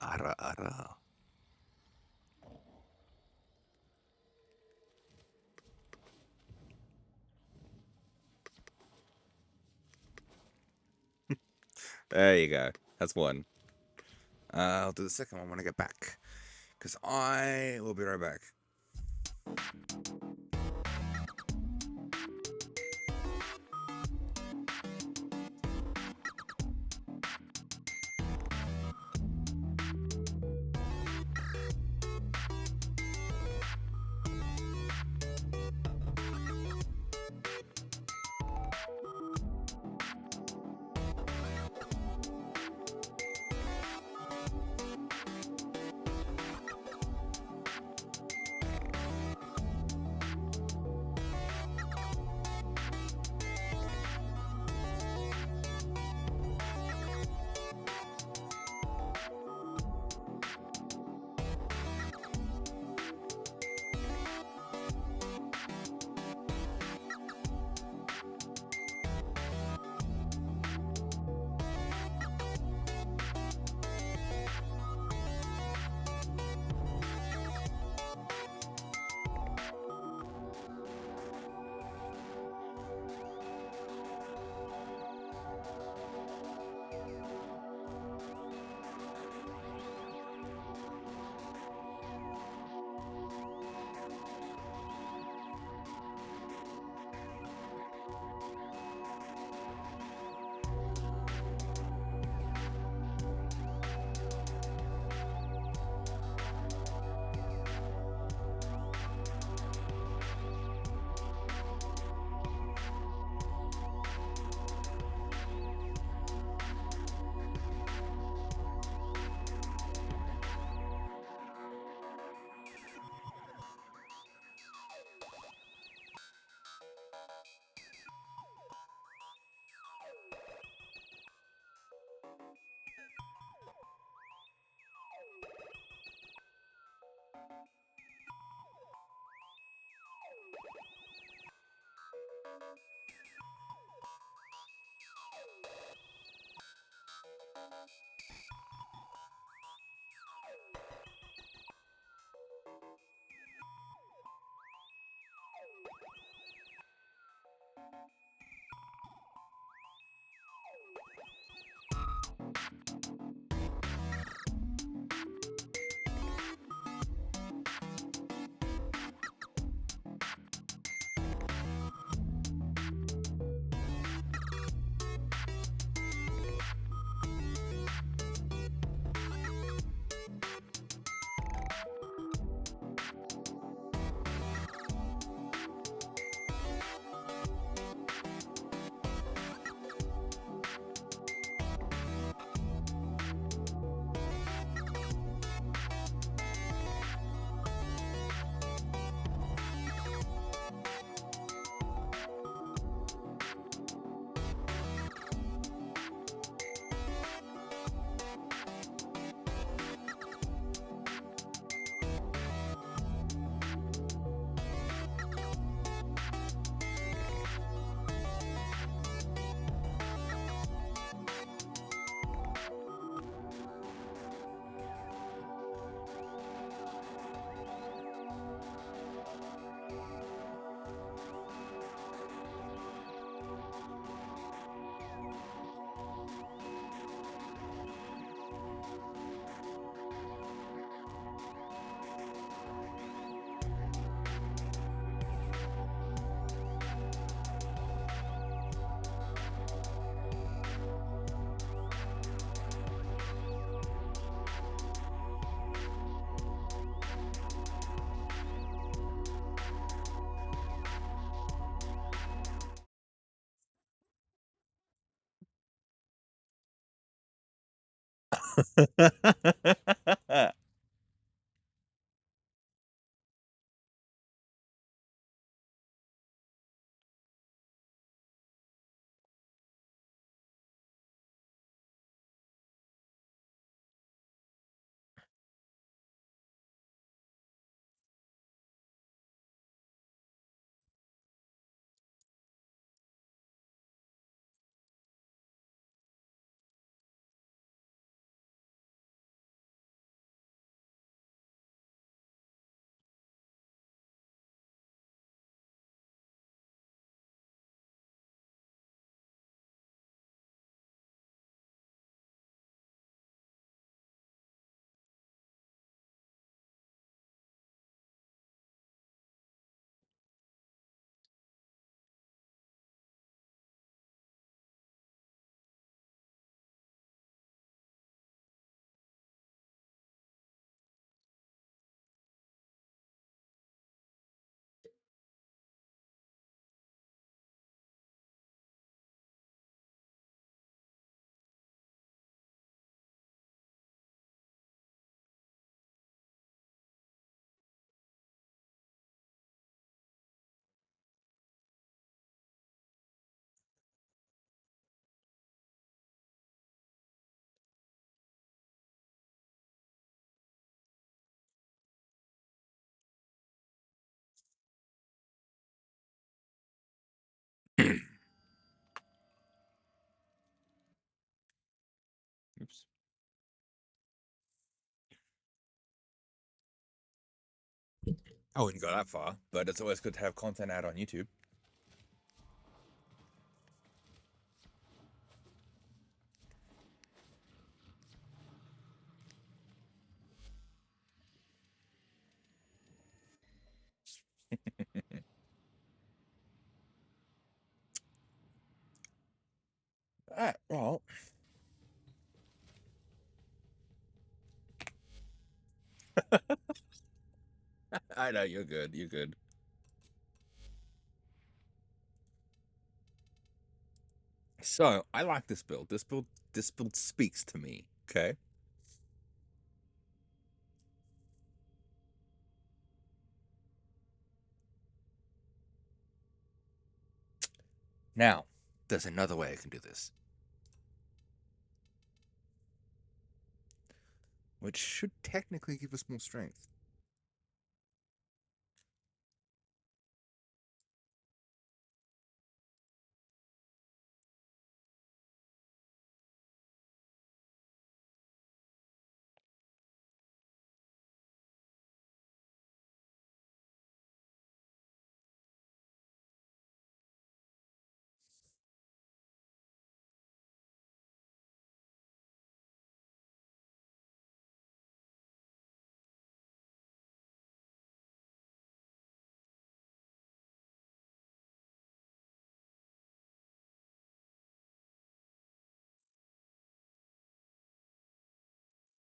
Ara ara. There you go. That's one. I'll do the second one when I get back. Because I will be right back. Oops. I wouldn't go that far, but it's always good to have content out on YouTube. Alright, well. I know, you're good, you're good. So, I like this build. This build speaks to me, okay? Now, there's another way I can do this. Which should technically give us more strength.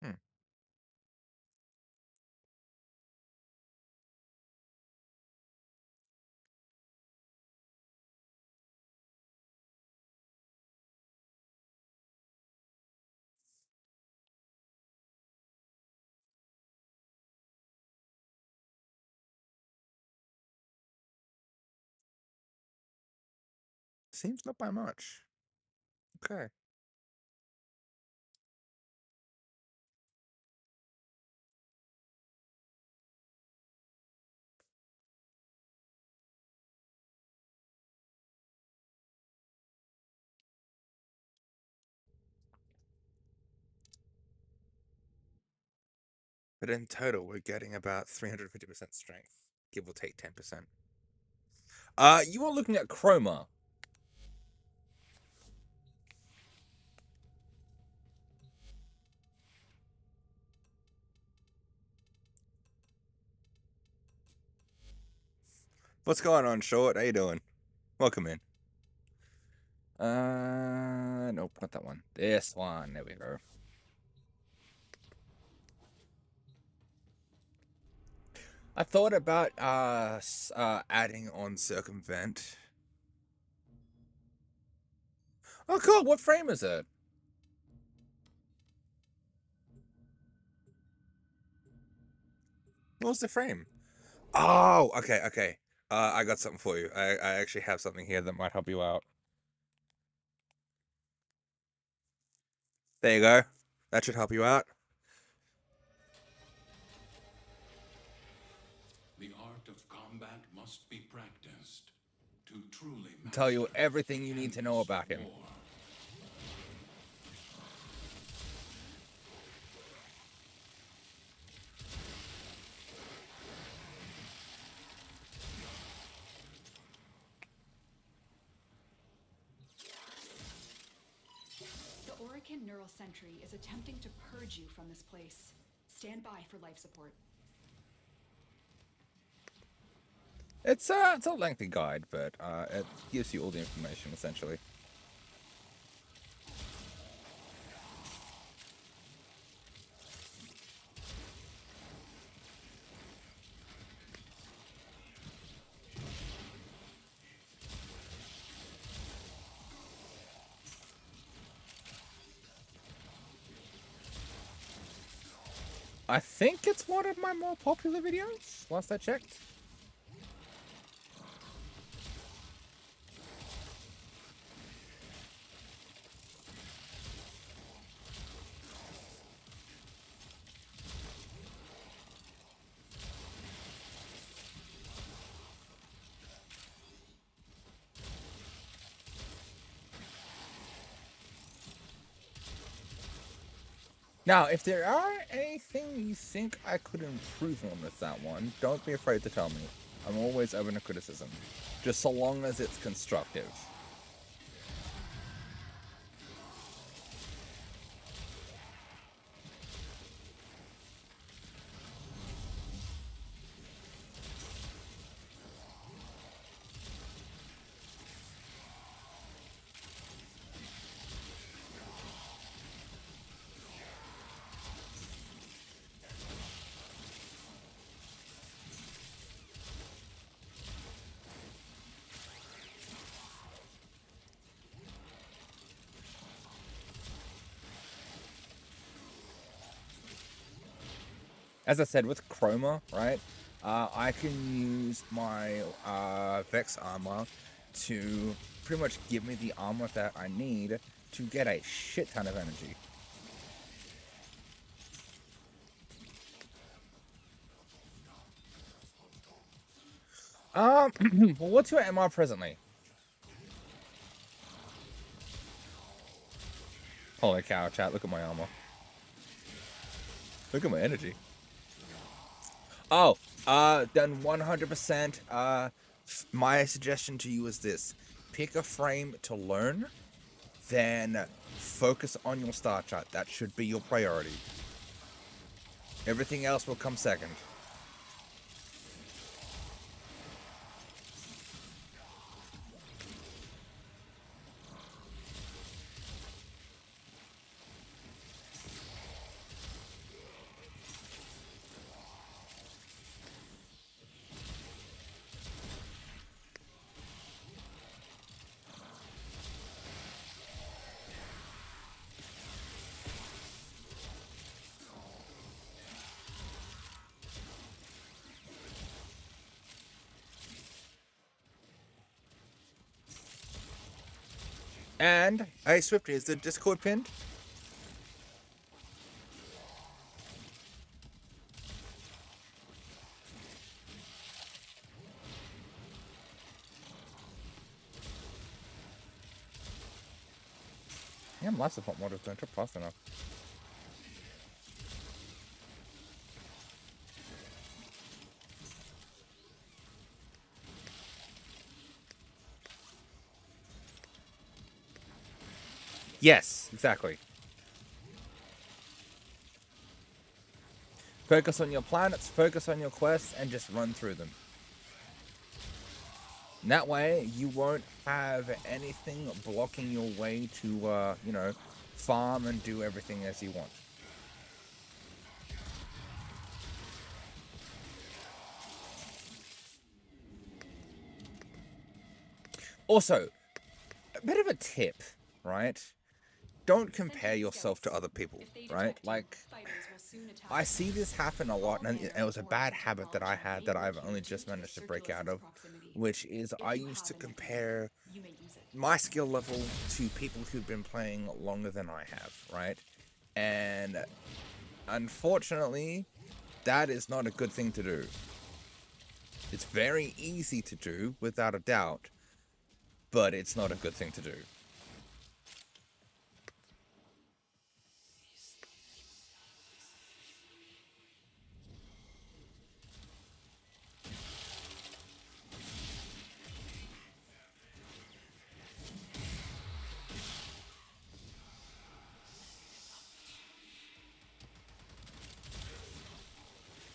Hmm. Seems not by much. Okay. But in total, we're getting about 350% strength, give or take 10%. You are looking at Chroma. What's going on, Short? How you doing? Welcome in. Nope, not that one. This one. There we go. I thought about adding on circumvent. Oh, cool. What frame is it? What was the frame? Oh, okay, okay. I got something for you. I actually have something here that might help you out. There you go. That should help you out. The art of combat must be practiced to truly Tell you master everything the you need to know canvas about of him. war. The Orican Neural Sentry is attempting to purge you from this place. Stand by for life support. It's a lengthy guide, but it gives you all the information essentially. I think it's one of my more popular videos, last I checked. Now, if there are anything you think I could improve on with that one, don't be afraid to tell me. I'm always open to criticism, just so long as it's constructive. As I said, with Chroma, right, I can use my Vex armor to pretty much give me the armor that I need to get a shit ton of energy. Well, what's your MR presently? Holy cow, chat, look at my armor. Look at my energy. Oh, then 100%, my suggestion to you is this. Pick a frame to learn, then focus on your star chart. That should be your priority. Everything else will come second. And, hey Swifty, is the Discord pinned? Damn, lots of hot models don't trip fast enough. Yes, exactly. Focus on your planets, focus on your quests, and just run through them. And that way, you won't have anything blocking your way to, you know, farm and do everything as you want. Also, a bit of a tip, right? don't compare yourself to other people, If they right? detect you, Like, fighters will soon attack. I see this happen a lot, All and manner it was a of bad forms of habit that I technology had may that I've lurk only here just due to managed to its break out circular of, proximity. which is If I you used to have an epidemic, compare you may use it. my skill level to people who've been playing longer than I have, right? And unfortunately, that is not a good thing to do. It's very easy to do, without a doubt, but it's not a good thing to do.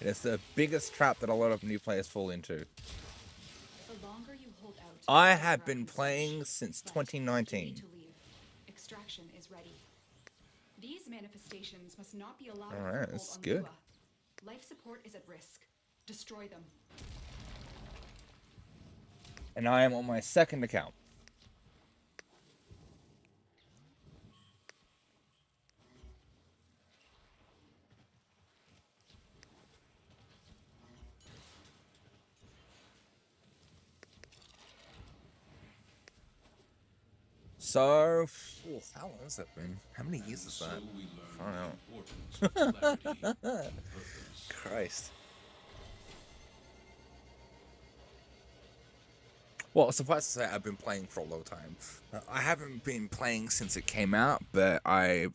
And it's the biggest trap that a lot of new players fall into. The longer you hold out, I the have deeper been can playing search. since But if you 2019. need to leave, extraction is ready. These manifestations must not be allowed All a right, foothold that's on good. Lua. Life support is at risk. Destroy them. And I am on my second account. So, how long has that been? How many years is So that? we I learn don't the importance of clarity and purpose. Christ. Well, suffice to say, I've been playing for a long time. I haven't been playing since it came out, but I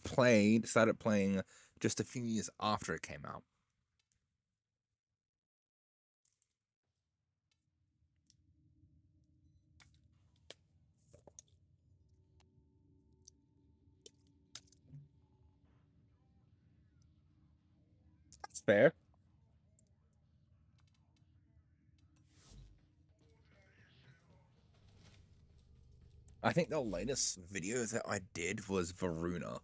started playing just a few years after it came out. That's fair. I think the latest video that I did was Varuna.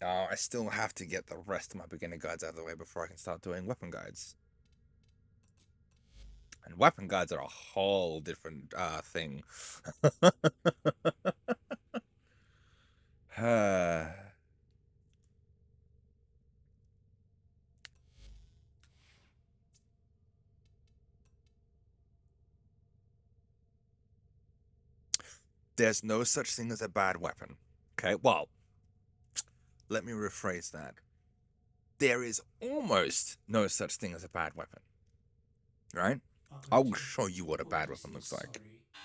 I still have to get the rest of my beginner guides out of the way before I can start doing weapon guides. And weapon guides are a whole different thing. There's no such thing as a bad weapon. Okay, well, let me rephrase that. There is almost no such thing as a bad weapon. Right? I will show you what a bad weapon looks like.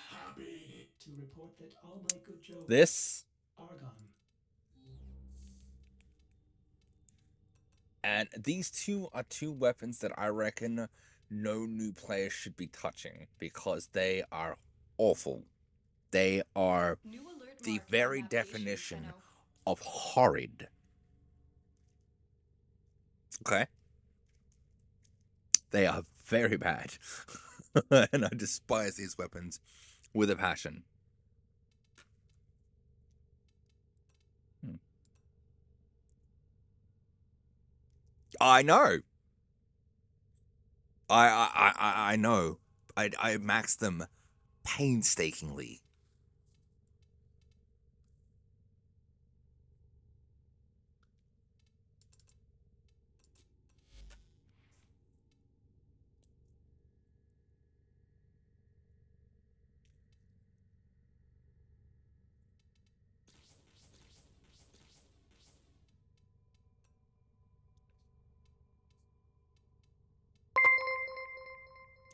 Happy to report that all my good jokes This are gone. and these two are two weapons that I reckon no new player should be touching because they are awful. They are New alert the marked on very navigation, definition Tenno. of horrid. Okay? They are very bad. And I despise these weapons with a passion. I know. I know. I maxed them painstakingly.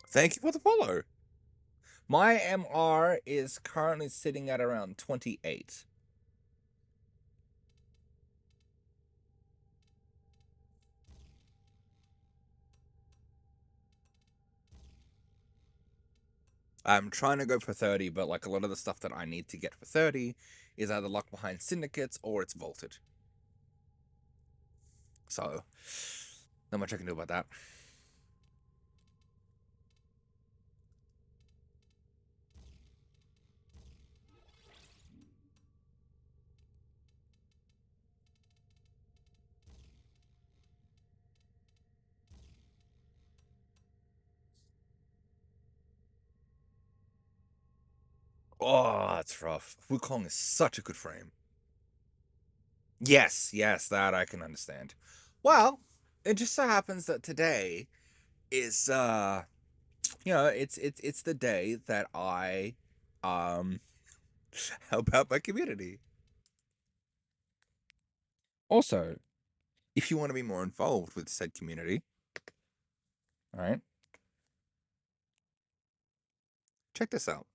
Thank you for the follow. My MR is currently sitting at around 28. I'm trying to go for 30, but like a lot of the stuff that I need to get for 30 is either locked behind syndicates or it's vaulted. So, not much I can do about that. Oh, that's rough. Wukong is such a good frame. Yes, yes, that I can understand. Well, it just so happens that today is it's the day that I um help out my community. Also, if you want to be more involved with said community, all right, check this out.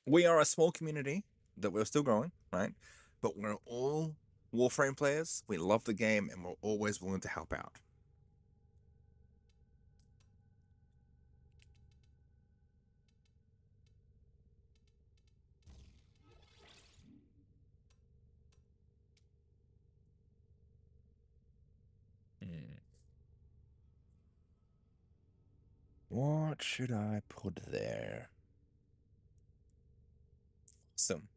We are a small community that we're still growing, right? But we're all Warframe players. We love the game and we're always willing to help out. What should I put there? Awesome.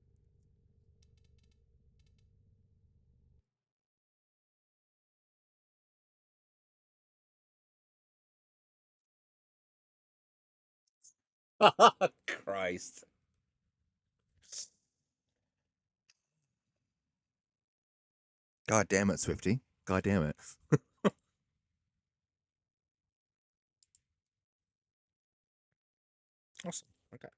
Christ. God damn it, Swifty. God damn it. Awesome. Okay.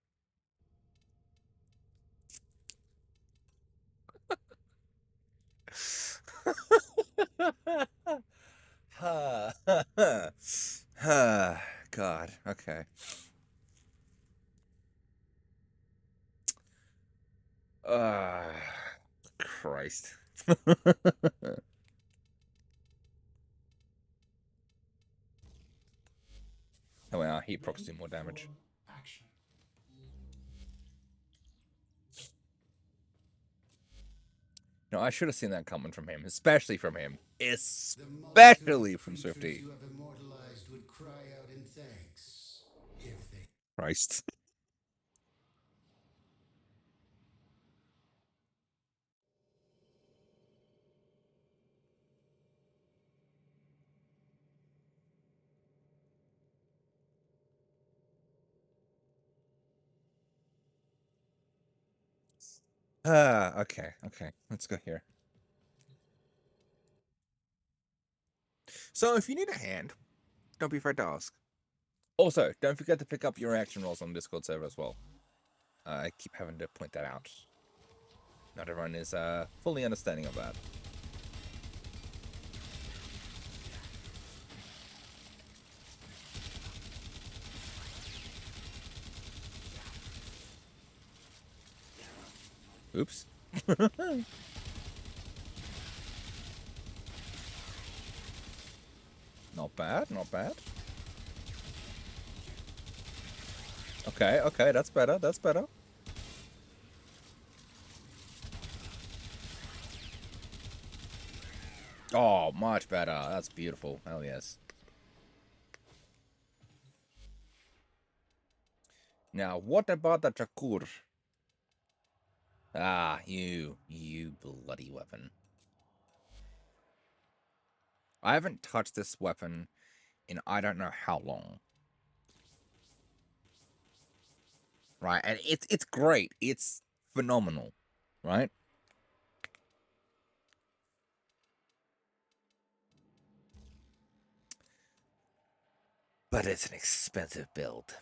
God. Okay. Christ. Oh, well, heat procs do more damage. Action. No, I should have seen that coming from him, especially from him. Especially from Swifty. You have immortalized would cry out in thanks if they. Christ. Okay, okay. Let's go here. So if you need a hand, don't be afraid to ask. Also, don't forget to pick up your action rolls on the Discord server as well. I keep having to point that out. Not everyone is fully understanding of that. Oops. Not bad, not bad. Okay, okay, that's better, that's better. Oh, much better. That's beautiful. Hell yes. Now, what about the Chakur? Ah, you bloody weapon. I haven't touched this weapon in I don't know how long. Right, and it's great. It's phenomenal, right? But it's an expensive build.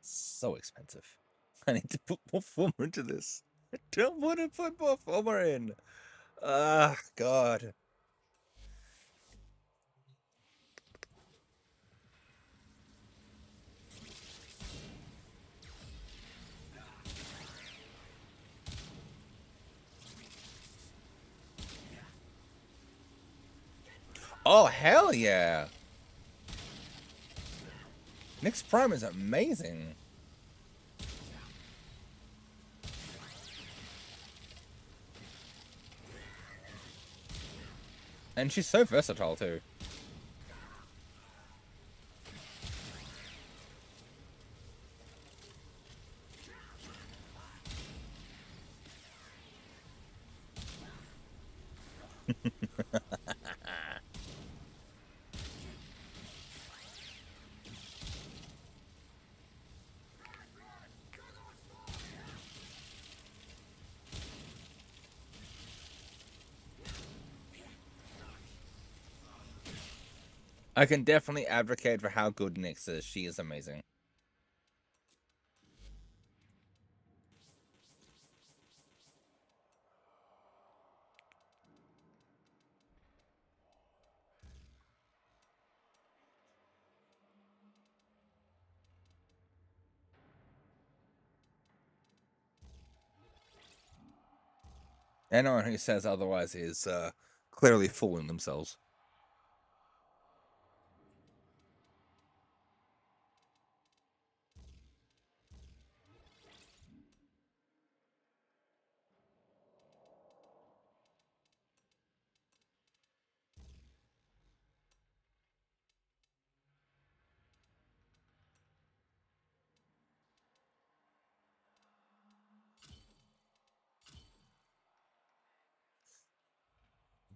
So expensive. I need to put more former into this. I don't want to put more former in. Ah, God. Oh, hell yeah. Nyx Prime is amazing. And she's so versatile too. I can definitely advocate for how good Nyx is. She is amazing. Anyone who says otherwise is clearly fooling themselves.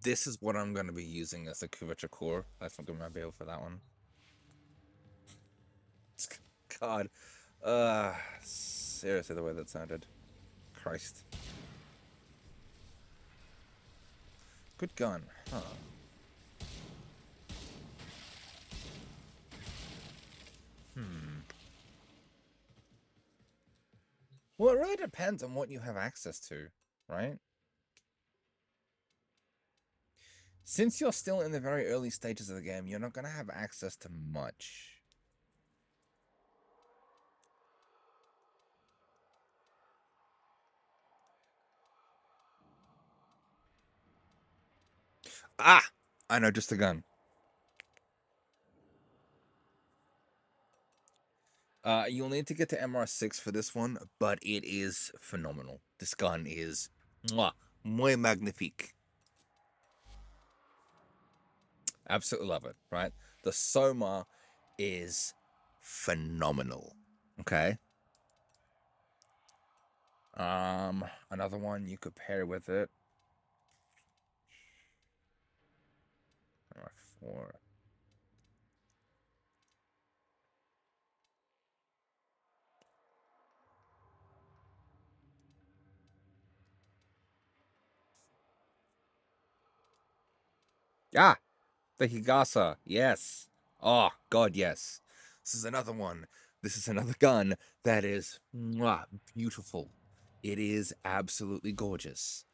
This is what I'm going to be using as a curvature core. That's not going to be able for that one. God. Seriously, the way that sounded. Christ. Good gun, huh? Well, it really depends on what you have access to, right? Since you're still in the very early stages of the game, you're not going to have access to much. Ah! I know just the gun. You'll need to get to MR6 for this one, but it is phenomenal. This gun is muy magnifique. Absolutely love it, right? The Soma is phenomenal. Okay. Another one you could pair with it. MR4. Ah, the Higasa, yes. Oh, God, yes. This is another one. This is another gun that is beautiful. It is absolutely gorgeous.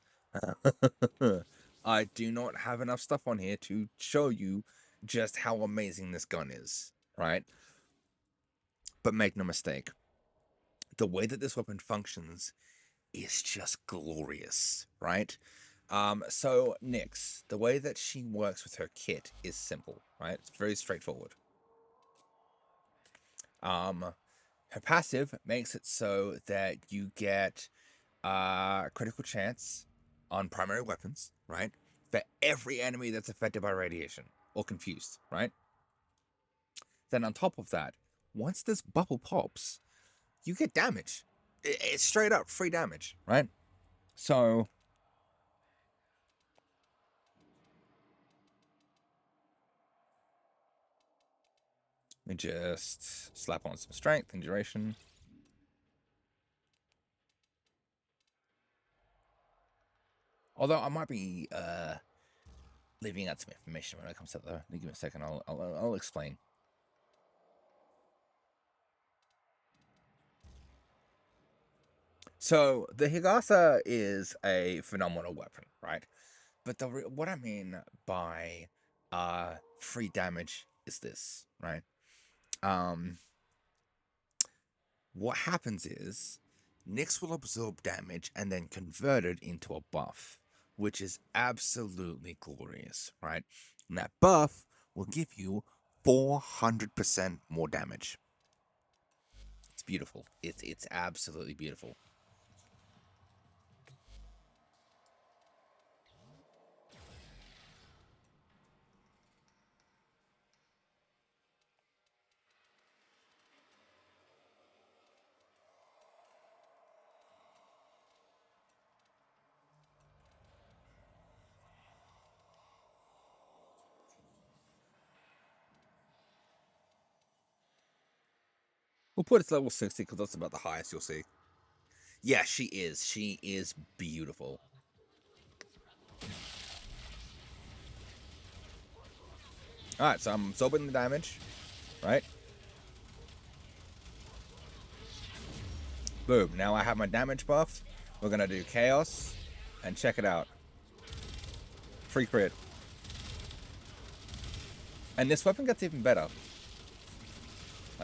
I do not have enough stuff on here to show you just how amazing this gun is, right? But make no mistake, the way that this weapon functions is just glorious, right? So Nyx, the way that she works with her kit is simple, right? It's very straightforward. Her passive makes it so that you get critical chance on primary weapons, right? For every enemy that's affected by radiation or confused, right? Then on top of that, once this bubble pops, you get damage. It's straight up free damage, right? So let me just slap on some strength and duration. Although I might be leaving out some information when it comes to that. Give me a second. I'll explain. So the Higasa is a phenomenal weapon, right? But what I mean by free damage is this, right? What happens is Nyx will absorb damage and then convert it into a buff, which is absolutely glorious, right? And that buff will give you 400% more damage. beautiful. It's absolutely beautiful. We'll put it to level 60 because that's about the highest you'll see. Yeah, she is. She is beautiful. Alright, so I'm absorbing the damage, right? Boom. Now I have my damage buff. We're going to do Chaos. And check it out. Free crit. And this weapon gets even better.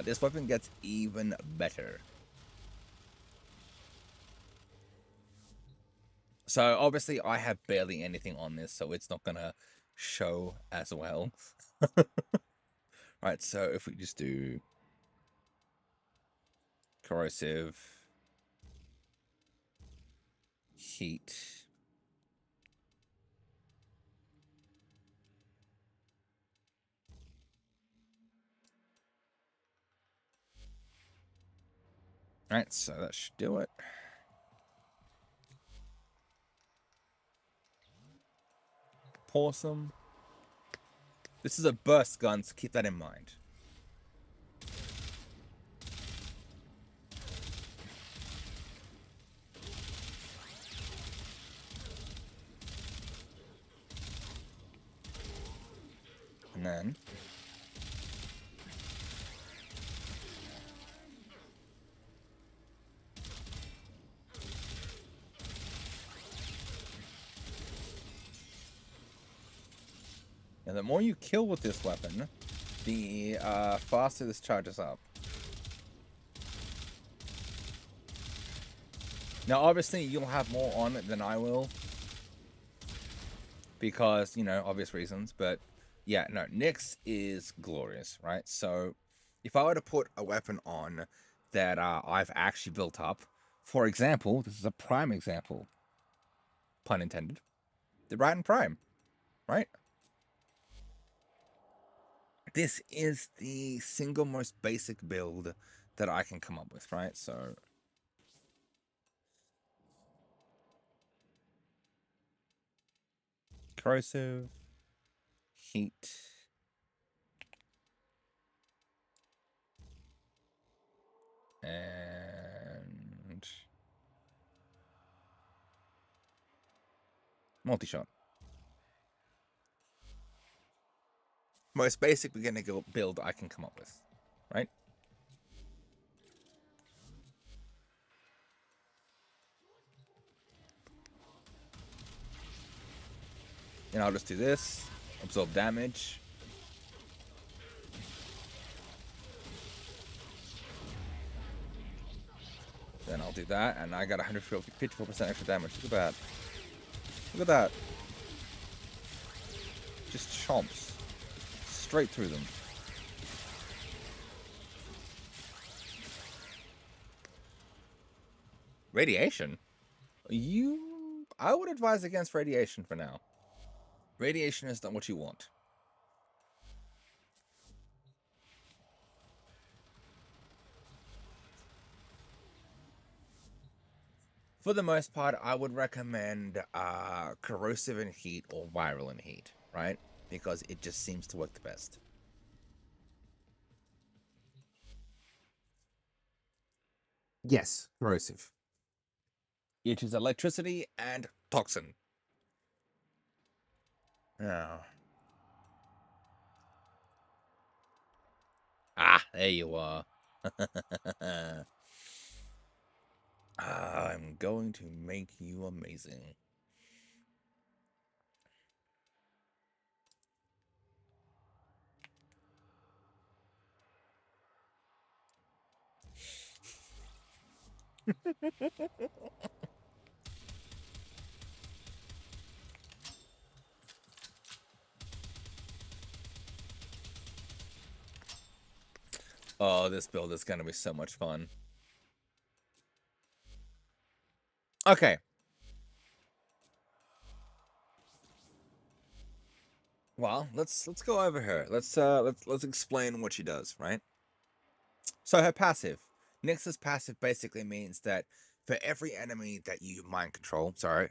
This weapon gets even better. So obviously I have barely anything on this, so it's not going to show as well. Right, so if we just do corrosive, heat, right, so that should do it. Awesome. This is a burst gun, so keep that in mind. And then the more you kill with this weapon, the faster this charges up. Now, obviously, you'll have more on it than I will. Because, you know, obvious reasons. But, yeah, no, Nyx is glorious, right? So, if I were to put a weapon on that I've actually built up, for example, this is a prime example. Pun intended. The Brighton Prime, right? This is the single most basic build that I can come up with, right? So corrosive, heat, and multi-shot. Most basic beginner build I can come up with, right? And I'll just do this, absorb damage. Then I'll do that, and I got 154% extra damage. Look at that. Look at that. Just chomps. Straight through them. Radiation? I would advise against radiation for now. Radiation is not what you want. For the most part, I would recommend corrosive in heat or viral in heat, right? Because it just seems to work the best. Yes, corrosive. It is electricity and toxin. Oh. Ah, there you are. I'm going to make you amazing. Oh, this build is going to be so much fun. Okay. Well, let's go over her. Let's explain what she does, right? So her passive. Nyx's passive basically means that for every enemy that you mind control, for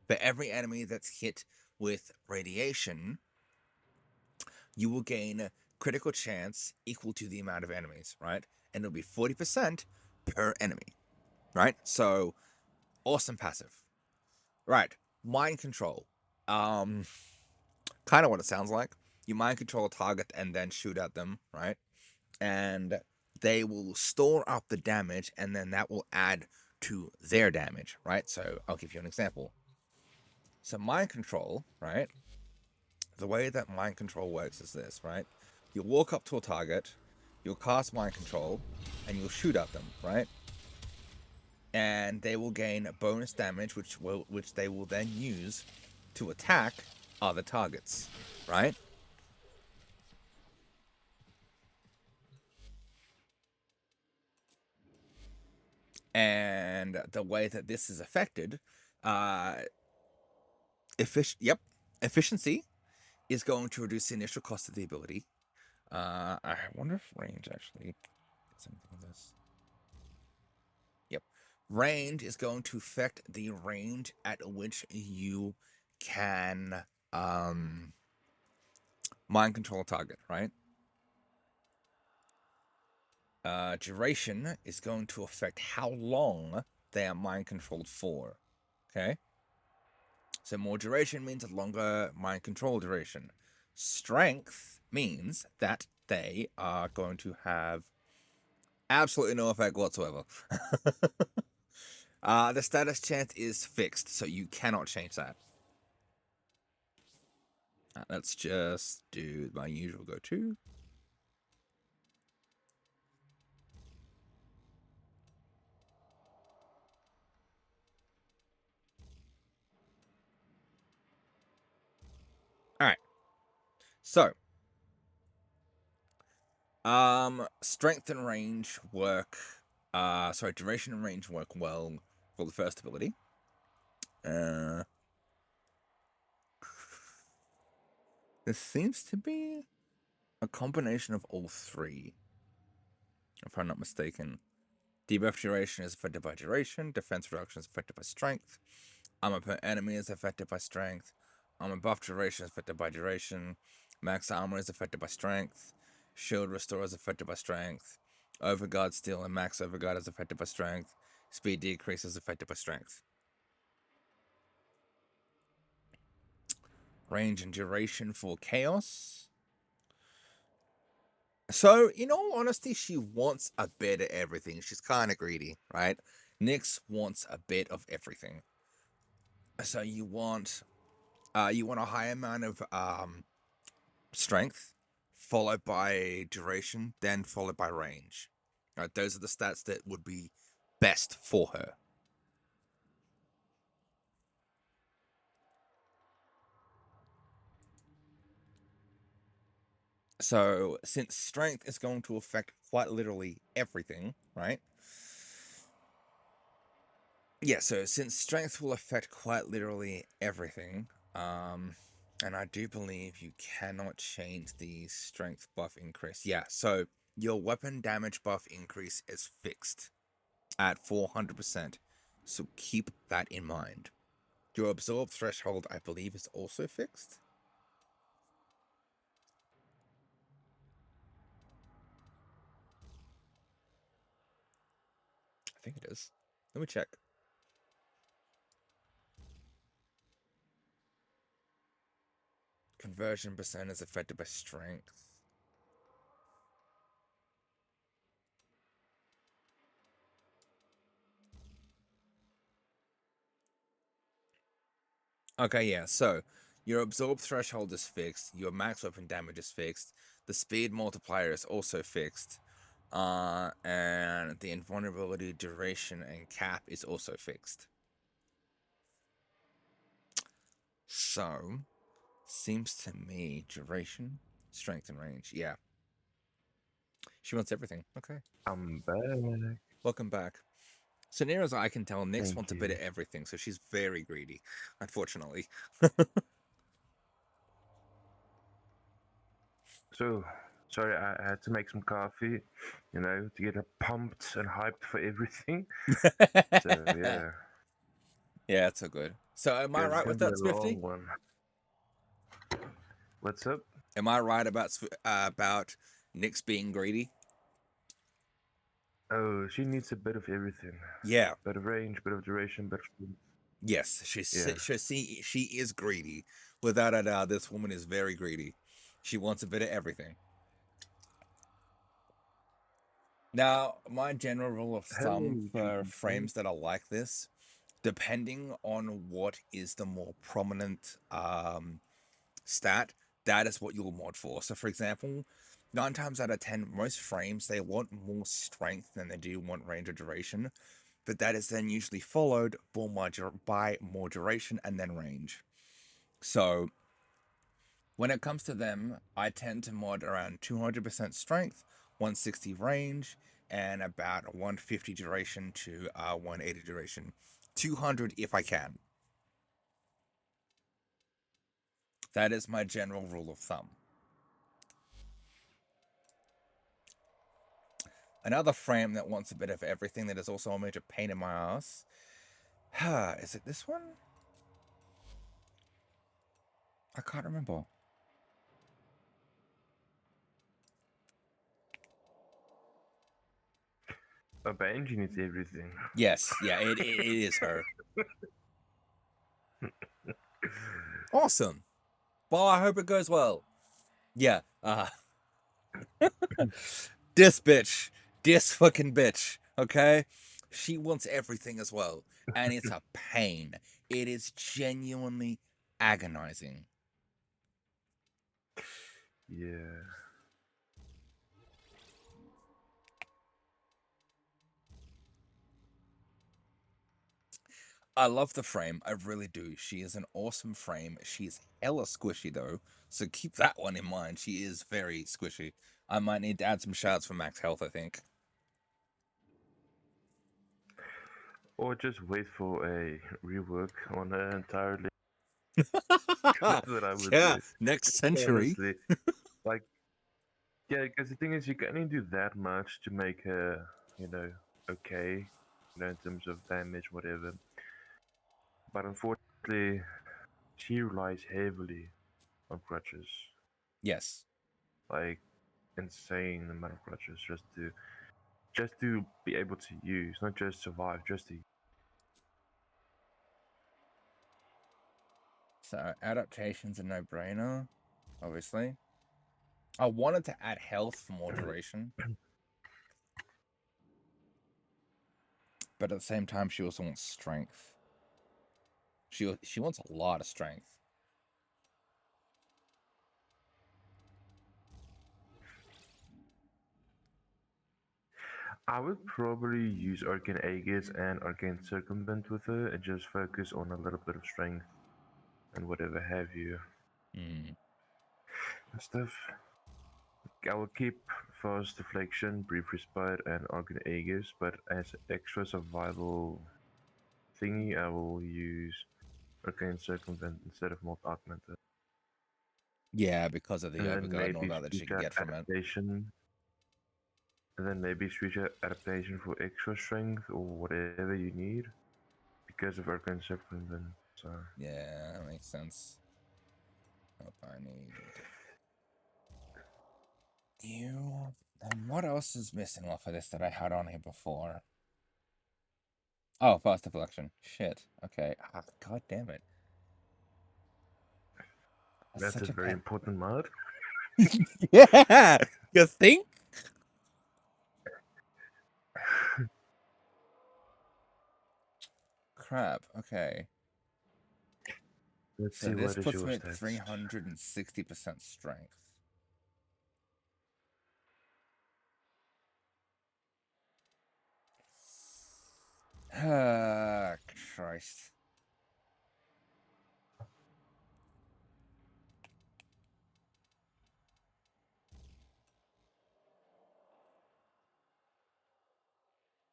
every enemy that's hit with radiation, you will gain a critical chance equal to the amount of enemies, right? And it'll be 40% per enemy, right? So awesome passive. Right. Mind control. Kind of what it sounds like. You mind control a target and then shoot at them, right? And they will store up the damage, and then that will add to their damage, right? So I'll give you an example. So mind control, right? The way that mind control works is this, right? You'll walk up to a target, you'll cast mind control, and you'll shoot at them, right? And they will gain bonus damage, which they will then use to attack other targets, right? And the way that this is affected, efficiency is going to reduce the initial cost of the ability. I wonder if range actually gets anything of this. Yep. Range is going to affect the range at which you can mind control a target, right? Duration is going to affect how long they are mind controlled for. Okay? So more duration means a longer mind control duration. Strength means that they are going to have absolutely no effect whatsoever. The status chance is fixed, so you cannot change that. Let's just do my usual go-to. All right. So, strength and range work. Duration and range work well for the first ability. This seems to be a combination of all three, if I'm not mistaken. Debuff duration is affected by duration. Defense reduction is affected by strength. Armor per enemy is affected by strength. Armor buff duration is affected by duration. Max armor is affected by strength. Shield restore is affected by strength. Overguard steal and max overguard is affected by strength. Speed decrease is affected by strength. Range and duration for chaos. So, in all honesty, she wants a bit of everything. She's kind of greedy, right? Nyx wants a bit of everything. So you want a high amount of strength, followed by duration, then followed by range. Right, those are the stats that would be best for her. So, since strength is going to affect quite literally everything, right? Yeah, so since strength will affect quite literally everything, and I do believe you cannot change the strength buff increase. Yeah, so your weapon damage buff increase is fixed at 400%. So keep that in mind. Your absorb threshold, I believe, is also fixed. I think it is. Let me check. Conversion percent is affected by strength. Okay, yeah, so your absorb threshold is fixed, your max weapon damage is fixed, the speed multiplier is also fixed, and the invulnerability duration and cap is also fixed. So, seems to me duration, strength, and range. Yeah. She wants everything. Okay. I'm back. Welcome back. So near as I can tell, Nyx Thank wants a bit you. of everything, so she's very greedy, unfortunately. So, sorry, I had to make some coffee, to get her pumped and hyped for everything. So, yeah, Yeah, it's so good. So am I because it's right going with to be that, a Swifty? long one. What's up? Am I right about Nyx being greedy? Oh, she needs a bit of everything. Yeah. Bit of range, bit of duration, bit of strength. Yes, Yeah. she is greedy. Without a doubt, this woman is very greedy. She wants a bit of everything. Now, my general rule of thumb Hey, for GG. frames that are like this, depending on what is the more prominent stat, that is what you'll mod for. So, for example, 9 times out of 10, most frames they want more strength than they do want range or duration, but that is then usually followed by more duration and then range. So, when it comes to them, I tend to mod around 200% strength, 160 range, and about 150 duration to 180 duration. 200 if I can. That is my general rule of thumb. Another frame that wants a bit of everything that is also a major pain in my ass. Is it this one? I can't remember. A Benji needs everything. Yes, yeah, it is her. Awesome. Well, I hope it goes well. Yeah, this bitch, this fucking bitch, okay? She wants everything as well, and it's a pain. It is genuinely agonizing. Yeah. I love the frame, I really do. She is an awesome frame. She's hella squishy though, so keep that one in mind. She is very squishy. I might need to add some shards for max health, I think. Or just wait for a rework on her entirely. That's what I would Yeah, do. next century. Honestly. Like, yeah, because the thing is, you can only do that much to make her, okay, in terms of damage, whatever. But unfortunately, she relies heavily on crutches. Yes. Like, insane amount of crutches just to be able to use, not just survive, just to. So adaptation's a no-brainer, obviously. I wanted to add health for more duration, but at the same time, she also wants strength. She wants a lot of strength. I would probably use Arcane Aegis and Arcane Circumvent with her and just focus on a little bit of strength and whatever have you Mm. and stuff. I will keep Fast Deflection, Brief Respite, and Arcane Aegis, but as extra survival thingy, I will use Arcane Circumvent instead of Molt Augmented. Yeah, because of the And then overguard and all maybe that she switch can out get from it. adaptation. And then maybe switch out adaptation for extra strength or whatever you need because of Arcane Circumvent. So Yeah, that makes sense. Hope I need you. And what else is missing off of this that I had on here before? Oh, fast deflection. Shit. Okay. God damn it. That's that's a such a very pain. important mod. Yeah. You think? Crap. Okay. Let's So see this what is puts your me at stats. 360% strength. Ah, Christ.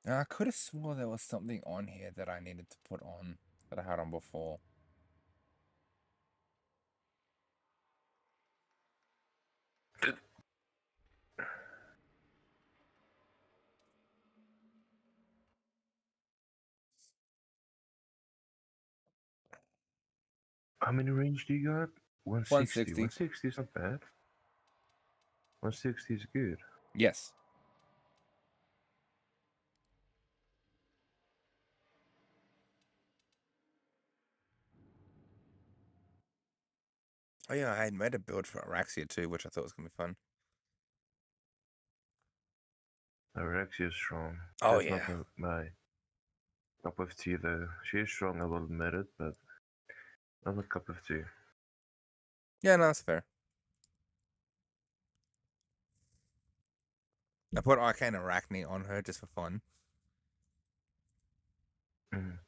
Now, I could have swore there was something on here that I needed to put on that I had on before. How many range do you got? 160. 160. 160 is not bad. 160 is good. Yes. Oh yeah, I had made a build for Araxia too, which I thought was gonna be fun. Alexia is strong. Oh That's yeah. not my cup of tea though. She is strong, I will admit it, but not a cup of tea. Yeah, no, that's fair. I put Arcane Arachne on her just for fun. Mm.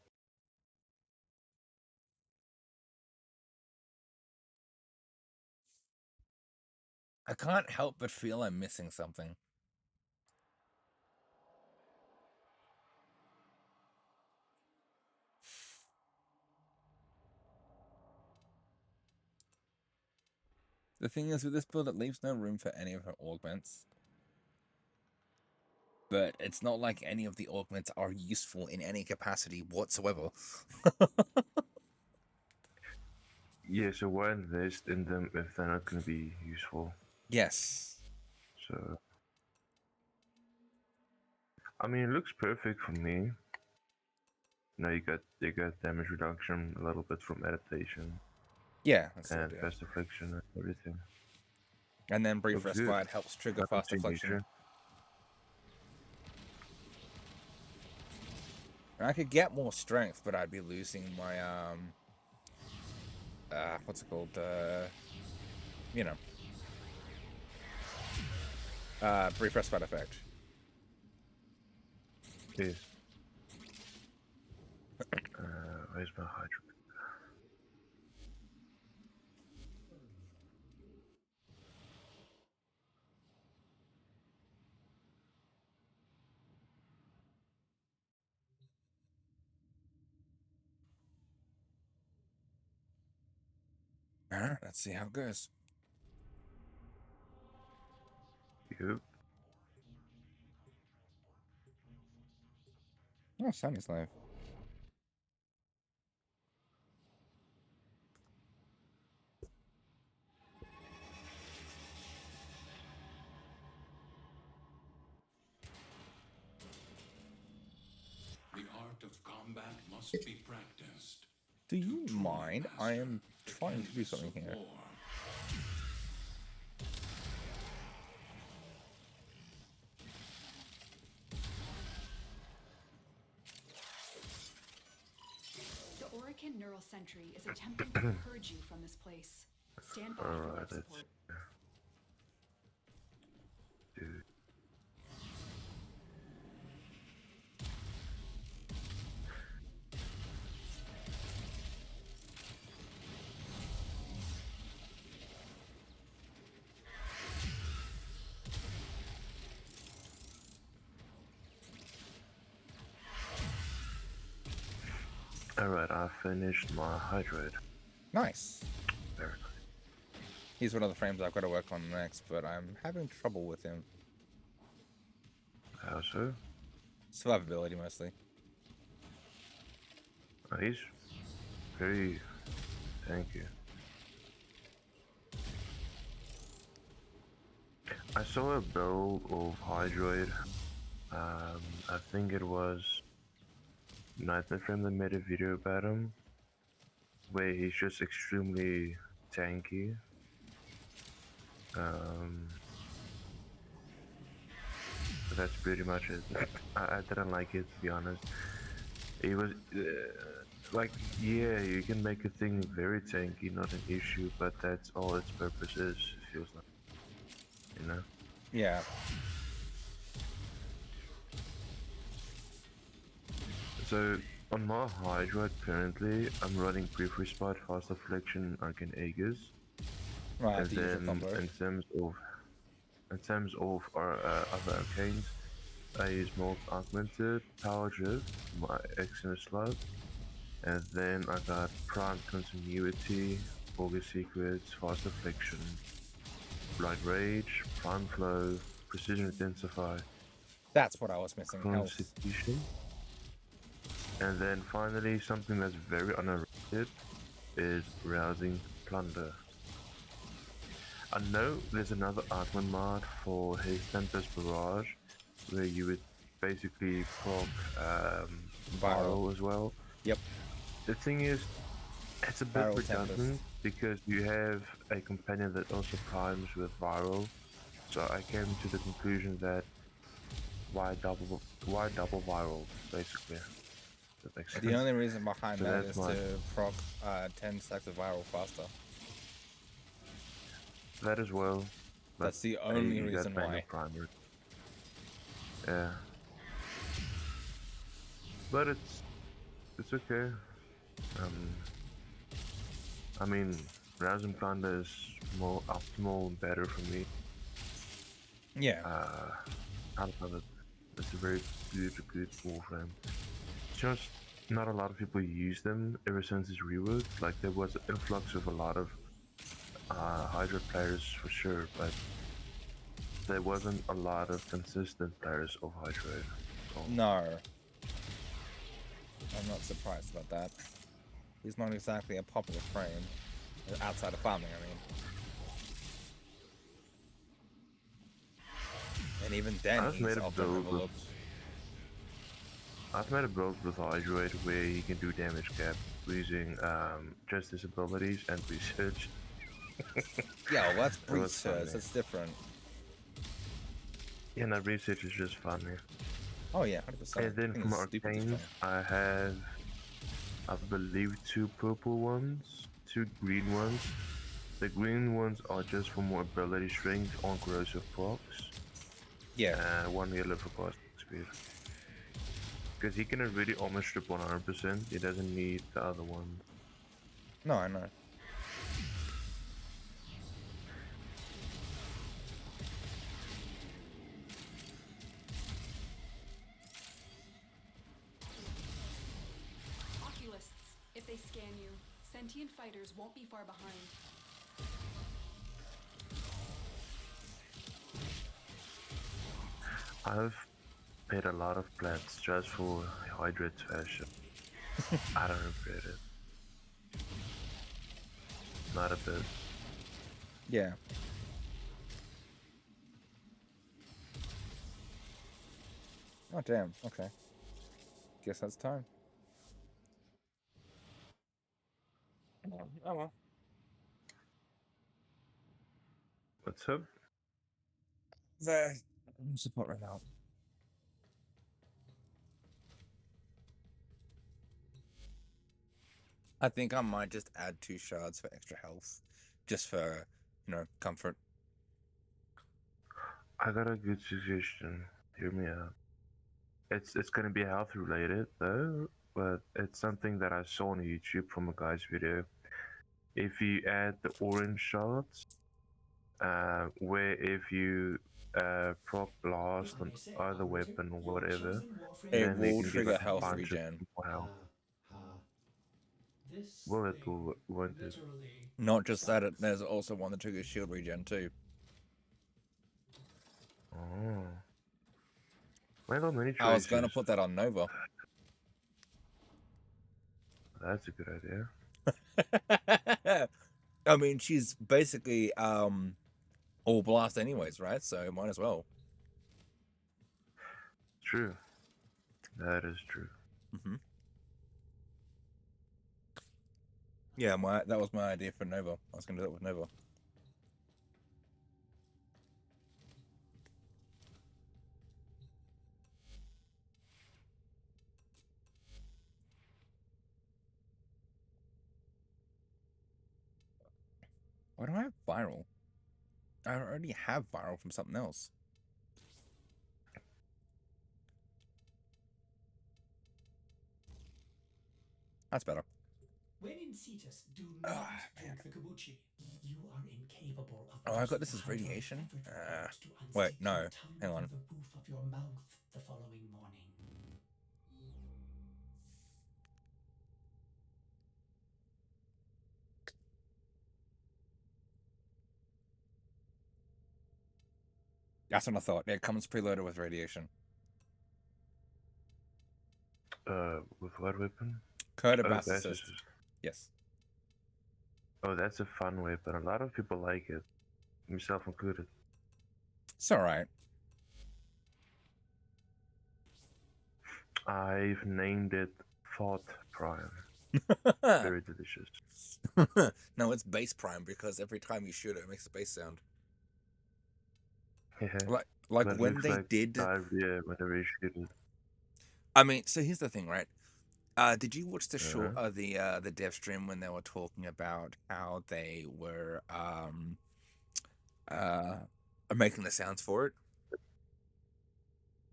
I can't help but feel I'm missing something. The thing is, with this build, it leaves no room for any of her augments. But it's not like any of the augments are useful in any capacity whatsoever. Yeah, so why invest in them if they're not going to be useful? Yes. So, I mean, it looks perfect for me. Now you got damage reduction, a little bit from adaptation, Yeah, that's and it. fast affliction and everything. And then Brief Looks good. Respite helps trigger I can fast see affliction. nature. I could get more strength, but I'd be losing my what's it called? You know, Brief Respite effect. Yes. Where's my hydro? Alright, let's see how it goes. Yep. Oh, Sunny's live. The art of combat must be practiced. Do To you truly mind? I master am the trying to do canvas something of here. war. The Orican Neural Sentry is attempting to purge you from this place. Stand by for Alright, life let's support. do. Alright, I finished my hydrate. Nice. Very nice. He's one of the frames I've got to work on next, but I'm having trouble with him. How so? Survivability mostly. He's very tanky. I saw a build of Hydroid. I think it was Nightmare Frame that made a video about him, where he's just extremely tanky. But that's pretty much it. I didn't like it, to be honest. It was like, yeah, you can make a thing very tanky, not an issue, but that's all its purpose is, it feels like, you know? Yeah. So, on my Hydra currently, I'm running Brief Respite, Fast Affliction, Arcane Aegis. Right, And the usual then combo. in terms of our other arcanes, I use Molt Augmented, Power Drift, my Extra Slug, and then I got Prime Continuity, Focus Secrets, Fast Affliction, Blind Rage, Prime Flow, Precision Intensify, That's what I was missing. Health. Constitution, and then finally something that's very underrated is Rousing Plunder. I know there's another Artman mod for his Tempest Barrage where you would basically proc Viral as well. Yep. The thing is, it's a bit Viral redundant Tempest. because you have a companion that also primes with Viral. So I came to the conclusion that why double Viral basically. That makes sense. The only reason behind So that that's is my- to proc 10 stacks of viral faster. That as well. but That's the only you got reason Bang why. of Primer. Yeah. But it's okay. I mean, Rousing Thunder is more optimal and better for me. Yeah. I love it. It's a very good Warframe. It's just not a lot of people use them ever since it's reworked. Like there was an influx of a lot of Hydra players for sure, but there wasn't a lot of consistent players of Hydra. So. No. I'm not surprised about that. He's not exactly a popular frame. Outside of farming, I mean. And even then, I've he's made a often build overlooked. I've made a build with Hydroid where he can do damage cap using just his abilities and research. Yeah, well, that's That was research. funny. That's different. Yeah, no, research is just funny. Oh yeah, 100%. And then from Arcane, I have, I believe, 2 purple ones, 2 green ones. The green ones are just for more ability strength on corrosive procs. Yeah. And 1 yellow for cost speed. Because he can already almost strip 100%, he doesn't need the other one. No, I know. Oculists, if they scan you, sentient fighters won't be far behind. I've paid a lot of plants just for Hydrate's fashion. I don't regret it. Not a bit. Yeah. Oh damn. Okay. Guess that's time. Oh well. What's up? There. Support right now. I think I might just add 2 shards for extra health, just for, comfort. I got a good suggestion. Hear me out. It's gonna be health related though, but it's something that I saw on YouTube from a guy's video. If you add the orange shards, where if you proc blast on either weapon or whatever, It then you will can trigger get like a health bunch of regen. more health. This Will it thing or won't it? literally Not just that, there's also one that triggers shield regen too. Oh. I got many choices. I was gonna put that on Nova. That's a good idea. I mean, she's basically all blast anyways, right? So might as well. True. That is true. Mm-hmm. Yeah, that was my idea for Nova. I was gonna do that with Nova. Why do I have viral? I already have viral from something else. That's better. When in Cetus, do not drink the kombucha. You are incapable of. Oh, I got this as radiation. Wait, no, hang on. The roof of your mouth the That's what I thought. It comes preloaded with radiation. With what weapon? Code of Oh, Mass that's Assist. just. Yes. Oh, that's a fun weapon. A lot of people like it, myself included. It's alright. I've named it Thought Prime. Very delicious. No, it's bass prime because every time you shoot it, it makes a bass sound. Like But when looks they like did. diarrhea whenever you shoot it. I mean, so here's the thing, right? Did you watch the short Uh-huh. the dev stream when they were talking about how they were uh making the sounds for it?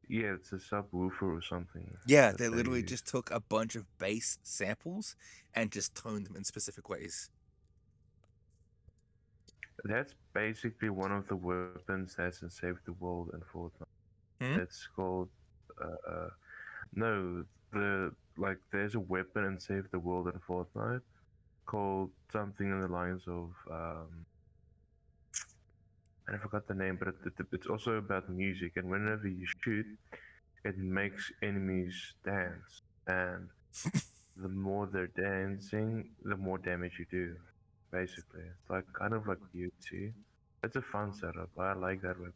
Yeah, it's a subwoofer or something. Yeah, That they they literally use. just took a bunch of bass samples and just toned them in specific ways. That's basically one of the weapons that's in Save the World in Fortnite. Hmm? It's called no, there's a weapon in Save the World in Fortnite called something in the lines of I forgot the name, but it's also about music. And whenever you shoot, it makes enemies dance, and the more they're dancing, the more damage you do. Basically, it's like kind of like beauty. It's a fun setup. I like that weapon.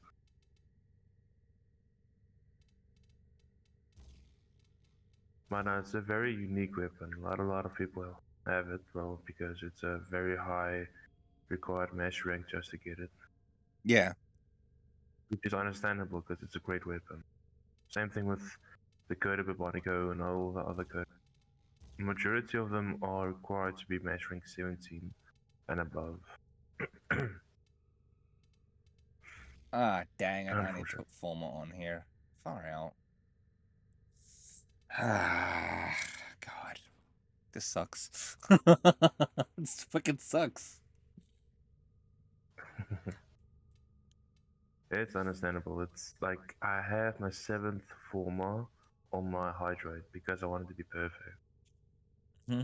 But no, it's a very unique weapon. A lot of people have it, well, because it's a very high required match rank just to get it. Yeah. Which is understandable because it's a great weapon. Same thing with the Code of Bonico and all the other codes. Majority of them are required to be match rank 17 and above. Ah, dang it! I need to Unfortunate. put Forma on here. Far out. Ah, God, this sucks. This fucking sucks. It's understandable. It's like I have my 7th former on my hydrate because I wanted to be perfect. Hmm.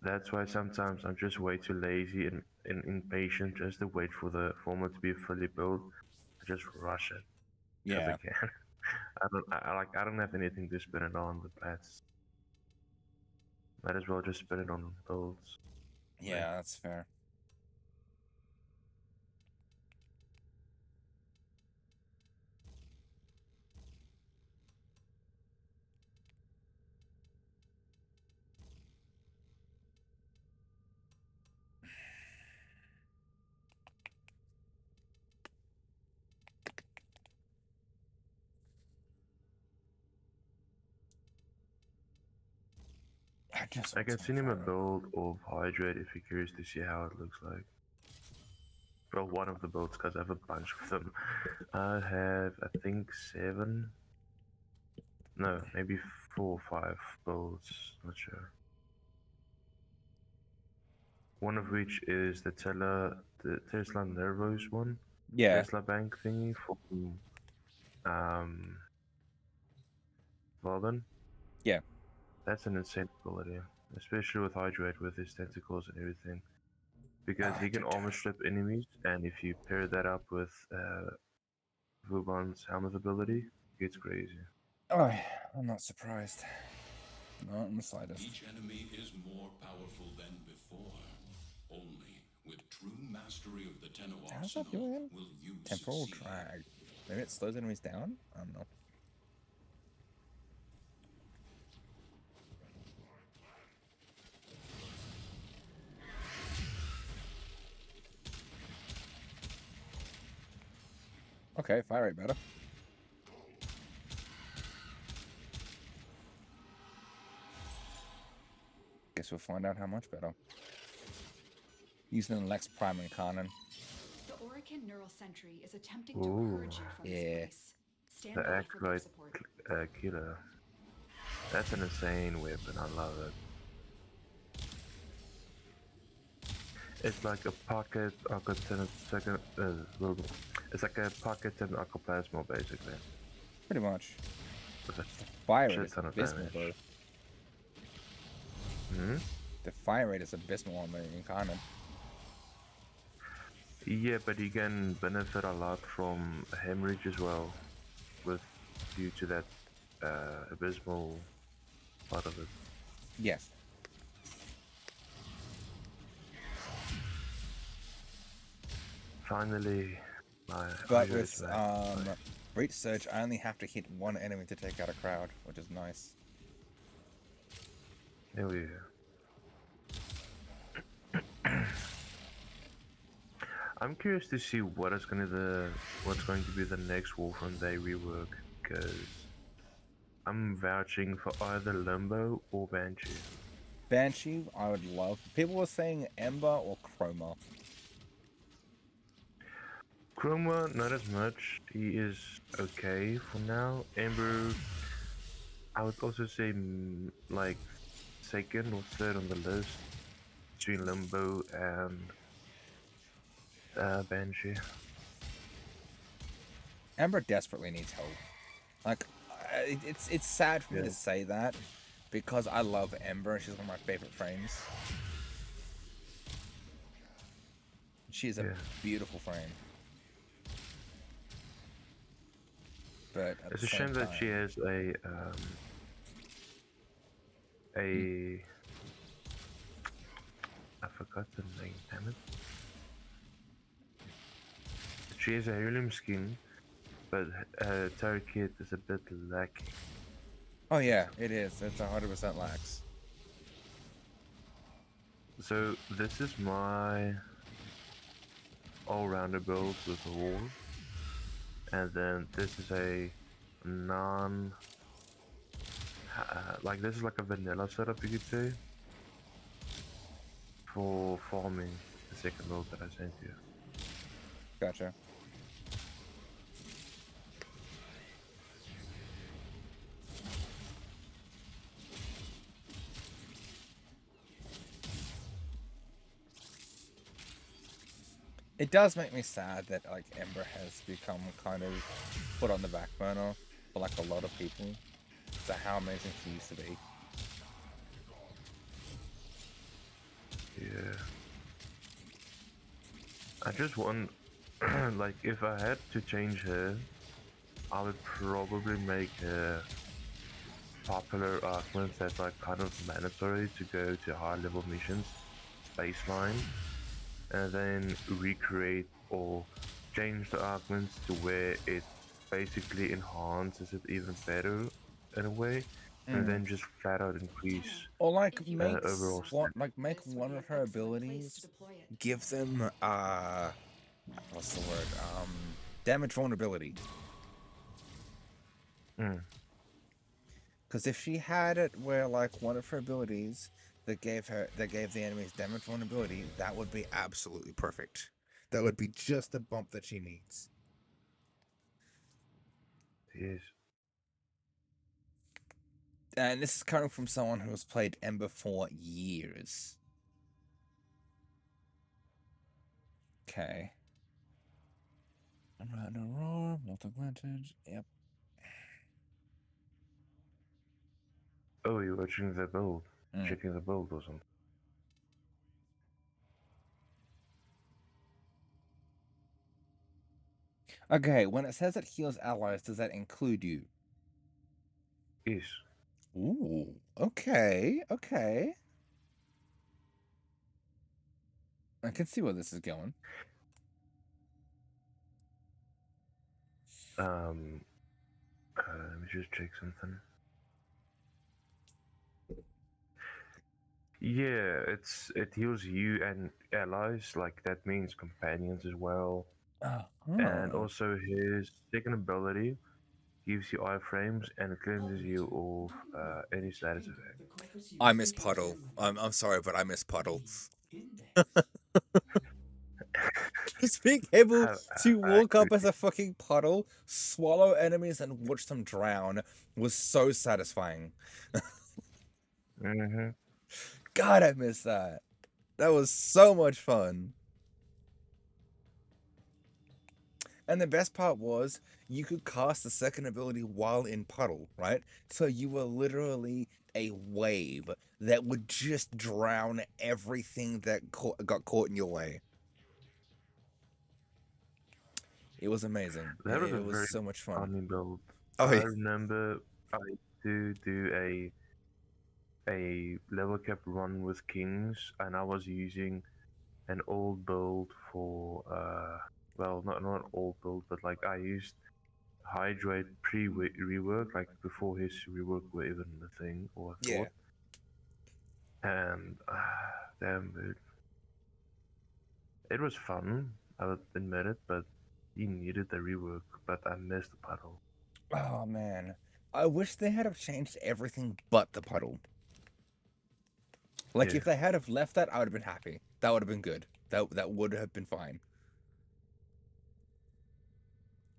That's why sometimes I'm just way too lazy and impatient just to wait for the former to be fully built. I just rush it because I Yeah. can. I don't have anything to spin it on, but that's might as well just spin it on builds. Yeah, that's fair. I just I want can some send him a fire. build of Hydrate if you're curious to see how it looks like. Well, one of the builds, because I have a bunch of them. I have, I think, 7. No, maybe 4 or 5 builds. Not sure. One of which is the Tesla Nervos one. Yeah. Tesla Bank thingy from um, Valden. Yeah. That's an insane ability, especially with Hydrate with his tentacles and everything. Because he can armor strip enemies, and if you pair that up with Vuban's helmet ability, it gets crazy. Oh, I'm not surprised. Not in the slightest. Each enemy is more powerful than before. Only with true mastery of the Tenno How's that arsenal doing? will you Temporal succeed. drag. Maybe it slows enemies down? I don't know. Okay, fire rate better. Guess we'll find out how much better. Using the Lex Prime and Kanon. The Orican Neural Sentry is attempting to Ooh. purge you from Yeah. this place. Stand The by for more Activate support. Killer. That's an insane weapon, I love it. It's like a pocket it's like a pocket and Aquaplasma basically. Pretty much. With a Fire rate shit is ton of abysmal, damage. though. Hmm? The fire rate is abysmal on the Incarnate. Yeah, but he can benefit a lot from hemorrhage as well, with due to that abysmal part of it. Yes. Finally, my But Ojo is with back. Reach Search, I only have to hit one enemy to take out a crowd, which is nice. There we go. I'm curious to see what's going to be the next Wolfram Day rework, because I'm vouching for either Limbo or Banshee. Banshee, I would love. People were saying Ember or Chroma. Chroma, not as much. He is okay for now. Ember, I would also say like second or third on the list between Limbo and Banshee. Ember desperately needs help. Like, it's sad for me to say that because I love Ember. She's one of my favorite frames. She is a beautiful frame. But it's a shame that she has I forgot the name, damn it. She has a heirloom skin, but turret kit is a bit lacking. Oh yeah, it is. It's 100% lax. So this is my all-rounder build with a war, and then this is a non like this is like a vanilla setup, you could say, for farming the second build that I sent you. Gotcha. It does make me sad that like Ember has become kind of put on the back burner for like a lot of people. So how amazing she used to be. Yeah. I just want, like, if I had to change her, I would probably make her popular arguments that's like kind of mandatory to go to high level missions, baseline, and then recreate or change the arguments to where it basically enhances it even better in a way, and then just flat out increase or like overall make one of her abilities give them what's the word, damage vulnerability. Because if she had it where like one of her abilities that gave the enemies damage vulnerability, that would be absolutely perfect. That would be just the bump that she needs. Yes. And this is coming from someone who has played Ember for years. Okay. I'm in a roar, multi-granted. Yep. Oh, you're watching the build, checking the build or something. Okay, when it says it heals allies, does that include you? Yes. Ooh, okay, okay. I can see where this is going. Let me just check something. Yeah, it heals you and allies, like that means companions as well. And also his second ability gives you iframes and cleanses you of any status effect. I miss Puddle. I'm sorry, but I miss Puddle. Just being able to walk up as a fucking puddle, swallow enemies, and watch them drown was so satisfying. God, I miss that. That was so much fun. And the best part was you could cast the second ability while in puddle, right? So you were literally a wave that would just drown everything that got caught in your way. It was amazing. That was a It was very so much fun. funny build. Oh, I yeah. remember I used to do a level cap run with kings, and I was using an old build for well, not old build, but like I used hydrate pre rework, like before his rework were even a thing or a Yeah. thought. And damn, dude, it was fun. I would admit it, but he needed the rework. But I missed the puddle. Oh man, I wish they had have changed everything but the puddle. Like Yeah. if they had have left that, I would have been happy. That would have been good. That would have been fine.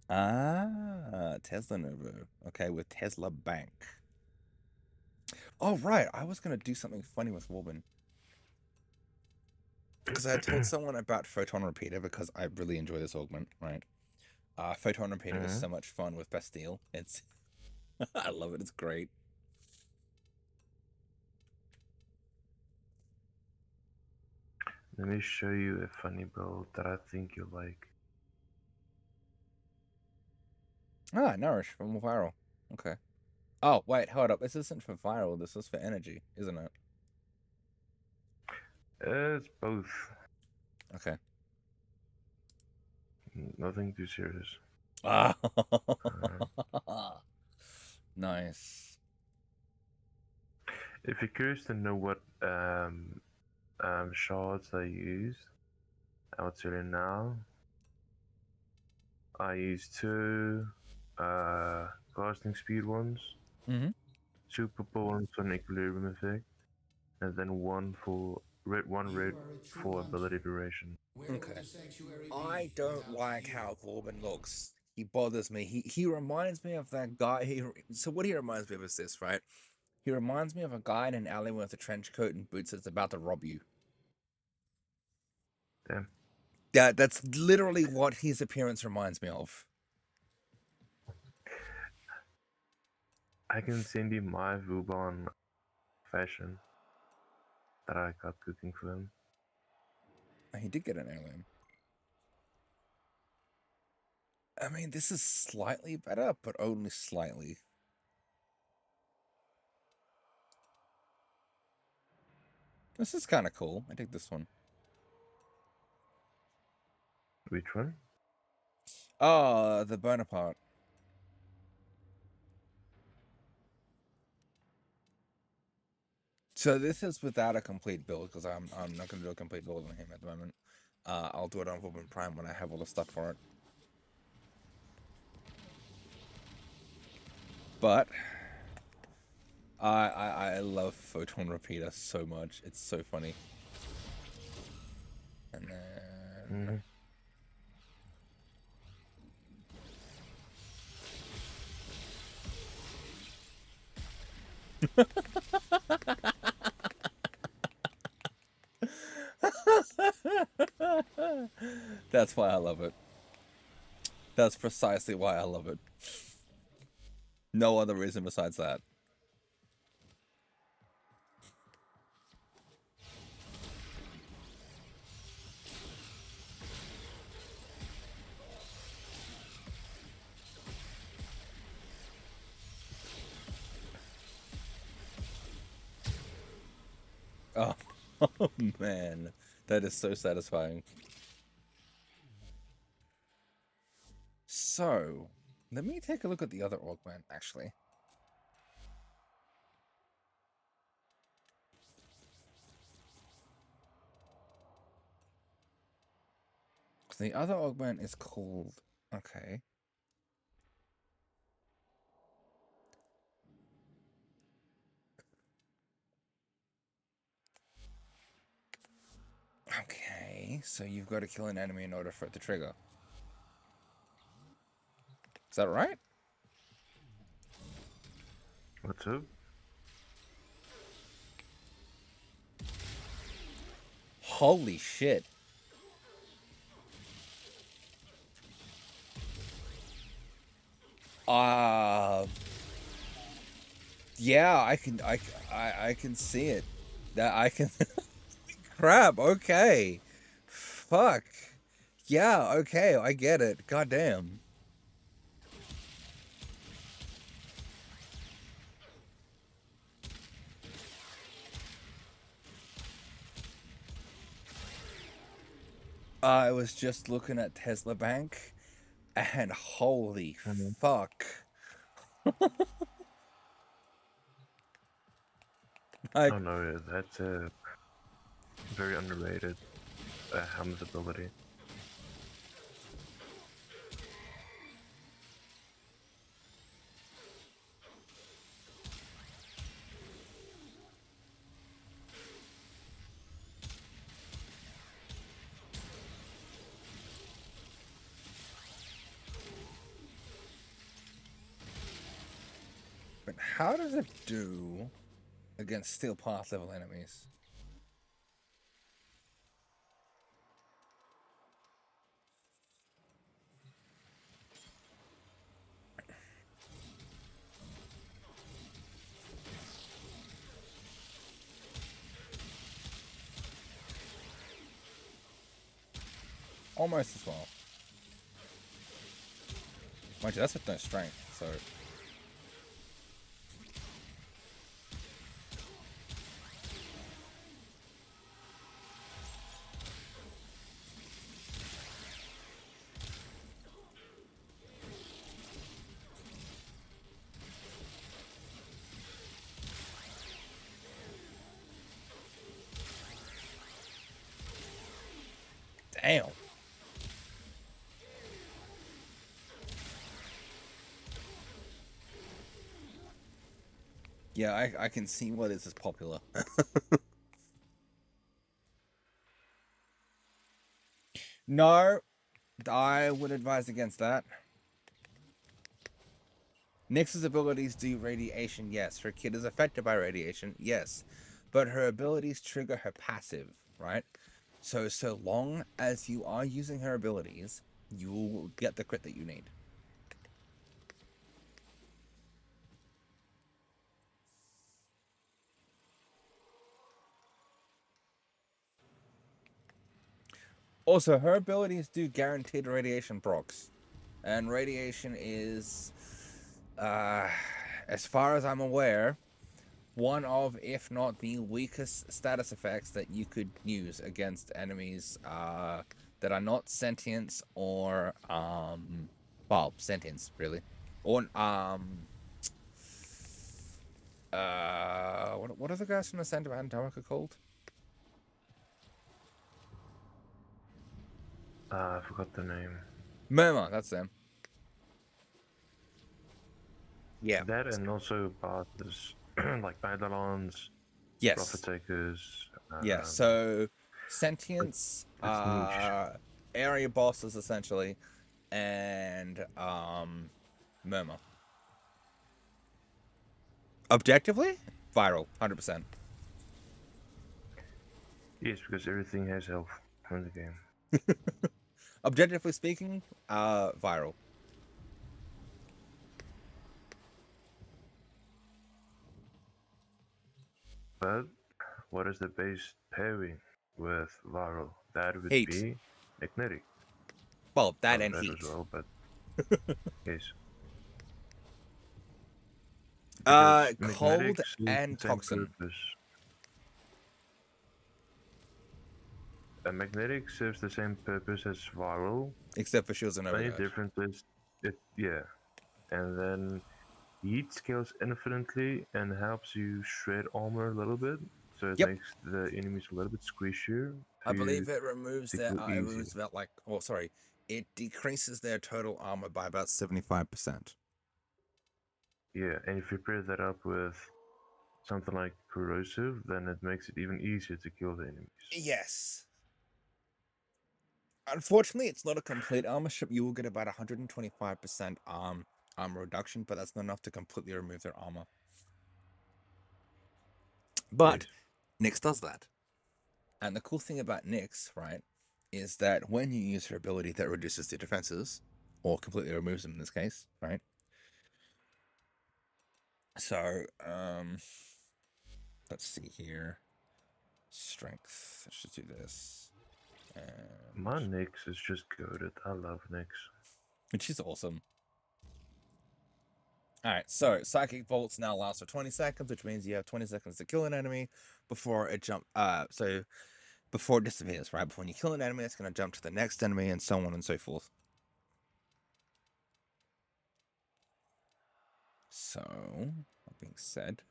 Ah, Tesla Novo. Okay, with Tesla Bank. Oh right, I was gonna do something funny with Warbin. Because I had told someone about Photon Repeater because I really enjoy this augment, right? Photon Repeater is so much fun with Bastille. It's I love it, it's great. Let me show you a funny build that I think you'll like. Ah, Nourish from Viral. Okay. Oh, wait, hold up. This isn't for viral, this is for energy, isn't it? It's both. Okay. Nothing too serious. Ah, nice. If you're curious to know what shards I use, I'll tell you now. I use two casting speed ones, two purple ones for an equilibrium effect, and then one red for ability duration. Okay. I don't like how Vauban looks. He bothers me. He reminds me of that guy. So what he reminds me of is this, right? He reminds me of a guy in an alley with a trench coat and boots that's about to rob you. Damn. Yeah, that's literally what his appearance reminds me of. I can send you my Vauban fashion that I got cooking for him. He did get an heirloom. I mean, this is slightly better, but only slightly. This is kind of cool. I dig this one. Which one? Oh, the Bonaparte. So this is without a complete build because I'm not going to do a complete build on him at the moment. I'll do it on Vauban Prime when I have all the stuff for it. But I love Photon Repeater so much. It's so funny. And then that's why I love it. That's precisely why I love it. No other reason besides that. Oh, oh man, that is so satisfying. So, let me take a look at the other augment, actually. The other augment is called... Okay. Okay, so you've got to kill an enemy in order for it to trigger. Is that right? What's up? Holy shit. Yeah, I can see it. That I can crap, okay. Fuck. Yeah, okay, I get it. Goddamn. I was just looking at Tesla Bank, and holy fuck. Oh no, that's a very underrated Ham's ability. But how does it do against steel path level enemies? Almost as well. Mind you, that's with no strength, so... Damn. Yeah, I can see why this is popular. No, I would advise against that. Nyx's abilities do radiation, yes. Her kid is affected by radiation, yes. But her abilities trigger her passive, right? So long as you are using her abilities, you will get the crit that you need. Also, her abilities do guaranteed radiation procs. And radiation is, as far as I'm aware, one of, if not the weakest status effects that you could use against enemies that are not sentience or, well, sentience, really. Or, what are the guys from the Center of Antarctica called? I forgot the name. Murmur, that's them. Yeah. That and also bosses like Eidolons, Yes. Profit Takers. Yeah, so sentience, it's niche. area bosses essentially, and murmur. Objectively, viral, 100%. Yes, because everything has health in the game. Objectively speaking, viral. But what is the base pairing with viral? That would Heat. be magnetic. Well, that Oh, and that heat. as well, but yes. Cold magnetic serves and the same toxin. purpose. A magnetic serves the same purpose as viral, Except for shields and only overload. difference is and then heat scales infinitely and helps you shred armor a little bit, so it makes the enemies a little bit squishier. I believe it removes to their kill it easy. removes about like, oh sorry, it decreases their total armor by about 75%. Yeah, and if you pair that up with something like corrosive, then it makes it even easier to kill the enemies. Yes. Unfortunately, it's not a complete armor strip. You will get about 125% armor reduction, but that's not enough to completely remove their armor. But Nyx does that. And the cool thing about Nyx, right, is that when you use her ability that reduces their defenses, or completely removes them in this case, right? So, let's see here. Strength. Let's just do this. And My Nyx is just goaded. I love Nyx. which is awesome. Alright, so Psychic Bolts now lasts for 20 seconds, which means you have 20 seconds to kill an enemy before it before it disappears, right? But when you kill an enemy, it's gonna jump to the next enemy and so on and so forth. So, that being said.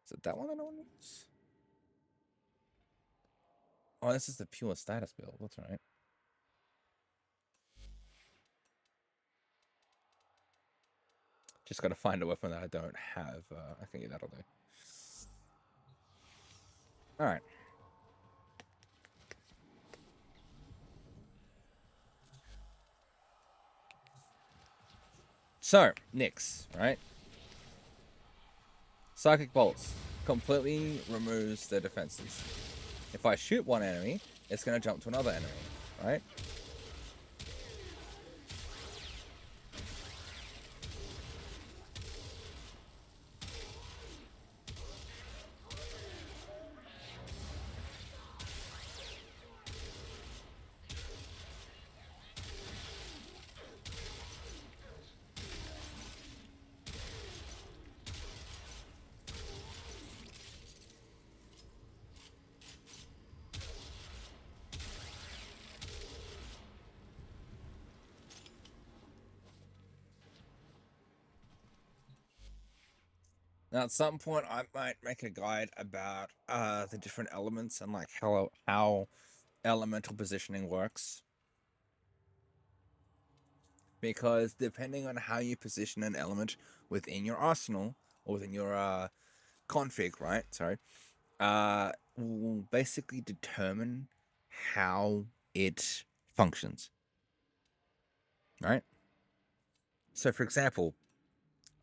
Is it that one that I want to use? Oh, this is the pure status build. That's right. Just gotta find a weapon that I don't have. Okay, that'll do. Alright. So, Nyx, right? Psychic Bolts completely removes their defenses. If I shoot one enemy, it's gonna jump to another enemy, right? Now, at some point, I might make a guide about the different elements and like how elemental positioning works. Because depending on how you position an element within your arsenal or within your config, right? Sorry, will basically determine how it functions, right? So, for example,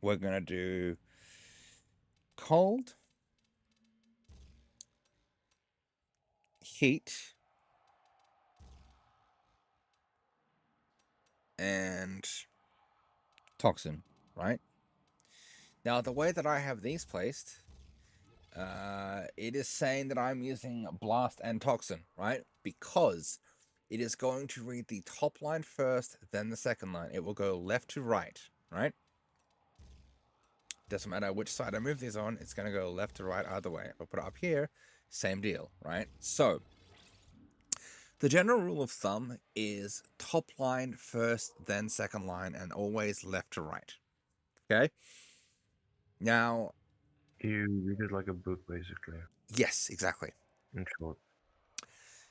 we're gonna do cold, heat, and toxin, right? Now, the way that I have these placed, it is saying that I'm using blast and toxin, right? Because it is going to read the top line first, then the second line. It will go left to right, right? Doesn't matter which side I move these on, it's going to go left to right either way. If I put it up here, same deal, right? So, the general rule of thumb is top line first, then second line, and always left to right. Okay? Now, You read it like a book, basically. yes, exactly. In short.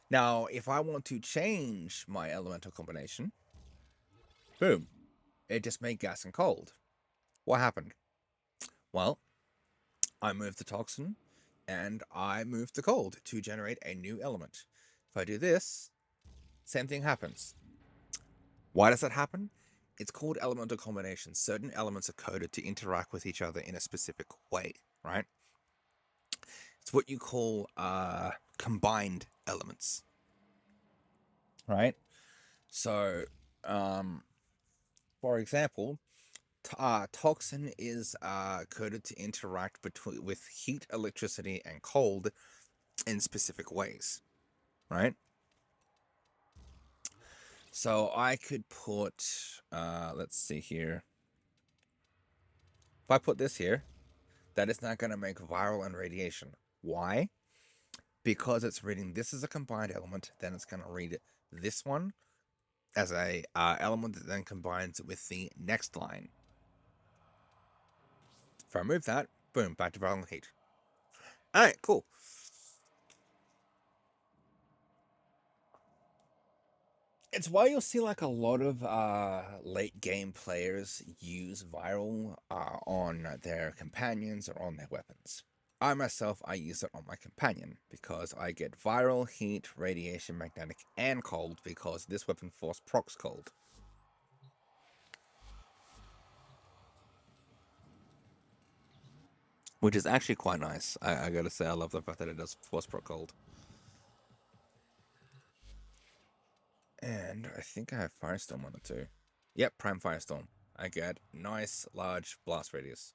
Now, if I want to change my elemental combination, boom, it just made gas and cold. What happened? Well, I moved the toxin and I moved the cold to generate a new element. If I do this, same thing happens. Why does that happen? It's called elemental combination. Certain elements are coded to interact with each other in a specific way, right? It's what you call combined elements, right? So, for example, toxin is coded to interact with heat, electricity, and cold in specific ways, right? So I could put, let's see here. If I put this here, that is not going to make viral and radiation. Why? Because it's reading this as a combined element, then it's going to read this one as a element that then combines with the next line. If I remove that, boom, back to viral and heat. All right, cool. It's why you'll see like a lot of late game players use viral on their companions or on their weapons. I myself, I use it on my companion because I get viral, heat, radiation, magnetic, and cold because this weapon force procs cold. Which is actually quite nice. I gotta say, I love the fact that it does force proc cold. And I think I have Firestorm on it too. Yep, Prime Firestorm. I get nice, large blast radius.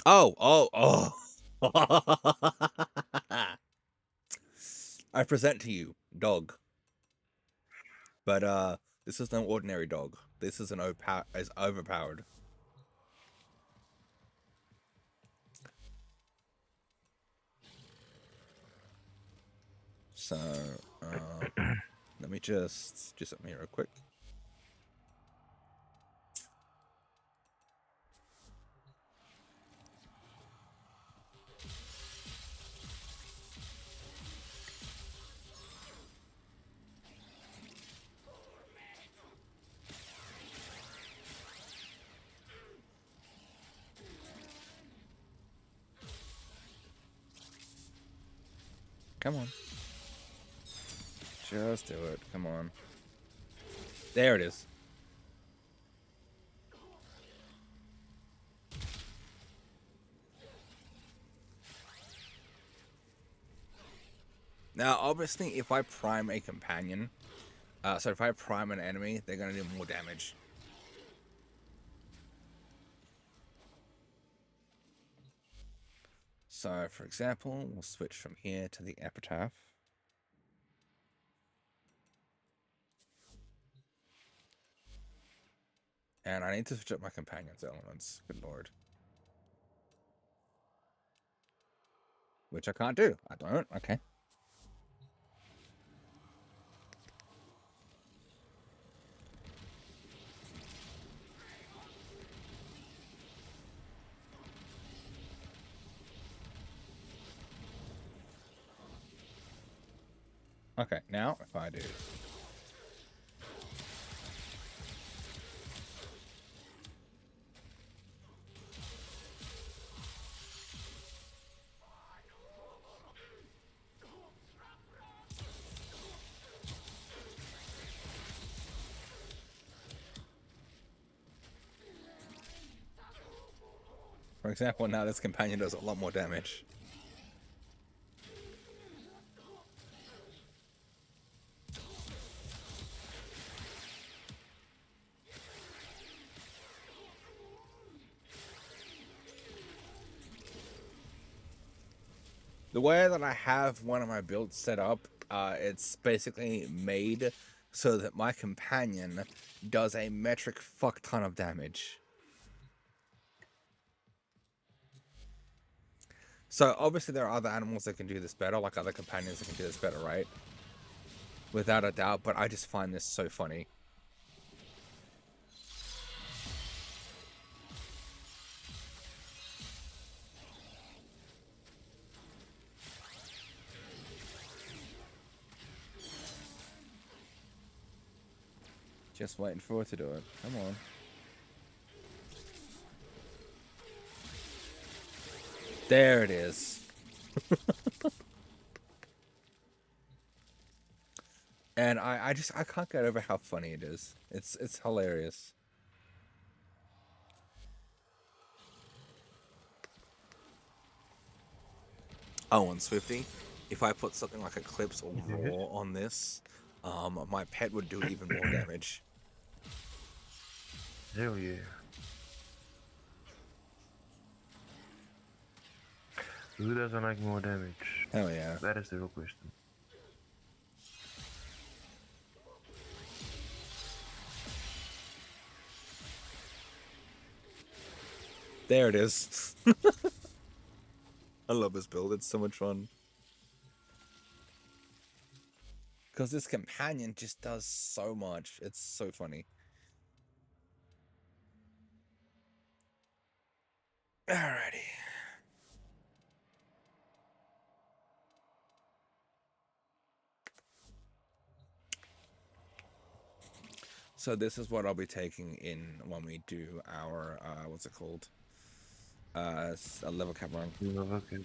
Oh. I present to you, dog. But this is no ordinary dog. This is is overpowered. So let me just do something here real quick. Come on. Just do it. Come on. There it is. Now, obviously, if I prime a companion, so if I prime an enemy, they're going to do more damage. So, for example, we'll switch from here to the epitaph. And I need to switch up my companion's elements. Good lord. Which I can't do. I don't. Okay. Okay, now if I do. For example, now this companion does a lot more damage. The way that I have one of my builds set up, it's basically made so that my companion does a metric fuck ton of damage. So obviously there are other animals that can do this better, like other companions that can do this better, right? Without a doubt, but I just find this so funny. Just waiting for it to do it. Come on. There it is. And I can't get over how funny it is. It's hilarious. Oh, and Swifty, if I put something like Eclipse or Roar on this, my pet would do even more damage. Hell yeah. Who doesn't like more damage? Hell yeah. That is the real question. There it is. I love this build. It's so much fun. Because this companion just does so much. It's so funny. Alrighty. So this is what I'll be taking in when we do our, what's it called? A level cap run. Level cap.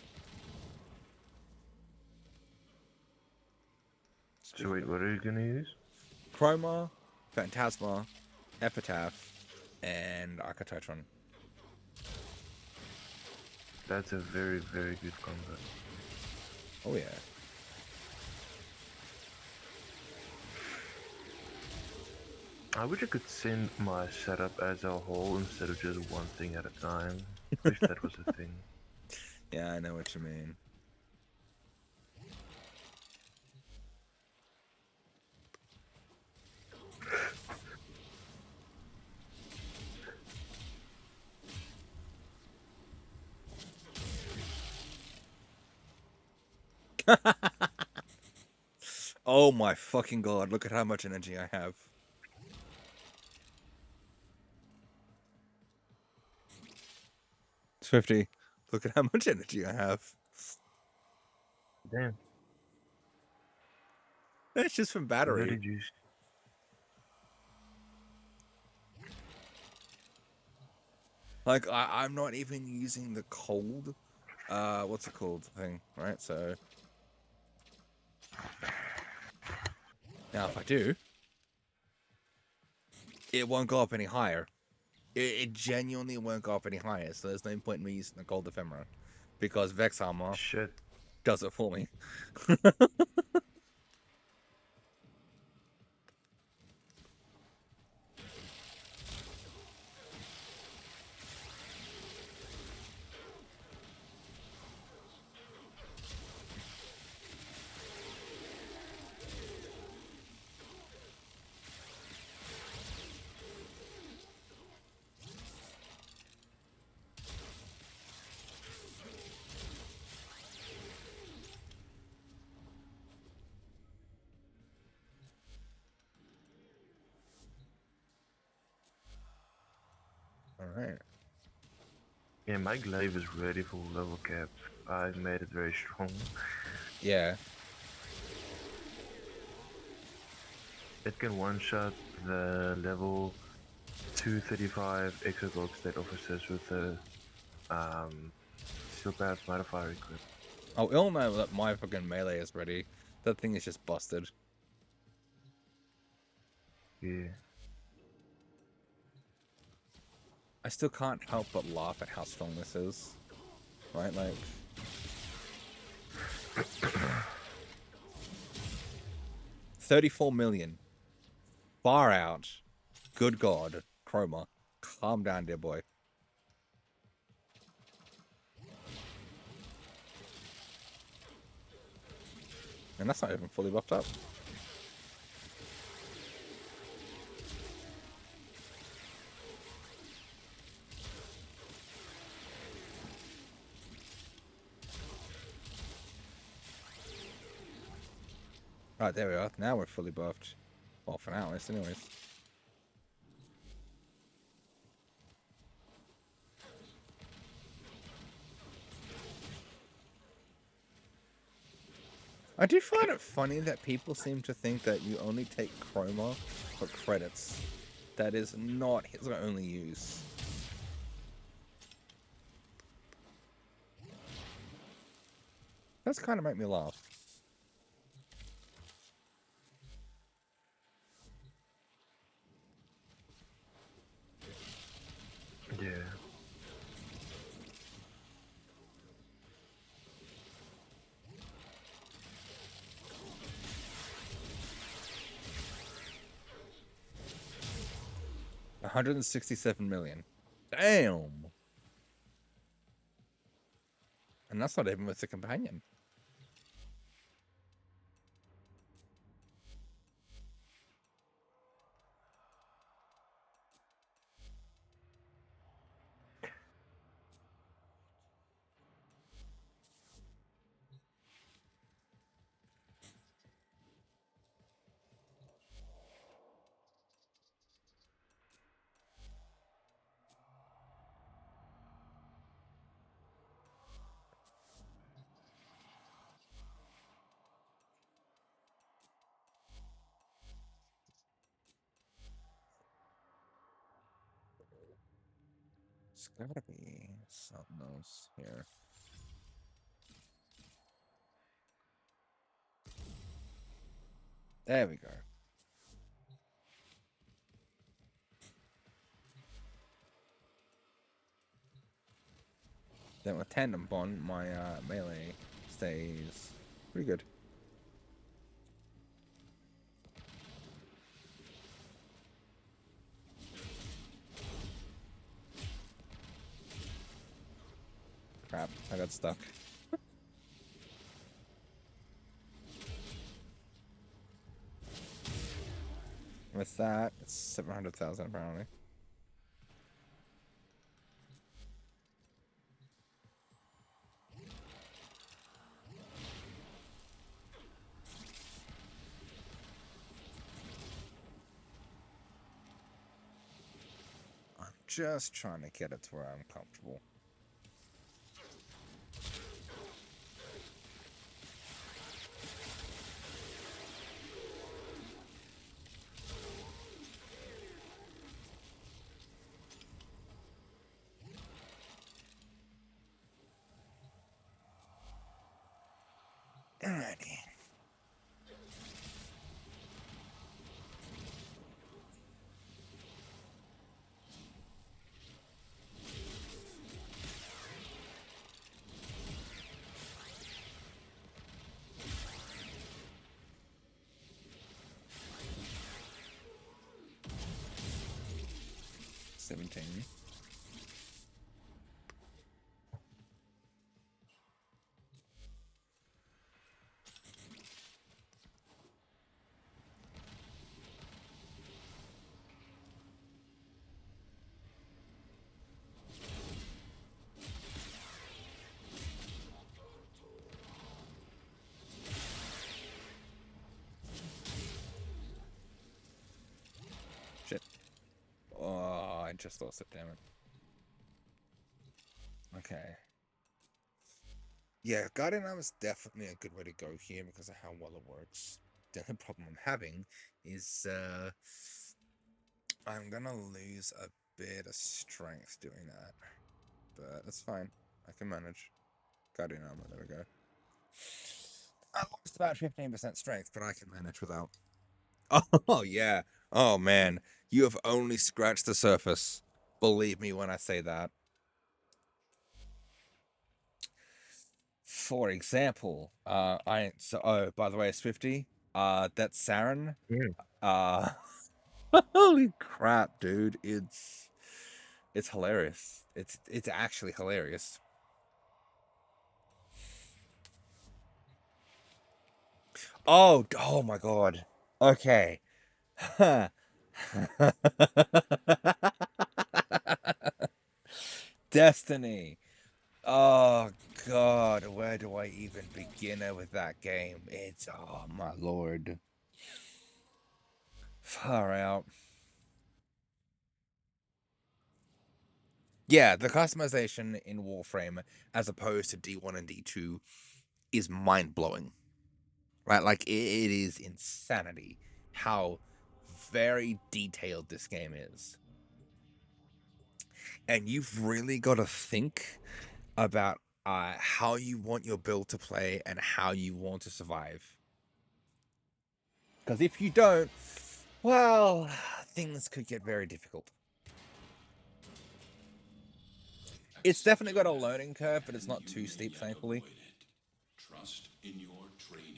So wait, what are you gonna use? Chroma, Phantasma, Epitaph, and Architectron. That's a very, very good combo. Oh yeah. I wish I could send my setup as a whole instead of just one thing at a time. Wish that was a thing. Yeah, I know what you mean. Oh my fucking god, look at how much energy I have. It's 50. Look at how much energy I have. Damn. It's just from Where battery. did you? Like, I'm not even using the cold, what's it called thing, right? So, now if I do, it won't go up any higher. It genuinely won't go up any higher, so there's no point in me using the cold ephemera. Because Vex Armor Shit. does it for me. Alright. Yeah, my glaive is ready for level cap. I made it very strong. Yeah. It can one-shot the level 235 Exogold state officers with the Steel Path modifier equipped. Oh, it'll know that my fucking melee is ready. That thing is just busted. Yeah. I still can't help but laugh at how strong this is. Right, like... $34 million. Far out. Good God. Chroma. Calm down, dear boy. And that's not even fully buffed up. Right, there we are. Now we're fully buffed. Well, for now, at least, anyways. I do find it funny that people seem to think that you only take Chroma for credits. That is not his only use. That's kind of make me laugh. Yeah. $167 million. Damn. And that's not even with the companion. It's gotta be something else here. There we go. Then with Tandem Bond, my melee stays pretty good. Crap, I got stuck. With that, it's 700,000 apparently. I'm just trying to get it to where I'm comfortable. Alrighty. $17. Shit. Oh, I just lost it, damn it. Okay. Yeah, Guardian Armor is definitely a good way to go here because of how well it works. The only problem I'm having is I'm gonna lose a bit of strength doing that. But that's fine. I can manage. Guardian Armor, there we go. I lost about 15% strength, but I can manage without. Oh, yeah. Oh, man. You have only scratched the surface. Believe me when I say that. For example, by the way, Swifty, that's Saren. Uh holy crap, dude. It's hilarious. It's actually hilarious. Oh my god. Okay. Destiny. Oh god, where do I even begin with that game? It's oh my lord. Far out. Yeah, the customization in Warframe as opposed to D1 and D2 is mind-blowing. Right? Like it is insanity how very detailed this game is. And you've really got to think about how you want your build to play and how you want to survive. Because if you don't, well, things could get very difficult. It's definitely got a learning curve, but it's not too steep, thankfully. Trust in your training.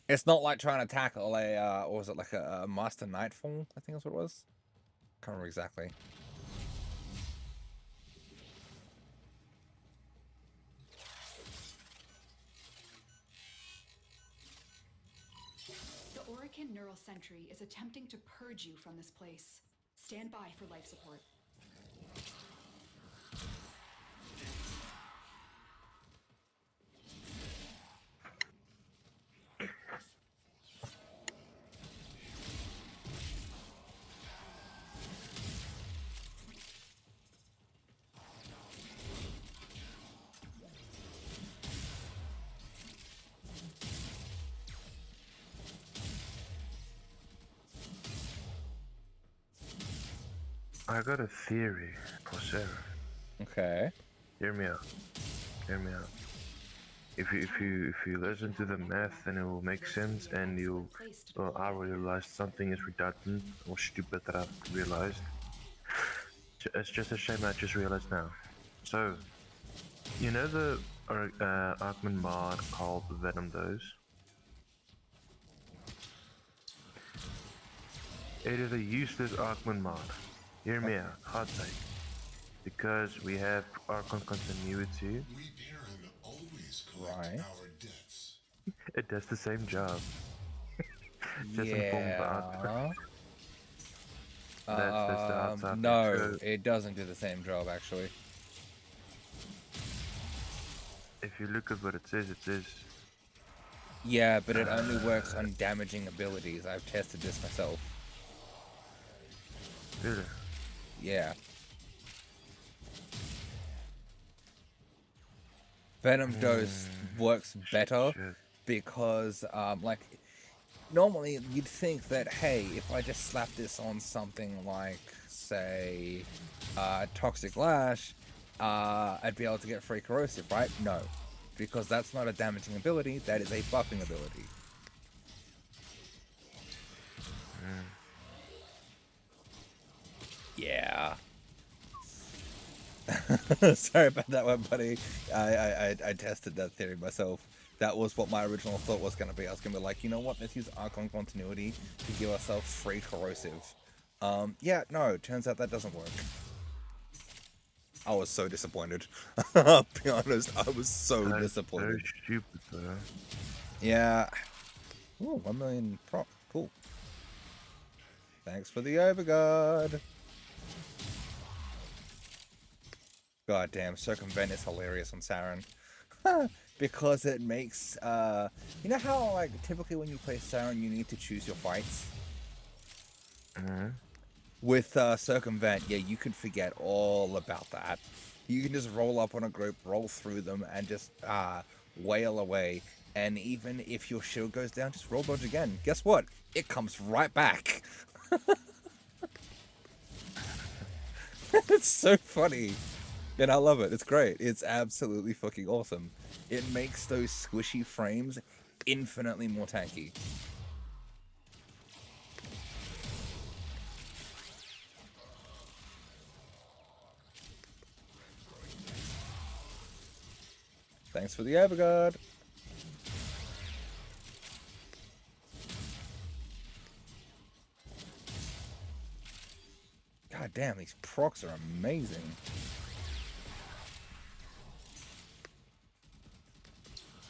It's not like trying to tackle a, or was it like a Master Nightfall? I think that's what it was. Can't remember exactly. The Orican Neural Sentry is attempting to purge you from this place. Stand by for life support. I got a theory for Sarah. Okay. Hear me out. Hear me out. If you listen to the math, then it will make sense, and you. Well, I realized something is redundant or stupid that I've realized. It's just a shame I just realized now. So, you know the Arkman mod called Venom Dose? It is a useless Arcman mod. Hear me out, hot take. Because we have Archon continuity, Reparent always collect Right. our debts. it does the same job. Just informed out. Yeah. That's the outside thing. No, So it doesn't do the same job actually. if you look at what it says Yeah, but it only works on damaging abilities. I've tested this myself. really. Yeah. Venom Dose works better Shit. because, like, normally you'd think that, hey, if I just slap this on something like, say, Toxic Lash, I'd be able to get free corrosive, right? No, because that's not a damaging ability, that is a buffing ability. Yeah. Sorry about that one, buddy. I tested that theory myself. That was what my original thought was going to be. I was going to be like, you know what? Let's use Archon continuity to give ourselves free corrosive. Yeah, no. Turns out that doesn't work. I was so disappointed. I'll be honest. I was so That's disappointed. very stupid, though. Yeah. Ooh, 1 million prop. Cool. Thanks for the overguard. God damn, Circumvent is hilarious on Saren. Because it makes, you know how, like, typically when you play Saren, you need to choose your fights? With Circumvent, yeah, you could forget all about that. You can just roll up on a group, roll through them, and just wail away. And even if your shield goes down, just roll dodge again. Guess what? It comes right back. It's so funny. And I love it. It's great. It's absolutely fucking awesome. It makes those squishy frames infinitely more tanky. Thanks for the overguard. God damn, these procs are amazing.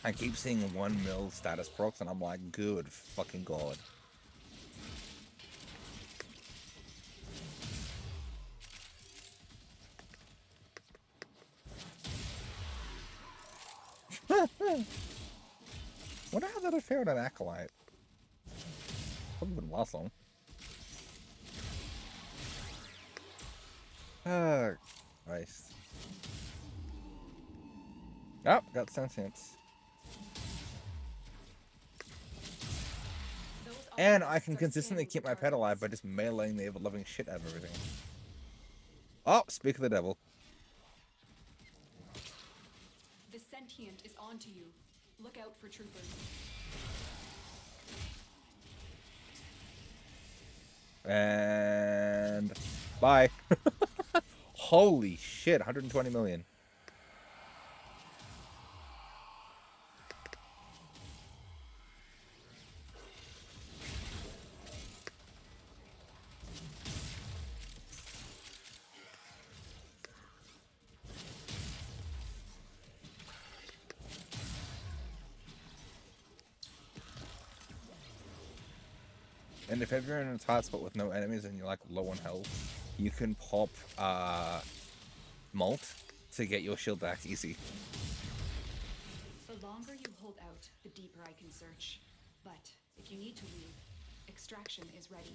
I keep seeing 1 mil status procs and I'm like, good fucking god. Wonder how that'd fare on an Acolyte. Probably wouldn't last long. Nice. Oh, got sentience. And I can consistently keep my pet alive by just meleeing the ever-loving shit out of everything. Oh, speak of the devil. The sentient is onto you. Look out for troopers. And bye. Holy shit, 120 million. And if ever you're in a tight spot with no enemies and you're like low on health, you can pop Molt to get your shield back easy. The longer you hold out, the deeper I can search. But if you need to leave, extraction is ready.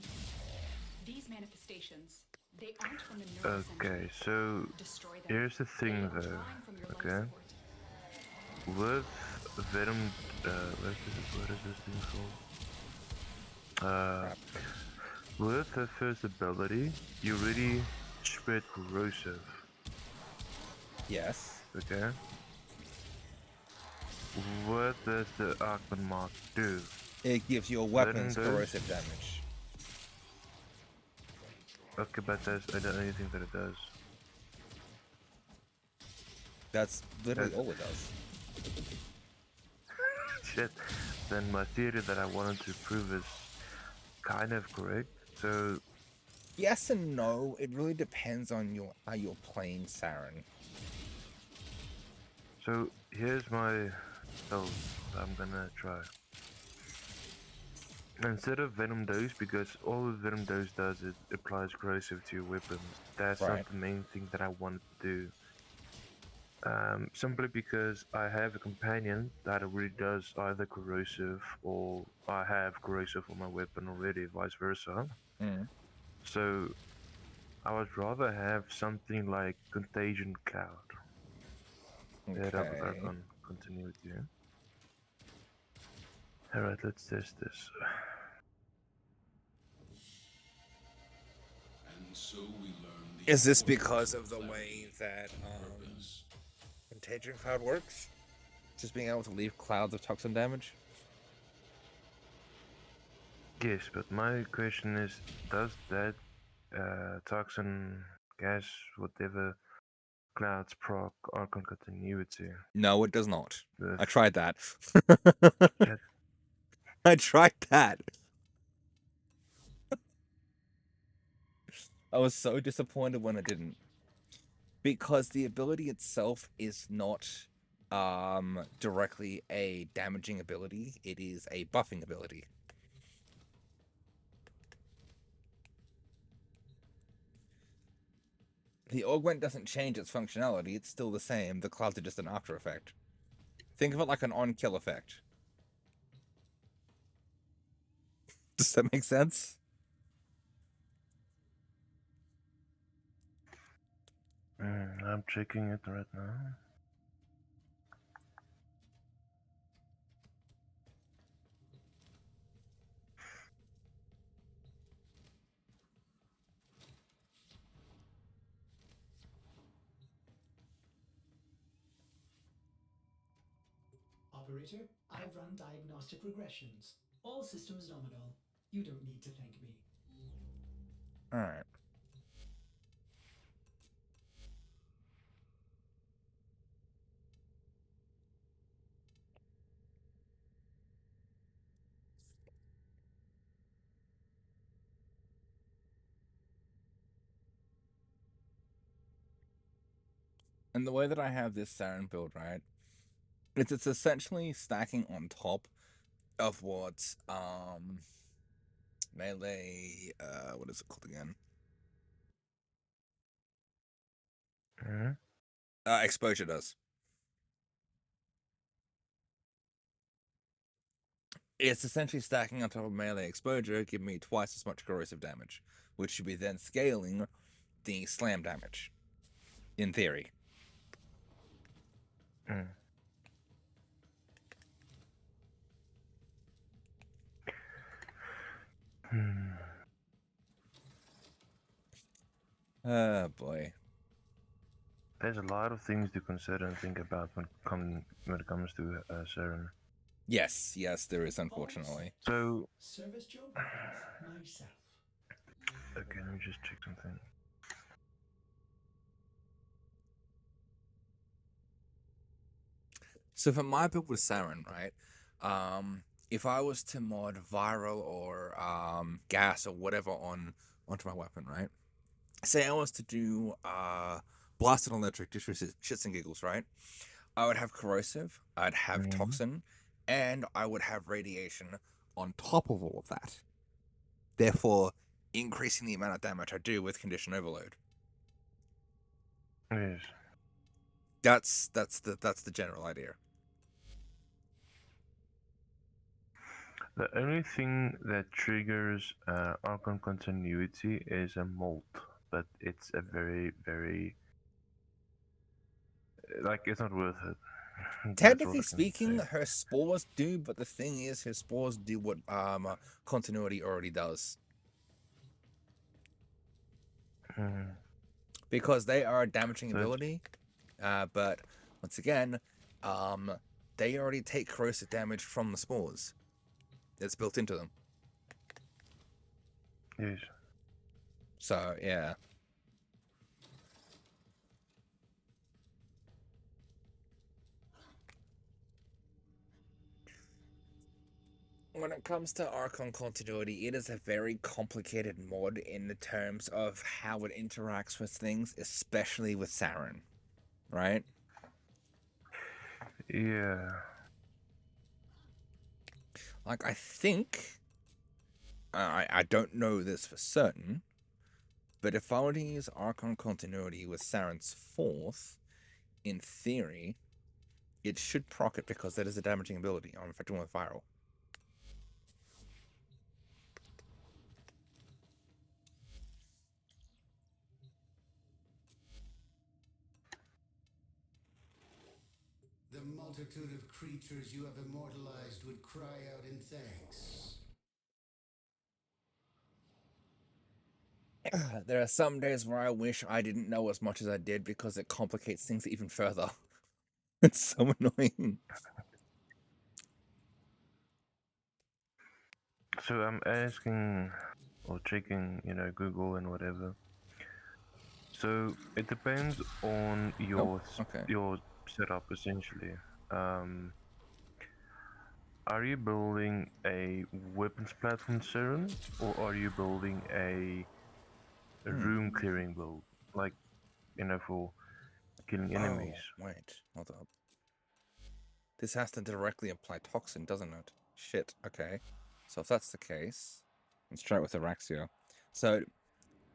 These manifestations, they aren't from the nerve center. Okay, so Destroy them. here's the thing, though. Drawing from your lung Okay, support. with Venom, what is this thing called? With her first ability, you really spread corrosive. Yes. Okay. What does the Archman Mark do? It gives your weapons Venom does- corrosive damage. Okay, but I don't know anything that it does. That's literally all it does. Shit. Then my theory that I wanted to prove is kind of correct. So Yes and no. It really depends on how you're playing Saren. So here's my build I'm gonna try. Instead of Venom Dose, because all Venom Dose does is applies corrosive to your weapons. That's Right. not the main thing that I want to do. Simply because I have a companion that already does either corrosive or I have corrosive on my weapon already, vice versa. Mm. So I would rather have something like Contagion Cloud. That I would work Okay. on continuity. Alright, let's test this. And so we learn the Is this importance because of the clarity way that and purpose. Contagion Cloud works? Just being able to leave clouds of toxin damage? Yes, but my question is, does that toxin, gas, whatever, clouds proc Archon continuity? No, it does not. With I tried that. that, I tried that. I was so disappointed when it didn't. Because the ability itself is not directly a damaging ability, it is a buffing ability. The augment doesn't change its functionality, it's still the same. The clouds are just an after effect. Think of it like an on-kill effect. Does that make sense? I'm checking it right now. Operator, I've run diagnostic regressions. All systems nominal. You don't need to thank me. Alright. And the way that I have this Saren build, right, it's essentially stacking on top of what melee what is it called again? Exposure does. It's essentially stacking on top of melee exposure, giving me twice as much corrosive damage, which should be then scaling the slam damage, in theory. Oh boy. There's a lot of things to consider and think about when it comes to Saren. Yes, there is, unfortunately. So, Service job weapons, myself. okay, let me just check something. So for my build with Saren, right, if I was to mod viral or gas or whatever onto my weapon, right, say I was to do blasted electric, just for shits and giggles, right, I would have corrosive, I'd have toxin, and I would have radiation on top of all of that, therefore increasing the amount of damage I do with condition overload. Yes. That's the general idea. The only thing that triggers Archon continuity is a molt, but it's a very, very it's not worth it. Technically speaking, her spores do, but the thing is, her spores do what continuity already does. Because they are a damaging ability, but once again, they already take corrosive damage from the spores. It's built into them. Yes. So, yeah. When it comes to Archon continuity, it is a very complicated mod in the terms of how it interacts with things, especially with Saren, right? Yeah. Like, I think, I don't know this for certain, but if I were to use Archon continuity with Saren's fourth, in theory, it should proc it because that is a damaging ability. I'm infecting with viral. The multitude of creatures you have immortalized would cry out in thanks. There are some days where I wish I didn't know as much as I did because it complicates things even further. It's so annoying. So I'm asking or checking, Google and whatever. So it depends on your okay. your setup essentially. Um, are you building a weapons platform Siren, or are you building a room clearing build, like for killing enemies? Oh, wait, hold up. This has to directly apply toxin, doesn't it? Shit, okay. So if that's the case, let's try it with Araxia. So,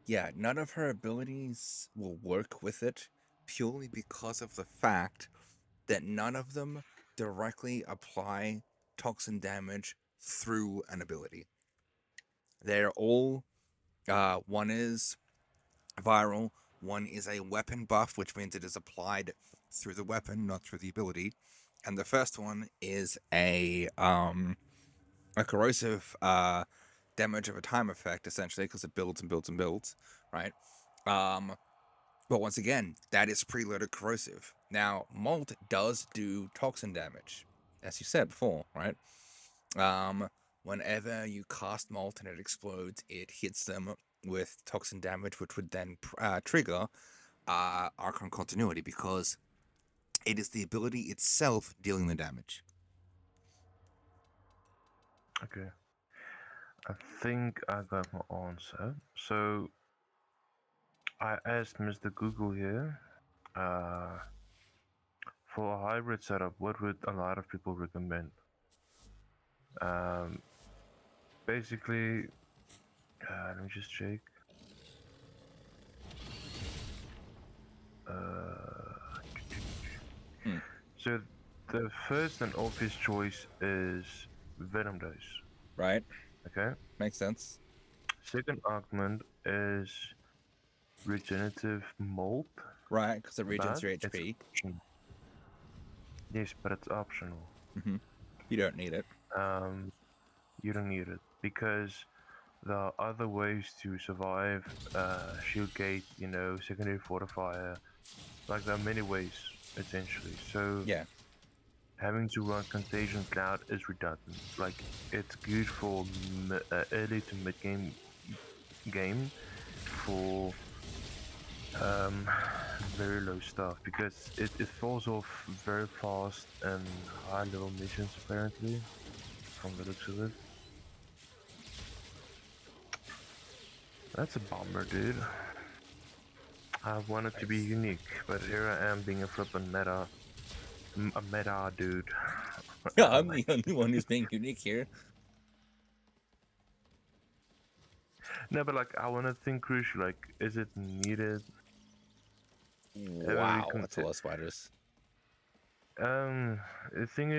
yeah, none of her abilities will work with it purely because of the fact that none of them directly apply toxin damage through an ability. They're all, one is viral, one is a weapon buff, which means it is applied through the weapon, not through the ability. And the first one is a corrosive damage of a time effect, essentially, because it builds and builds and builds, right? But once again, that is preloaded corrosive. Now, Molt does do toxin damage, as you said before, right? Whenever you cast Molt and it explodes, it hits them with toxin damage, which would then trigger Archon continuity because it is the ability itself dealing the damage. Okay. I think I got my answer. So I asked Mr. Google here, for a hybrid setup, what would a lot of people recommend? Basically, let me just check. So the first and obvious choice is Venom Dose. Right? Okay. Makes sense. Second argument is Regenerative Mold. Right, because it regens your It's HP. optional. Yes, but it's optional. You don't need it. You don't need it because there are other ways to survive. Shield Gate, secondary fortifier. Like there are many ways essentially. So Yeah. having to run Contagion Cloud is redundant. Like it's good for early to mid game for very low stuff because it falls off very fast and high level missions apparently from the looks of it. That's a bummer, dude. I wanted to be unique, but here I am being a flippin' meta dude. Yeah, I'm the only one who's being unique here. No, but like I want to think crucial. Like, is it needed? Wow, that's a lot of spiders. The thing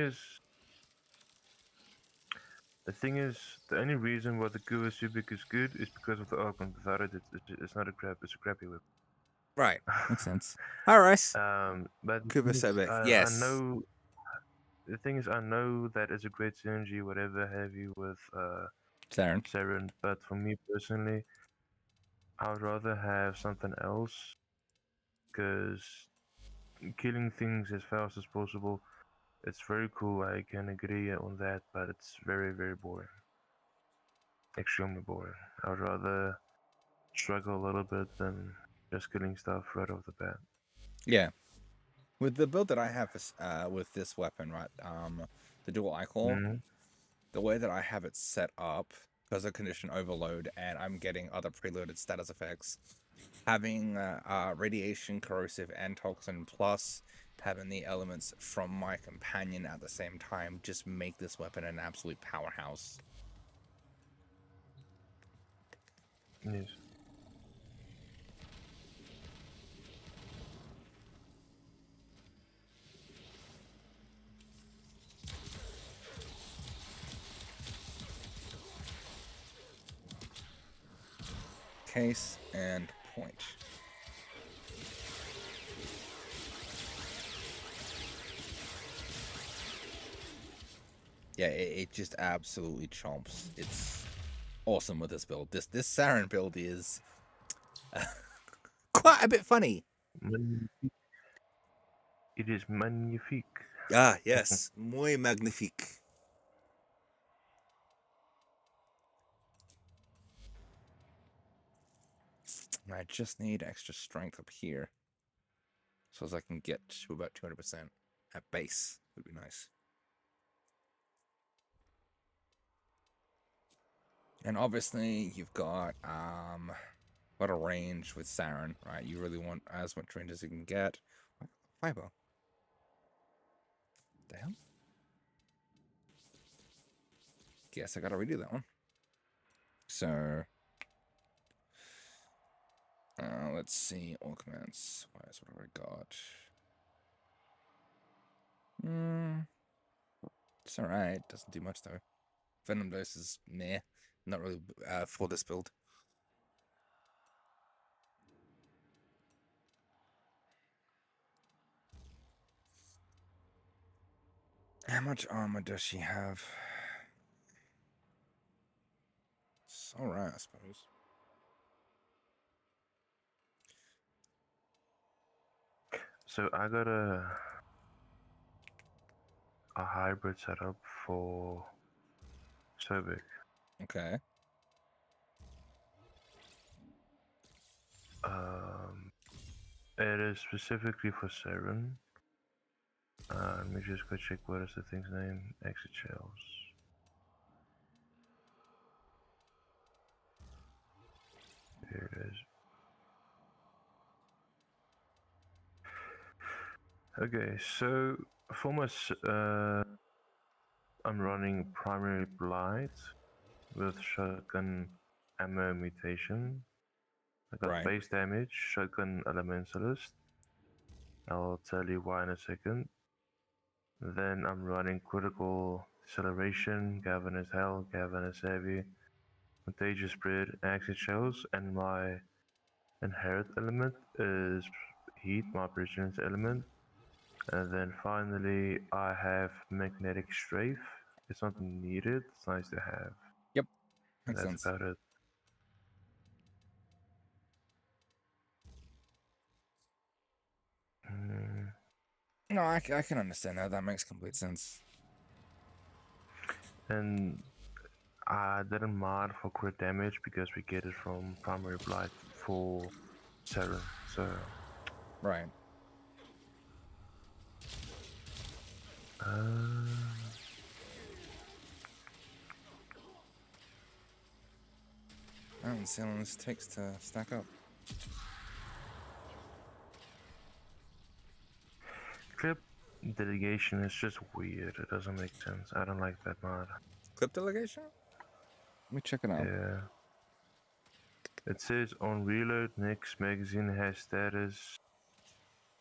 is, the only reason why the Kuva Subic is good is because of the Archon. Without it, it's not a crap. It's a crappy whip. Right, makes sense. All right. But Kuva Subic, I yes. know. The thing is, I know that is a great synergy, whatever have you with Saren. But for me personally, I would rather have something else because killing things as fast as possible. It's very cool. I can agree on that, but it's very, very boring. Extremely boring. I would rather struggle a little bit than just killing stuff right off the bat. Yeah. With the build that I have with this weapon, right? The dual eye claw, the way that I have it set up, because of condition overload and I'm getting other preloaded status effects, having radiation, corrosive, and toxin, plus having the elements from my companion at the same time, just make this weapon an absolute powerhouse. Yes. Case and point. Yeah, it just absolutely chomps. It's awesome with this build. This Saren build is quite a bit funny. Magnifique. It is magnifique. Ah, yes. Muy magnifique. I just need extra strength up here, so as I can get to about 200% at base would be nice. And obviously you've got a range with Saren, right? You really want as much range as you can get. Fiber. The hell? Guess I gotta redo that one. So let's see, all commands. What have I got? It's alright. Doesn't do much though. Venom dose is meh. Not really for this build. How much armor does she have? It's alright, I suppose. So I got a hybrid setup for Sobek. Okay. It is specifically for Saren. Let me just go check what is the thing's name. Exit shells. Here it is. Okay, so for my I'm running primary blight with shotgun ammo mutation. I got Right. base damage, shotgun elementalist. I'll tell you why in a second. Then I'm running critical deceleration, Galvanized Hell, Galvanized Heavy, Contagious Spread, Exit Shells, and my inherit element is heat, my presence element. And then finally I have magnetic strafe. It's not needed, it's nice to have. Yep. Makes That's sense. about it. No, I can understand that. That makes complete sense. And I didn't mod for crit damage because we get it from primary blight for Saren. So Right. I haven't seen how long this takes to stack up. clip delegation is just weird. It doesn't make sense. I don't like that mod. Clip delegation? Let me check it out. Yeah. It says on reload, next magazine has status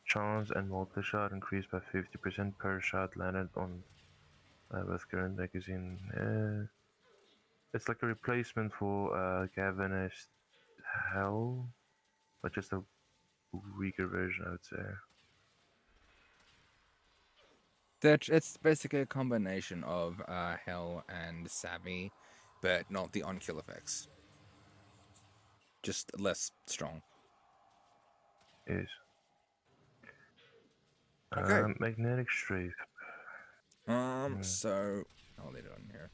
chance and multi-shot increased by 50% per shot landed on with current magazine. It's like a replacement for Galvanized Hell, but just a weaker version, I would say. It's basically a combination of Hell and Savvy, but not the on-kill effects. Just less strong. Yes. Okay. Magnetic strafe. So I'll leave it on here.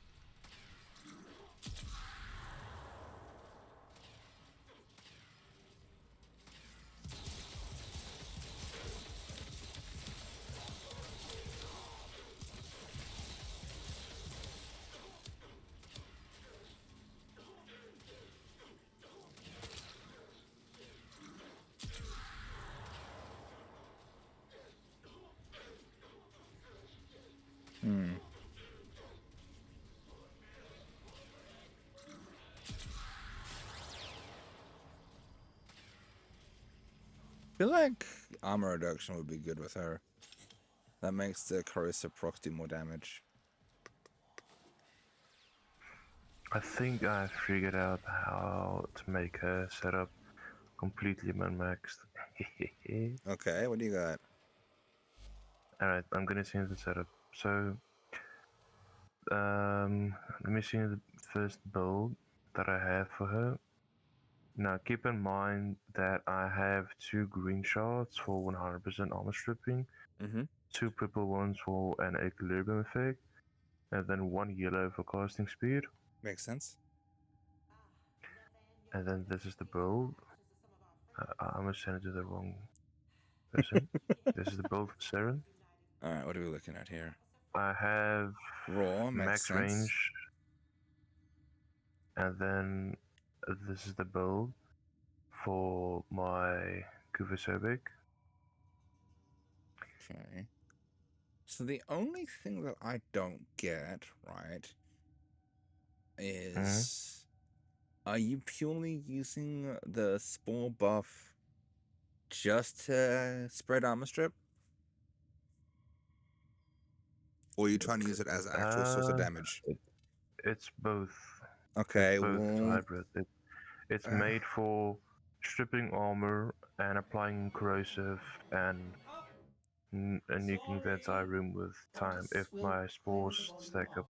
feel like armor reduction would be good with her. That makes the corrosive procs do more damage. I think I figured out how to make her setup completely min-maxed. Okay, what do you got? Alright, I'm gonna see the setup. So, let me see the first build that I have for her. Now, keep in mind that I have 2 green shards for 100% armor stripping, Mm-hmm. 2 purple ones for an equilibrium effect, and then 1 yellow for casting speed. Makes sense. And then this is the build. I almost sent it to the wrong person. This is the build for Saren. Alright, what are we looking at here? I have Raw, makes max sense. range, and then this is the build for my Kuvasobic. Okay. So the only thing that I don't get, right, is are you purely using the spore buff just to spread armor strip? Or are you trying to use it as an actual source of damage? It's both. Okay, It's both well, hybrid. It's made for stripping armor and applying corrosive and nuking the entire room with time if my spores stack up.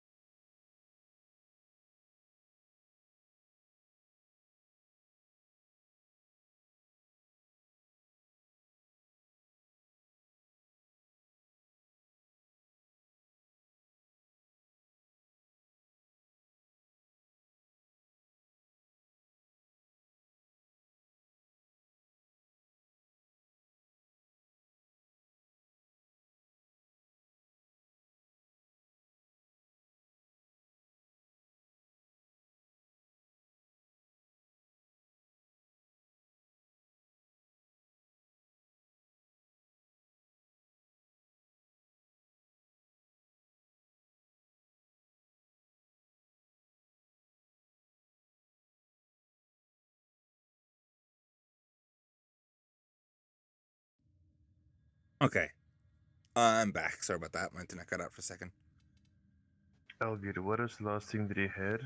okay. I'm back. Sorry about that. My internet cut out for a second. Elvier, what is the last thing that you had?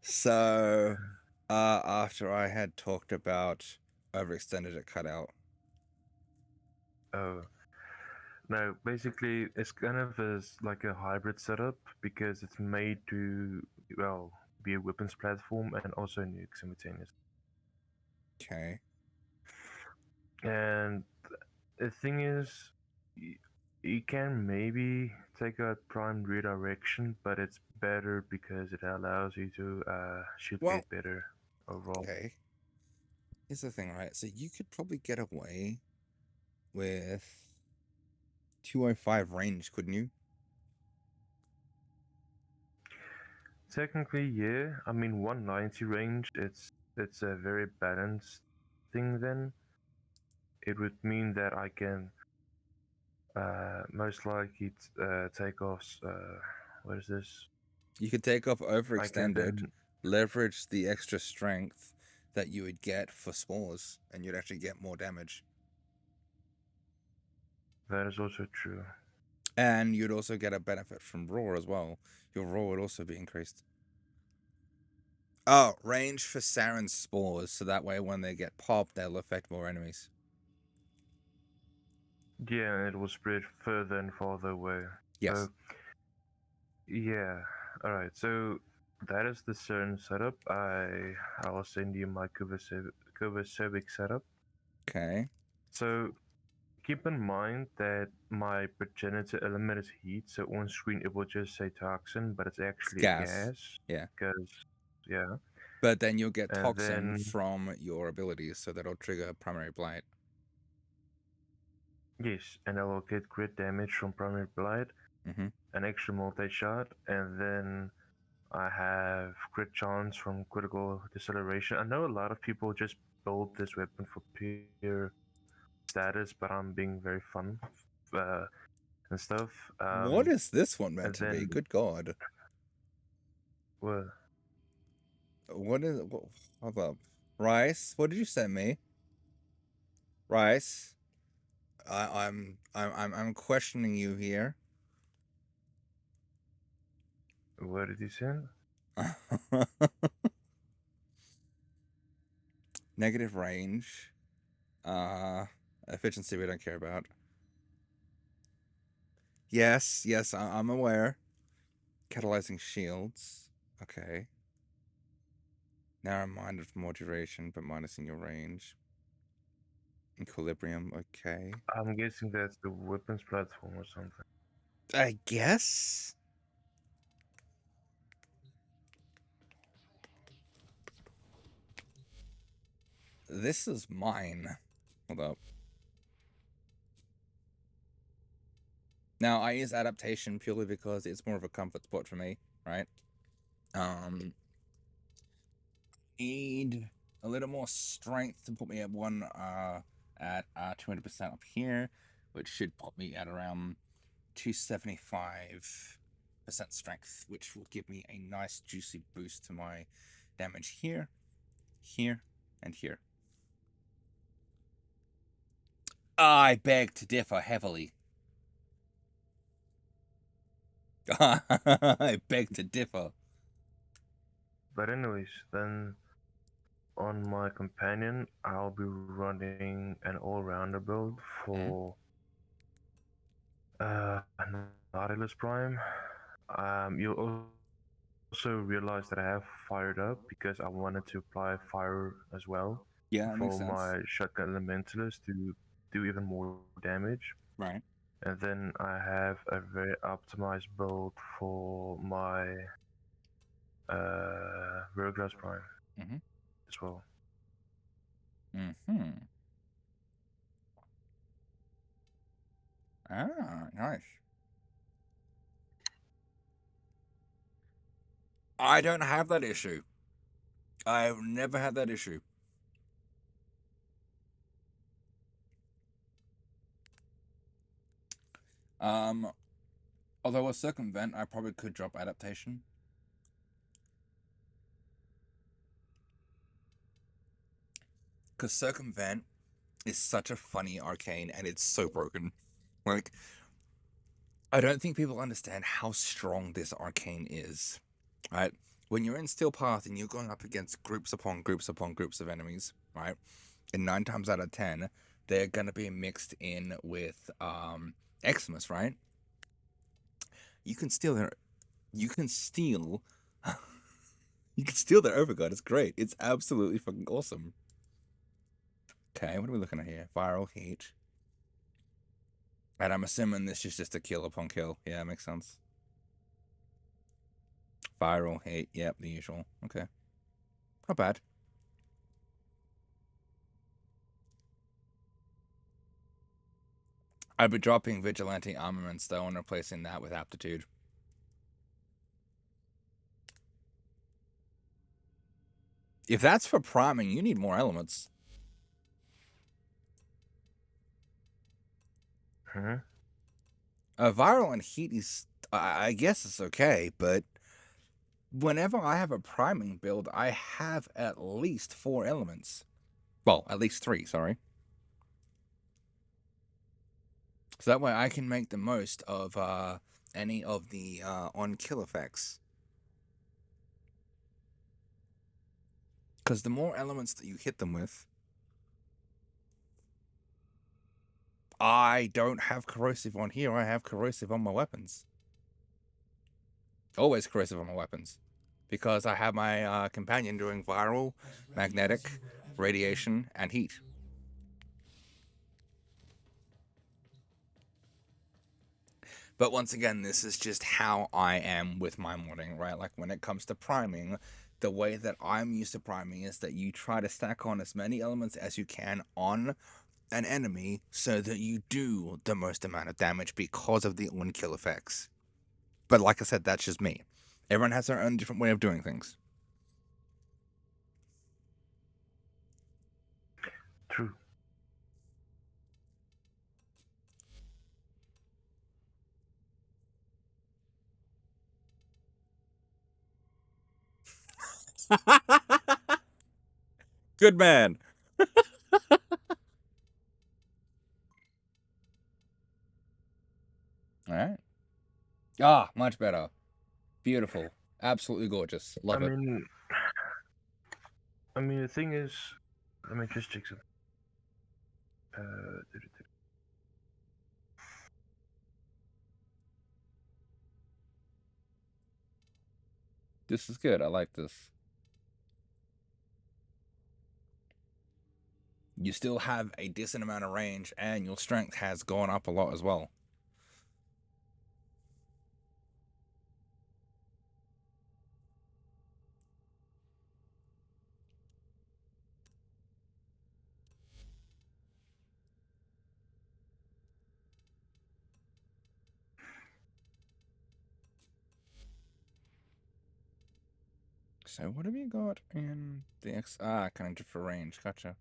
So, after I had talked about overextended, it cut out. Oh. No, basically, it's kind of like a hybrid setup because it's made to, well, be a weapons platform and also nuke simultaneously. Okay. And the thing is, you can maybe take out prime redirection, but it's better because it allows you to shoot Well, gate better overall. okay. Here's the thing, right? So you could probably get away with 205 range, couldn't you? Technically, yeah. I mean, 190 range. It's a very balanced thing. Then it would mean that I can most likely take off. What is this? You could take off I can overextended, then. leverage the extra strength that you would get for spores, and you'd actually get more damage. That is also true. And you'd also get a benefit from raw as well. Your raw would also be increased. Oh, range for Saren's spores, so that way when they get popped, they'll affect more enemies. Yeah, and it will spread further and farther away. Yes. So, yeah. All right. So that is the CERN setup. I'll send you my Kovacevic setup. Okay. So keep in mind that my progenitor element is heat. So on screen it will just say toxin, but it's actually gas. gas. Yeah. Because yeah. But then you'll get And toxin then from your abilities, so that'll trigger primary blight. yes, and I will get crit damage from primary blight, an extra multi-shot, and then I have crit chance from critical deceleration. I know a lot of people just build this weapon for pure status, but I'm being very fun and stuff. What is this one meant and to be? then Good God. well, What is? Hold up. Rice, what did you send me? Rice, I'm questioning you here. What did he send? Negative range. Efficiency we don't care about. Yes, I'm aware. Catalyzing shields. Okay. Narrow-minded for more duration, but minusing your range. Equilibrium, okay. I'm guessing that's the weapons platform or something. I guess? This is mine. Hold up. Now, I use adaptation purely because it's more of a comfort spot for me, right? Need a little more strength to put me at 200% up here, which should put me at around 275% strength, which will give me a nice juicy boost to my damage here, here, and here. I beg to differ heavily. I beg to differ. But anyways, then on my companion, I'll be running an all-rounder build for Nautilus Prime. You'll also realize that I have fired up because I wanted to apply fire as well. Yeah, that makes for sense. my shotgun elementalist to do even more damage. Right. And then I have a very optimized build for my Vergras Prime as well. Ah, nice. I don't have that issue. I've never had that issue. Although a circumvent, I probably could drop adaptation. Because circumvent is such a funny arcane and it's so broken. Like, I don't think people understand how strong this arcane is. Right? When you're in Steel Path and you're going up against groups upon groups upon groups of enemies, right? And 9 times out of 10, they're gonna be mixed in with Eximus, right? You can steal their you can steal their overguard. It's great. It's absolutely fucking awesome. Okay, what are we looking at here? Viral heat. And I'm assuming this is just a kill upon kill. Yeah, makes sense. Viral heat. Yep, the usual. Okay. Not bad. I'd be dropping Vigilante Armament though and replacing that with Aptitude. If that's for priming, you need more elements. Viral and heat is, I guess it's okay, but whenever I have a priming build, I have at least 4 elements. Well, at least 3, sorry. So that way I can make the most of any of the on-kill effects. Because the more elements that you hit them with... I don't have corrosive on here, I have corrosive on my weapons. Always corrosive on my weapons. Because I have my companion doing viral, magnetic, radiation, and heat. But once again, this is just how I am with my modding, right? Like when it comes to priming, the way that I'm used to priming is that you try to stack on as many elements as you can on an enemy so that you do the most amount of damage because of the on-kill effects. But like I said, that's just me. Everyone has their own different way of doing things. True. Good man. All right. Ah, much better. Beautiful. Absolutely gorgeous. Love it. I mean, the thing is, let me just check something. This is good. I like this. You still have a decent amount of range, and your strength has gone up a lot as well. So what have you got in the connected for range? Gotcha.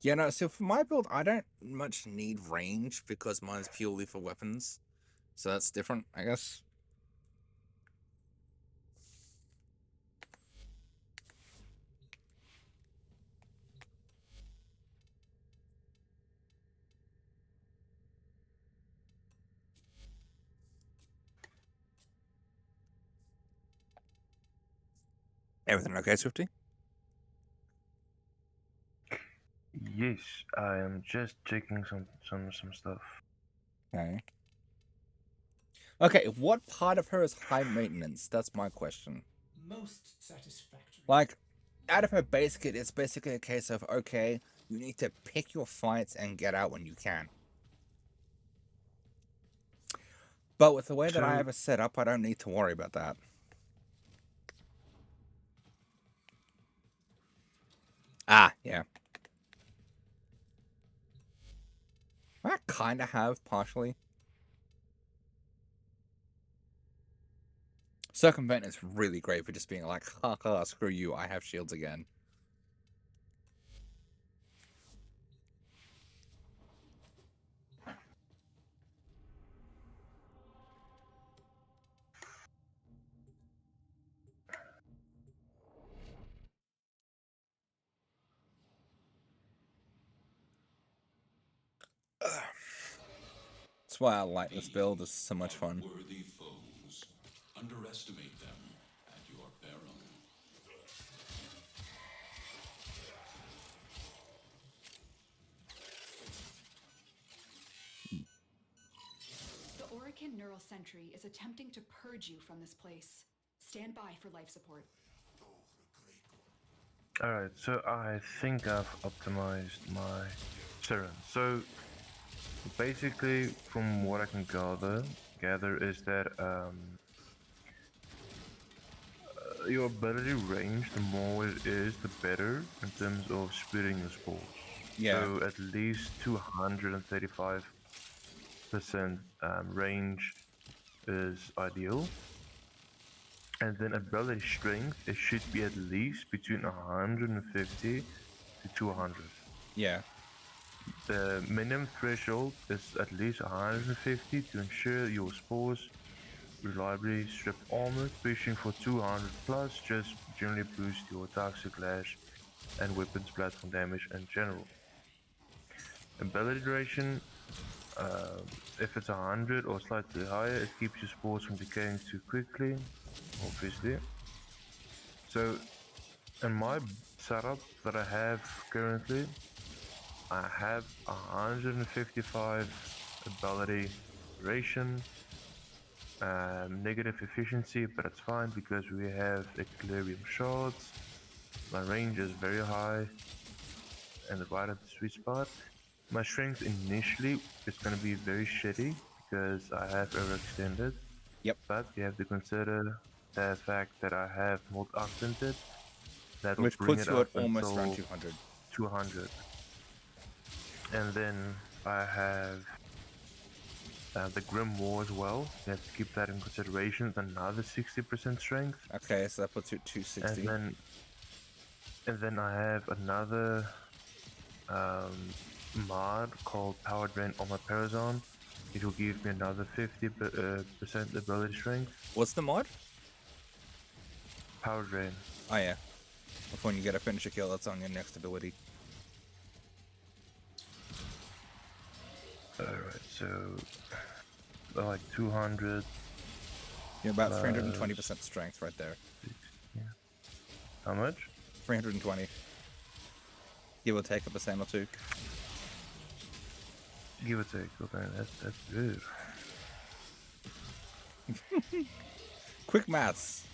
Yeah, no, so for my build, I don't much need range because mine's purely for weapons. So that's different, I guess. Everything okay, Swifty? Yes, I am just checking some stuff. Okay. Okay, what part of her is high maintenance? That's my question. Most satisfactory. Like, out of her base kit, it's basically a case of, okay, you need to pick your fights and get out when you can. But with the way that I have it set up, I don't need to worry about that. Ah, yeah. I kind of have, partially. Circumvent is really great for just being like, haha, screw you, I have shields again. That's why I like this build. It's so much fun. Worthy foes. Underestimate them at your peril. The Orican Neural Sentry is attempting to purge you from this place. Stand by for life support. Alright, so I think I've optimized my Siren. So basically, from what I can gather is that your ability range, the more it is, the better in terms of splitting your spores. Yeah. So at least 235% range is ideal. And then ability strength, it should be at least between 150 to 200. Yeah. The minimum threshold is at least 150 to ensure your spores reliably strip armor. Pushing for 200 plus just generally boosts your toxic lash and weapons platform damage in general. Ability duration, if it's 100 or slightly higher, it keeps your spores from decaying too quickly, obviously. So in my setup that I have currently, I have 155 ability duration, negative efficiency, but it's fine because we have equilibrium shards. My range is very high and right at the sweet spot. My strength initially is going to be very shitty because I have overextended. Yep. But you have to consider the fact that I have multi-accented. That will Which bring puts it you at up almost until around 200. 200. And then I have the Grim War as well. You have to keep that in consideration. Another 60% strength. Okay, so that puts you at 260. And then I have another mod called Power Drain on my Parazon. It will give me another 50% ability strength. What's the mod? Power Drain. Oh, yeah. Of when you get a finisher kill, that's on your next ability. Alright, so like 200. You're about 320% strength right there. Yeah. How much? 320. Give or take a percent or two. Give or take. Okay, that's good. Quick maths.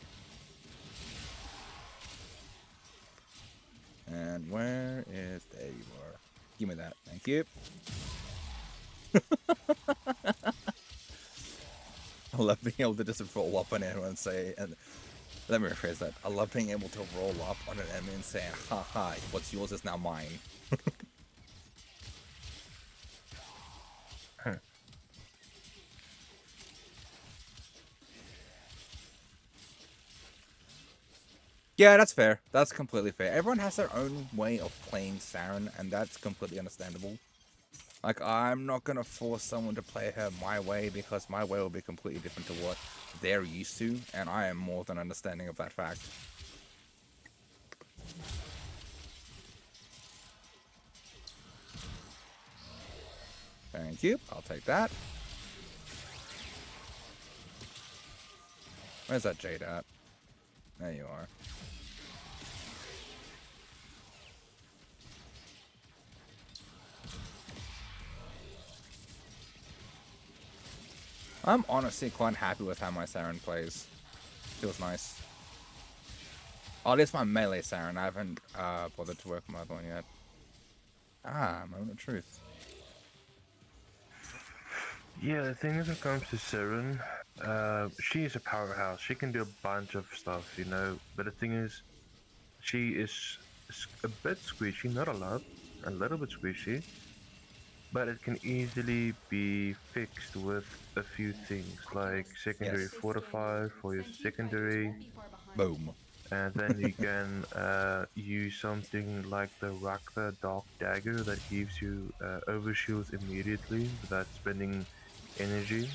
And where is... There you are. Give me that. Thank you. I love being able to just roll up on anyone and say... And let me rephrase that. I love being able to roll up on an enemy and say, haha, what's yours is now mine. Yeah, that's fair. That's completely fair. Everyone has their own way of playing Saren, and that's completely understandable. Like, I'm not going to force someone to play her my way, because my way will be completely different to what they're used to, and I am more than understanding of that fact. Thank you. I'll take that. Where's that Jade at? There you are. I'm honestly quite happy with how my Saren plays. Feels nice. Oh, this is my melee Saren. I haven't bothered to work on my other one yet. Ah, moment of truth. Yeah, the thing is, when it comes to Siren, she is a powerhouse. She can do a bunch of stuff, you know. But the thing is, she is a bit squishy, not a lot, a little bit squishy. But it can easily be fixed with a few things, like secondary Yes. fortify for your secondary. Boom. And then you can use something like the Rakta Dark Dagger that gives you overshields immediately without spending energy.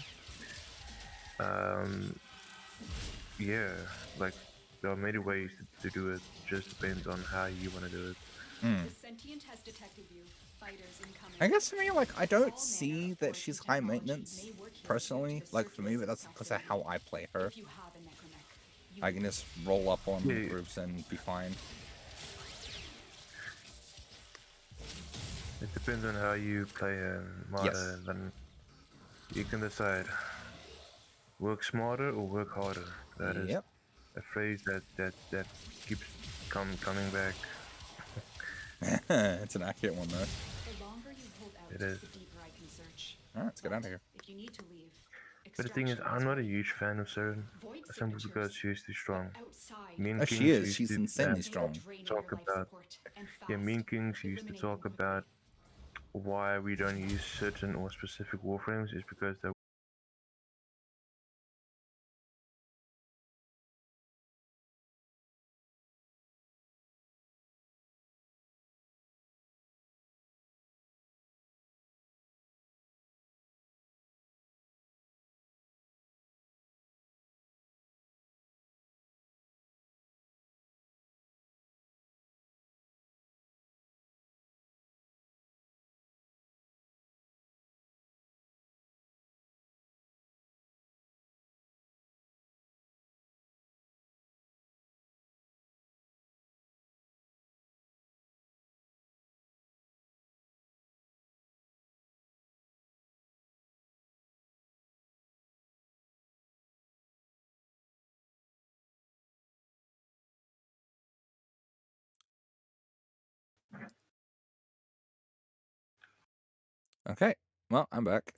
Yeah, like there are many ways to do it. Just depends on how you want to do it. The sentient has detected you. Fighters incoming. I guess for me, like, I don't see that she's high maintenance, personally, like, for me, but that's because of how I play her. If you have a necromech, I can just roll up on Yeah. groups and be fine. It depends on how you play Mata, Yes. and then you can decide work smarter or work harder. That is Yep. a phrase that keeps coming back. It's an accurate one, though. the longer you hold out, It is. the deeper I can search. Alright, let's get out of here. If you need to leave, But the thing is, extraction I'm not a ready. huge fan of Siren, Void simply because signatures, she's too strong. outside. Mean Oh, she Kings is. used She's to insanely strong. Draining talk your life about support, and yeah, Mean fast, Kings used to eliminating talk quickly. about why we don't use certain or specific warframes is because they Okay. Well, I'm back.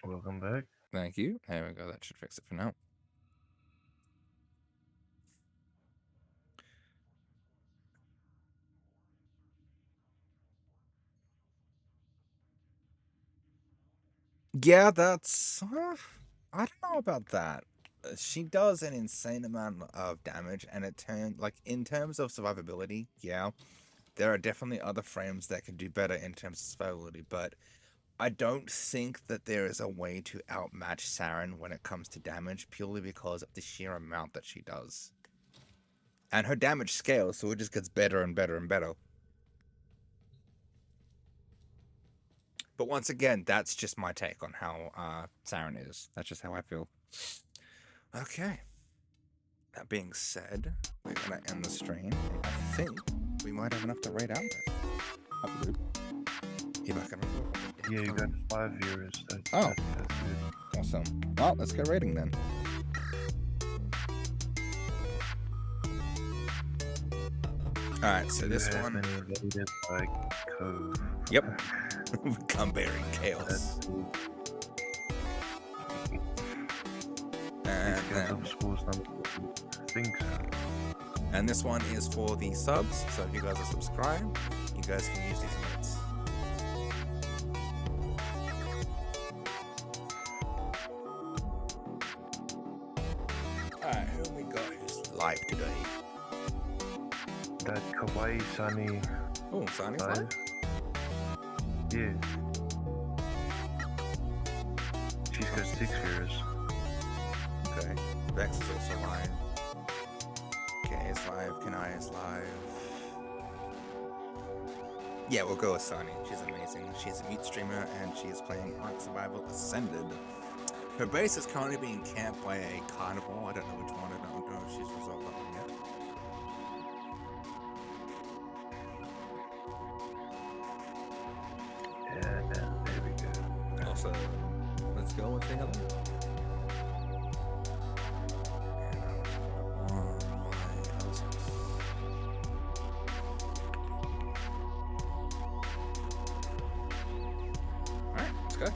welcome back. Thank you. There we go. That should fix it for now. Yeah, that's... I don't know about that. She does an insane amount of damage, and it turns... Like, in terms of survivability, yeah, there are definitely other frames that can do better in terms of survivability, but I don't think that there is a way to outmatch Saren when it comes to damage, purely because of the sheer amount that she does. And her damage scales, so it just gets better and better and better. But once again, that's just my take on how Saren is. That's just how I feel. Okay. That being said, we're gonna end the stream. I think we might have enough to rate out with. I believe. If I can remember. Yeah, you got 5 viewers. That's good. Awesome. Well, let's get rating then. Alright, so this one. Invaded by Cove. Yep. Become bearing chaos. And this one is for the subs, so if you guys are subscribed, you guys can use these emotes. Alright, who we got who's live today? That Kawaii Sunny. Oh, Sunny's live? Yeah. She's got 6 viewers. Okay. Vex is also live. K is live. Kanai is live. Yeah, we'll go with Sunny. She's amazing. She's a mute streamer and she is playing Ark Survival Ascended. Her base is currently being camped by a carnival. I don't know which one. I don't know if she's resolved that one yet. Yeah, there we go. Also, let's go and say hello. Alright, let's go.